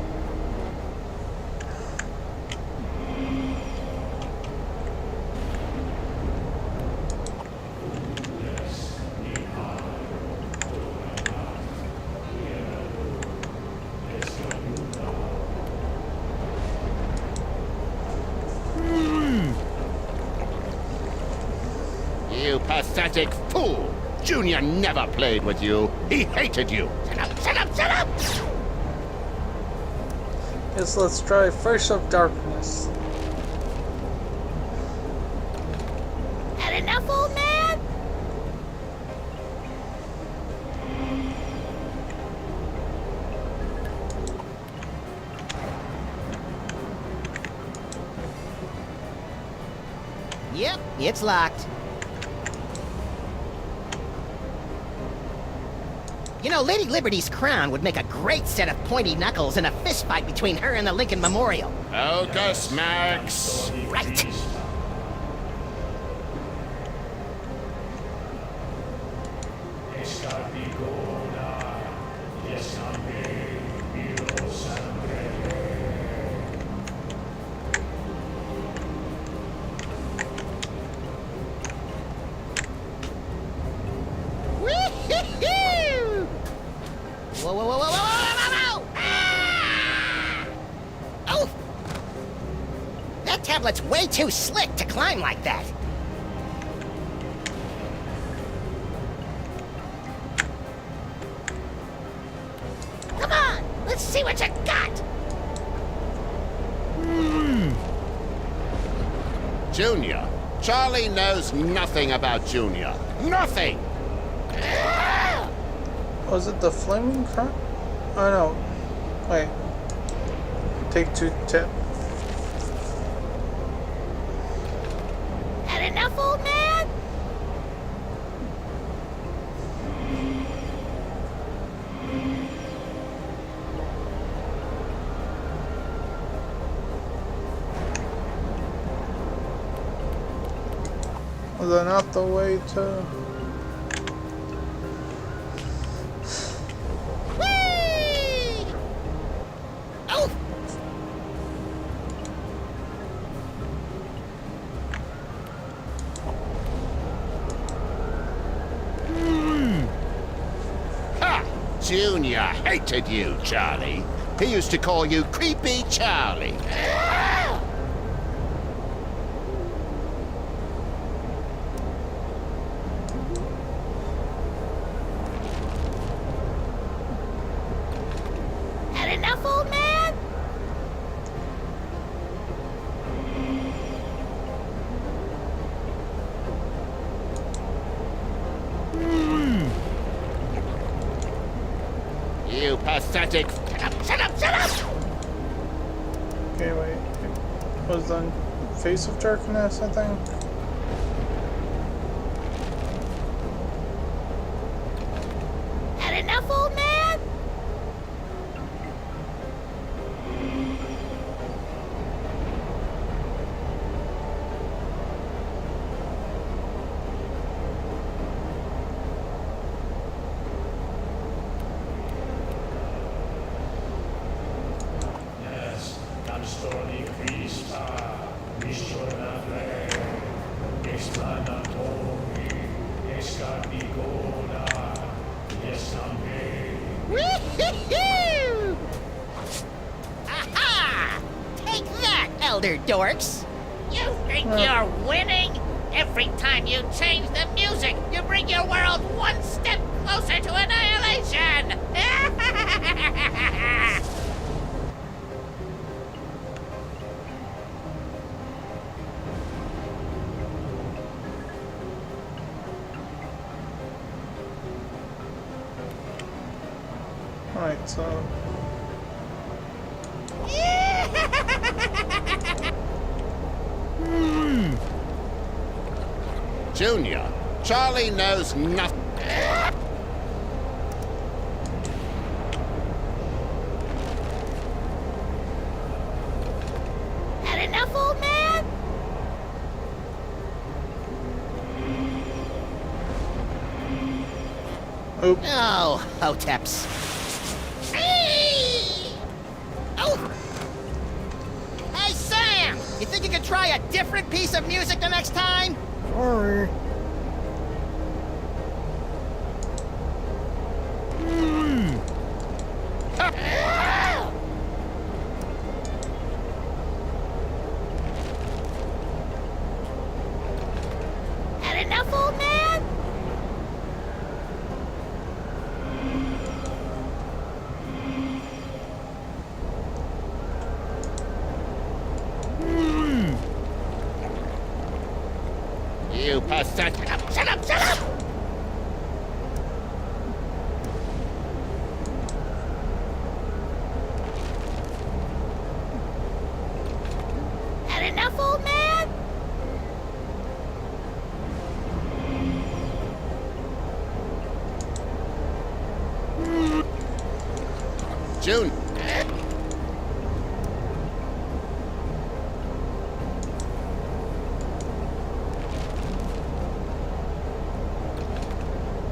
You pathetic fool! Junior never played with you. He hated you. Shut up, shut up, shut up! Yes, let's try Fresh of Darkness. Had enough, old man? Yep, it's locked. You know, Lady Liberty's crown would make a great set of pointy knuckles in a fistfight between her and the Lincoln Memorial. Focus, Max. Right. Woo-hoo-hoo! Whoa, whoa, whoa, whoa, whoa, whoa, whoa, whoa! Ah! Oh! That tablet's way too slick to climb like that. Come on, let's see what you got. Junior. Charlie knows nothing about Junior. Nothing! Was it the flaming crown? Oh no. Wait. Take 2 tip. Had enough, old man? Was that not the way to... Whee! Oh! Ha! Junior hated you, Charlie. He used to call you Creepy Charlie. Had enough, old man? You pathetic... Shut up, shut up! Okay, wait. It was the face of darkness, I think. Had enough, old man? Woo-hoo-hoo! Aha! Take that, elder dorks! You think you're winning? Every time you change the music, you bring your world one step closer to annihilation! Alright, so... Junior. Charlie knows nothing. Had enough, old man? Oop. Oh, Hoteps. Oh! Hey, Sam! You think you could try a different piece of music the next time? Sorry. Had enough, old man? You pathetic... Shut up, shut up! Had enough, old man? June.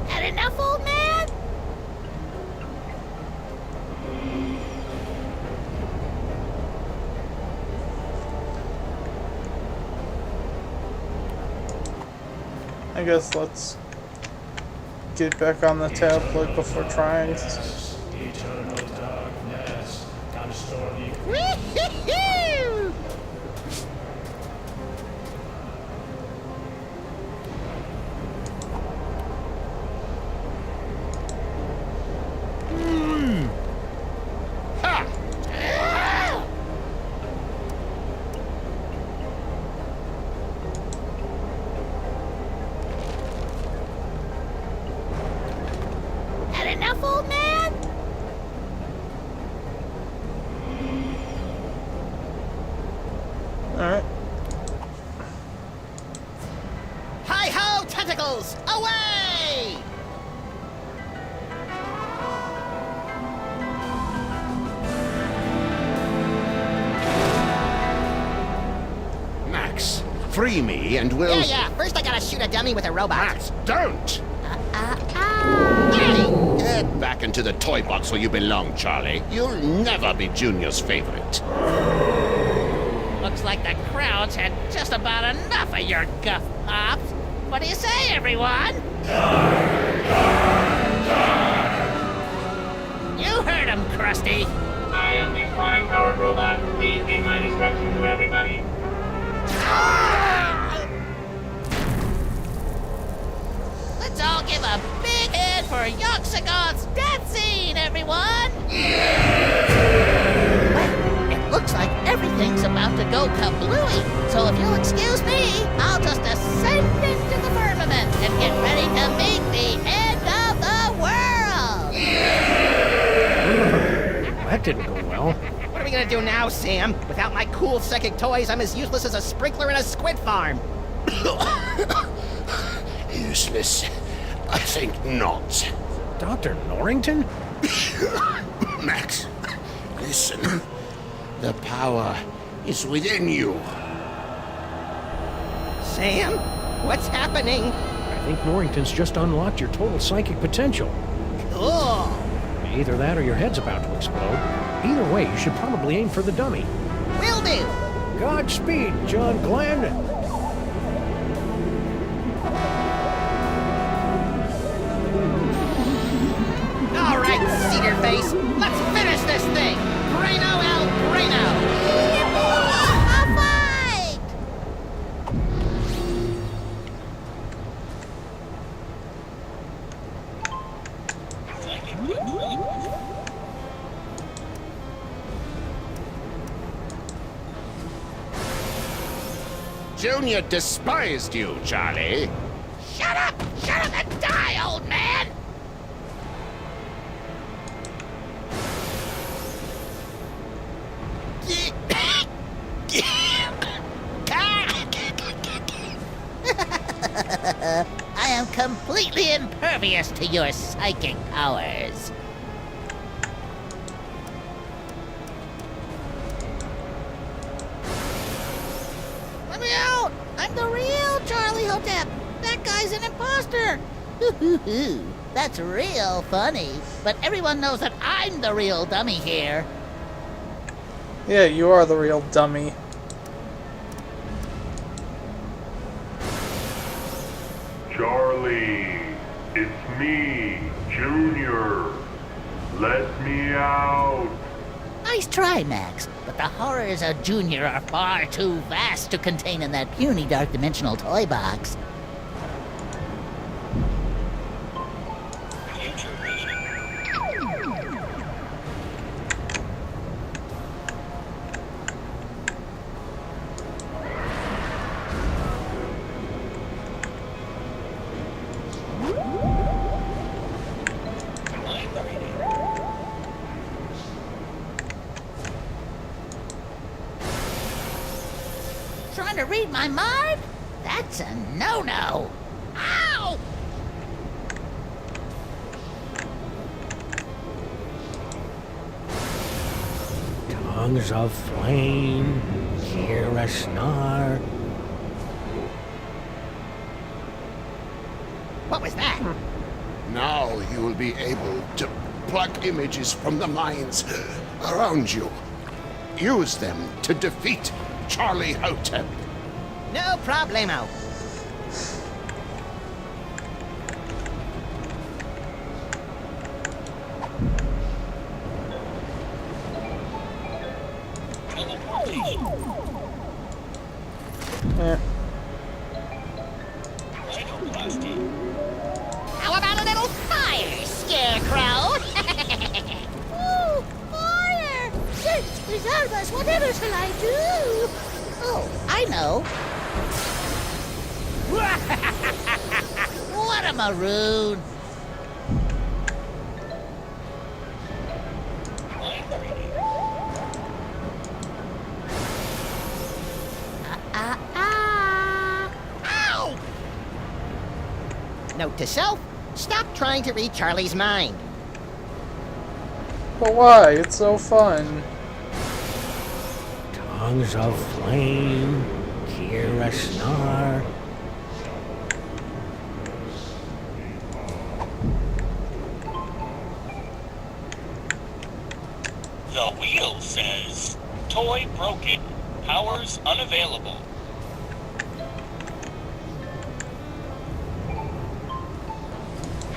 Had enough, old man? I guess let's get back on the tablet before trying. Wee-hee-hoo! Had enough, old man? Alright. Hi-ho, tentacles! Away! Max, free me and we'll... Yeah. First I gotta shoot a dummy with a robot. Max, don't! Get back into the toy box where you belong, Charlie. You'll never be Junior's favorite. Looks like the crowd's had just about enough of your guff pops. What do you say, everyone? You heard him, Krusty. I am the flying-powered robot. Please give my instructions to everybody. Let's all give a big hand for Yoxagon's death scene, everyone! Well, it looks like everything's about to go kablooey, so if you'll excuse me, I'll just ascend into the firmament and get ready to meet the end of the world! That didn't go well. What are we gonna do now, Sam? Without my cool psychic toys, I'm as useless as a sprinkler in a squid farm. Useless? I think not. Dr. Norrington? Max, listen. The power is within you. Sam? What's happening? I think Norrington's just unlocked your total psychic potential. Cool. Either that or your head's about to explode. Either way, you should probably aim for the dummy. Will do. Godspeed, John Glenn. All right, Cedar Face. Let's finish this thing. Braino El Braino. A fight! Junior despised you, Charlie. Shut up! Shut up and die, old man! I am completely impervious to your psychic powers. Let me out! I'm the real Charlie Hotep! That guy's an imposter! That's real funny. But everyone knows that I'm the real dummy here. Yeah, you are the real dummy. Charlie, it's me, Junior. Let me out. Nice try, Max. But the horrors of Junior are far too vast to contain in that puny dark dimensional toy box. Trying to read my mind? That's a no-no. Ow! Tongues of flame, hear a snar. What was that? Now you will be able to pluck images from the minds around you. Use them to defeat Charlie Hotep. No problemo. Eh. How about a little fire, Scarecrow? Ooh, fire! Please help us. Whatever shall I do? Oh, I know. What a maroon! Ow! Note to self, stop trying to read Charlie's mind. But why? It's so fun. Tongues of flame, hear a snar. The wheel says, toy broken, powers unavailable.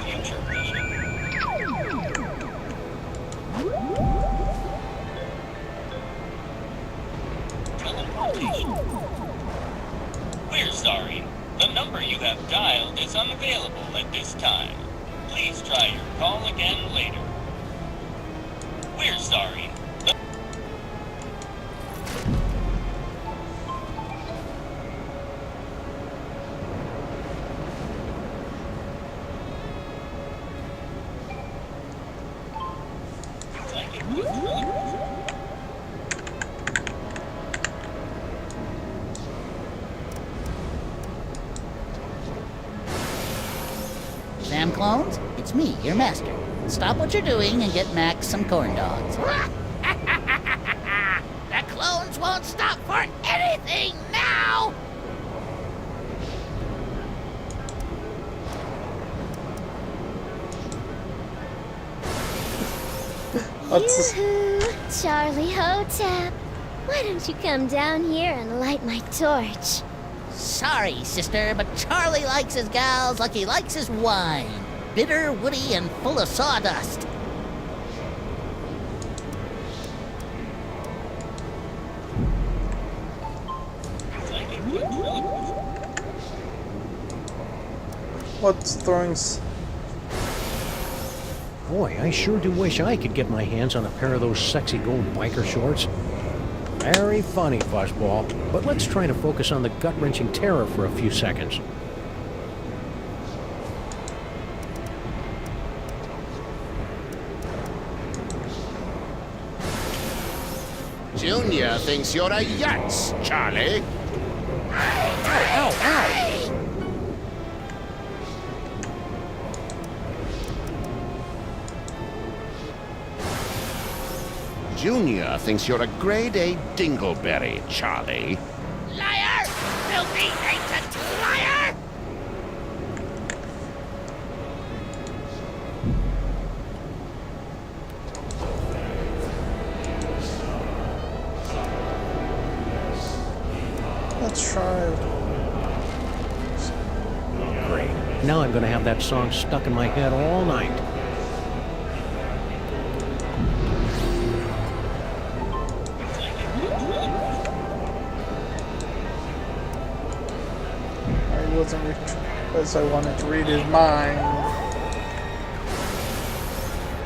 Future vision. Teleportation. We're sorry. The number you have dialed is unavailable at this time. Please try your call again later. We're sorry. Sam Clones, it's me, your master. Stop what you're doing and get Max some corn dogs. The clones won't stop for anything now! Yoo-hoo, Charlie Hotep. Why don't you come down here and light my torch? Sorry, sister, but Charlie likes his gals like he likes his wine. Bitter, woody, and full of sawdust. What's throwing? Boy, I sure do wish I could get my hands on a pair of those sexy gold biker shorts. Very funny, Fuzzball. But let's try to focus on the gut-wrenching terror for a few seconds. Junior thinks you're a yutz, Charlie. Ow, ow! Junior thinks you're a grade-A dingleberry, Charlie. Liar! Filthy, ancient liar! Let's try. Great. Now I'm gonna have that song stuck in my head all night. I wasn't because I wanted to read his mind.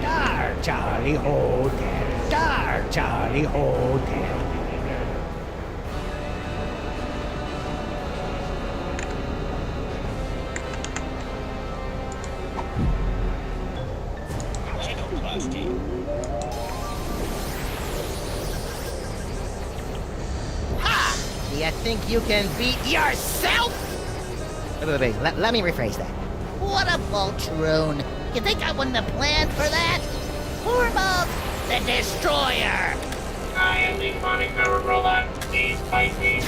Dar, Charlie, hold it. Dar, Charlie, hold it. Ha! Do you think you can beat yourself? Wait, let me rephrase that. What a poltroon. You think I wouldn't have planned for that? Form of the Destroyer. I am the sonic-powered robot. Please fight me.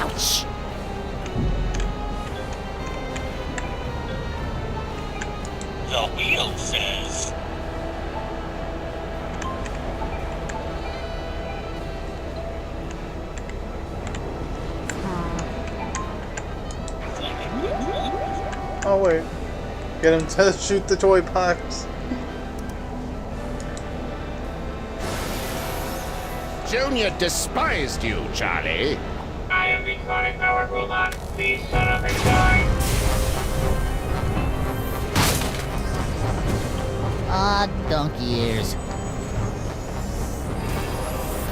Ouch! The wheel says... Oh wait. Get him to shoot the toy box. Junior despised you, Charlie. I am the sonic-powered robot. Please shut up and die. Ah, donkey ears.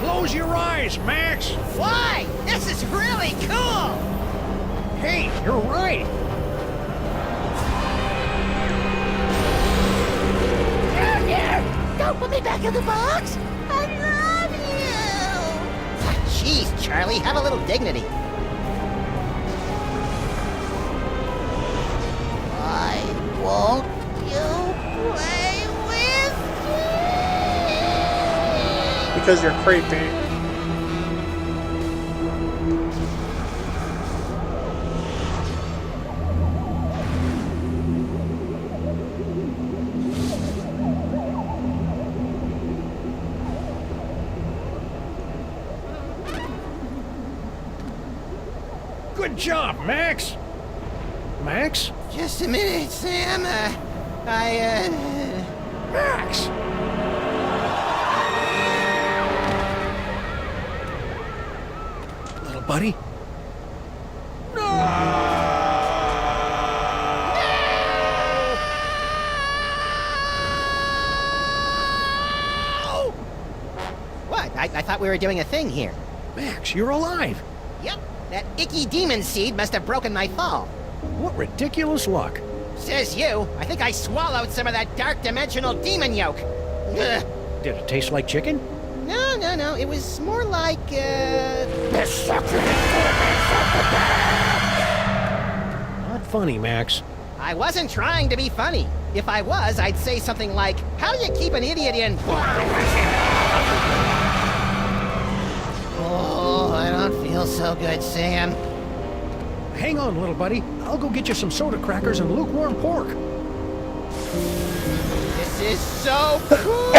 Close your eyes, Max! Why? This is really cool! Hey, you're right! Junior! Don't put me back in the box! I love you! Jeez, Charlie, have a little dignity. Why won't you play with me? Because you're creepy. Good job, Max! Max? Just a minute, Sam. Max! Little buddy? What? I thought we were doing a thing here. Max, you're alive! Yep, that icky demon seed must have broken my fall. What ridiculous luck. Says you. I think I swallowed some of that dark dimensional demon yolk. Ugh. Did it taste like chicken? No. It was more like, Not funny, Max. I wasn't trying to be funny. If I was, I'd say something like, how do you keep an idiot in... Oh, I don't feel so good, Sam. Hang on, little buddy. I'll go get you some soda crackers and lukewarm pork. This is so cool!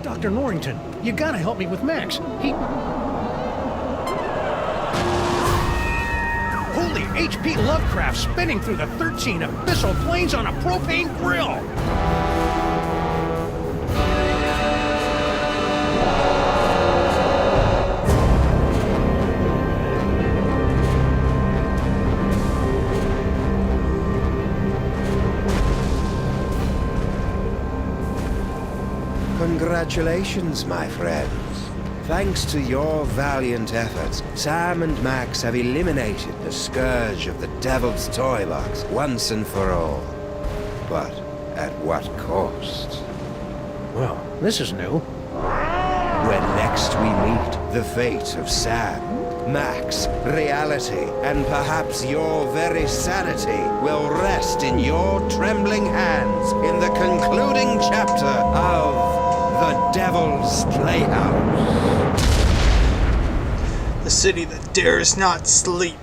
Dr. Norrington, you gotta help me with Max. Holy H.P. Lovecraft spinning through the 13 abyssal planes on a propane grill! Congratulations, my friends. Thanks to your valiant efforts, Sam and Max have eliminated the scourge of the Devil's Toy Box once and for all. But at what cost? Well, this is new. When next we meet, the fate of Sam, Max, reality, and perhaps your very sanity will rest in your trembling hands in the concluding chapter of The Devil's Playhouse. The city that dares not sleep.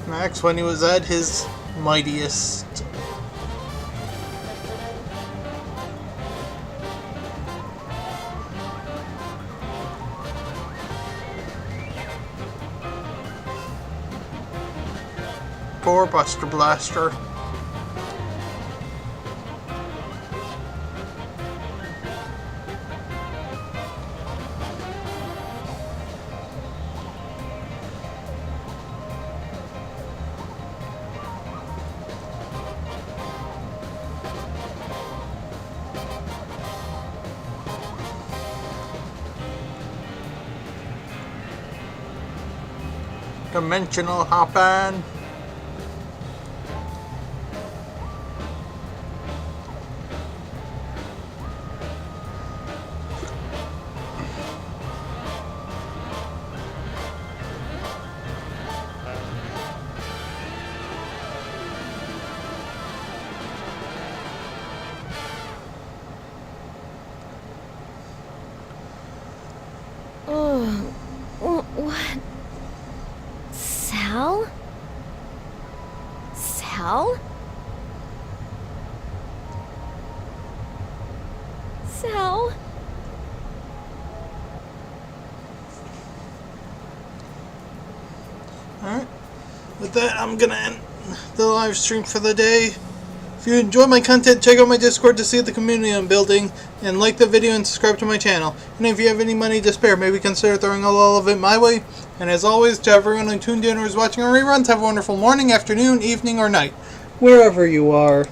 Max when he was at his mightiest. Poor Buster Blaster. Dimensional hopping. What? Sal? Sal? Sal? Alright. With that, I'm gonna end the live stream for the day. If you enjoy my content, check out my Discord to see the community I'm building, and like the video and subscribe to my channel. And if you have any money to spare, maybe consider throwing all of it my way. And as always, to everyone who tuned in or is watching on reruns, have a wonderful morning, afternoon, evening, or night, wherever you are.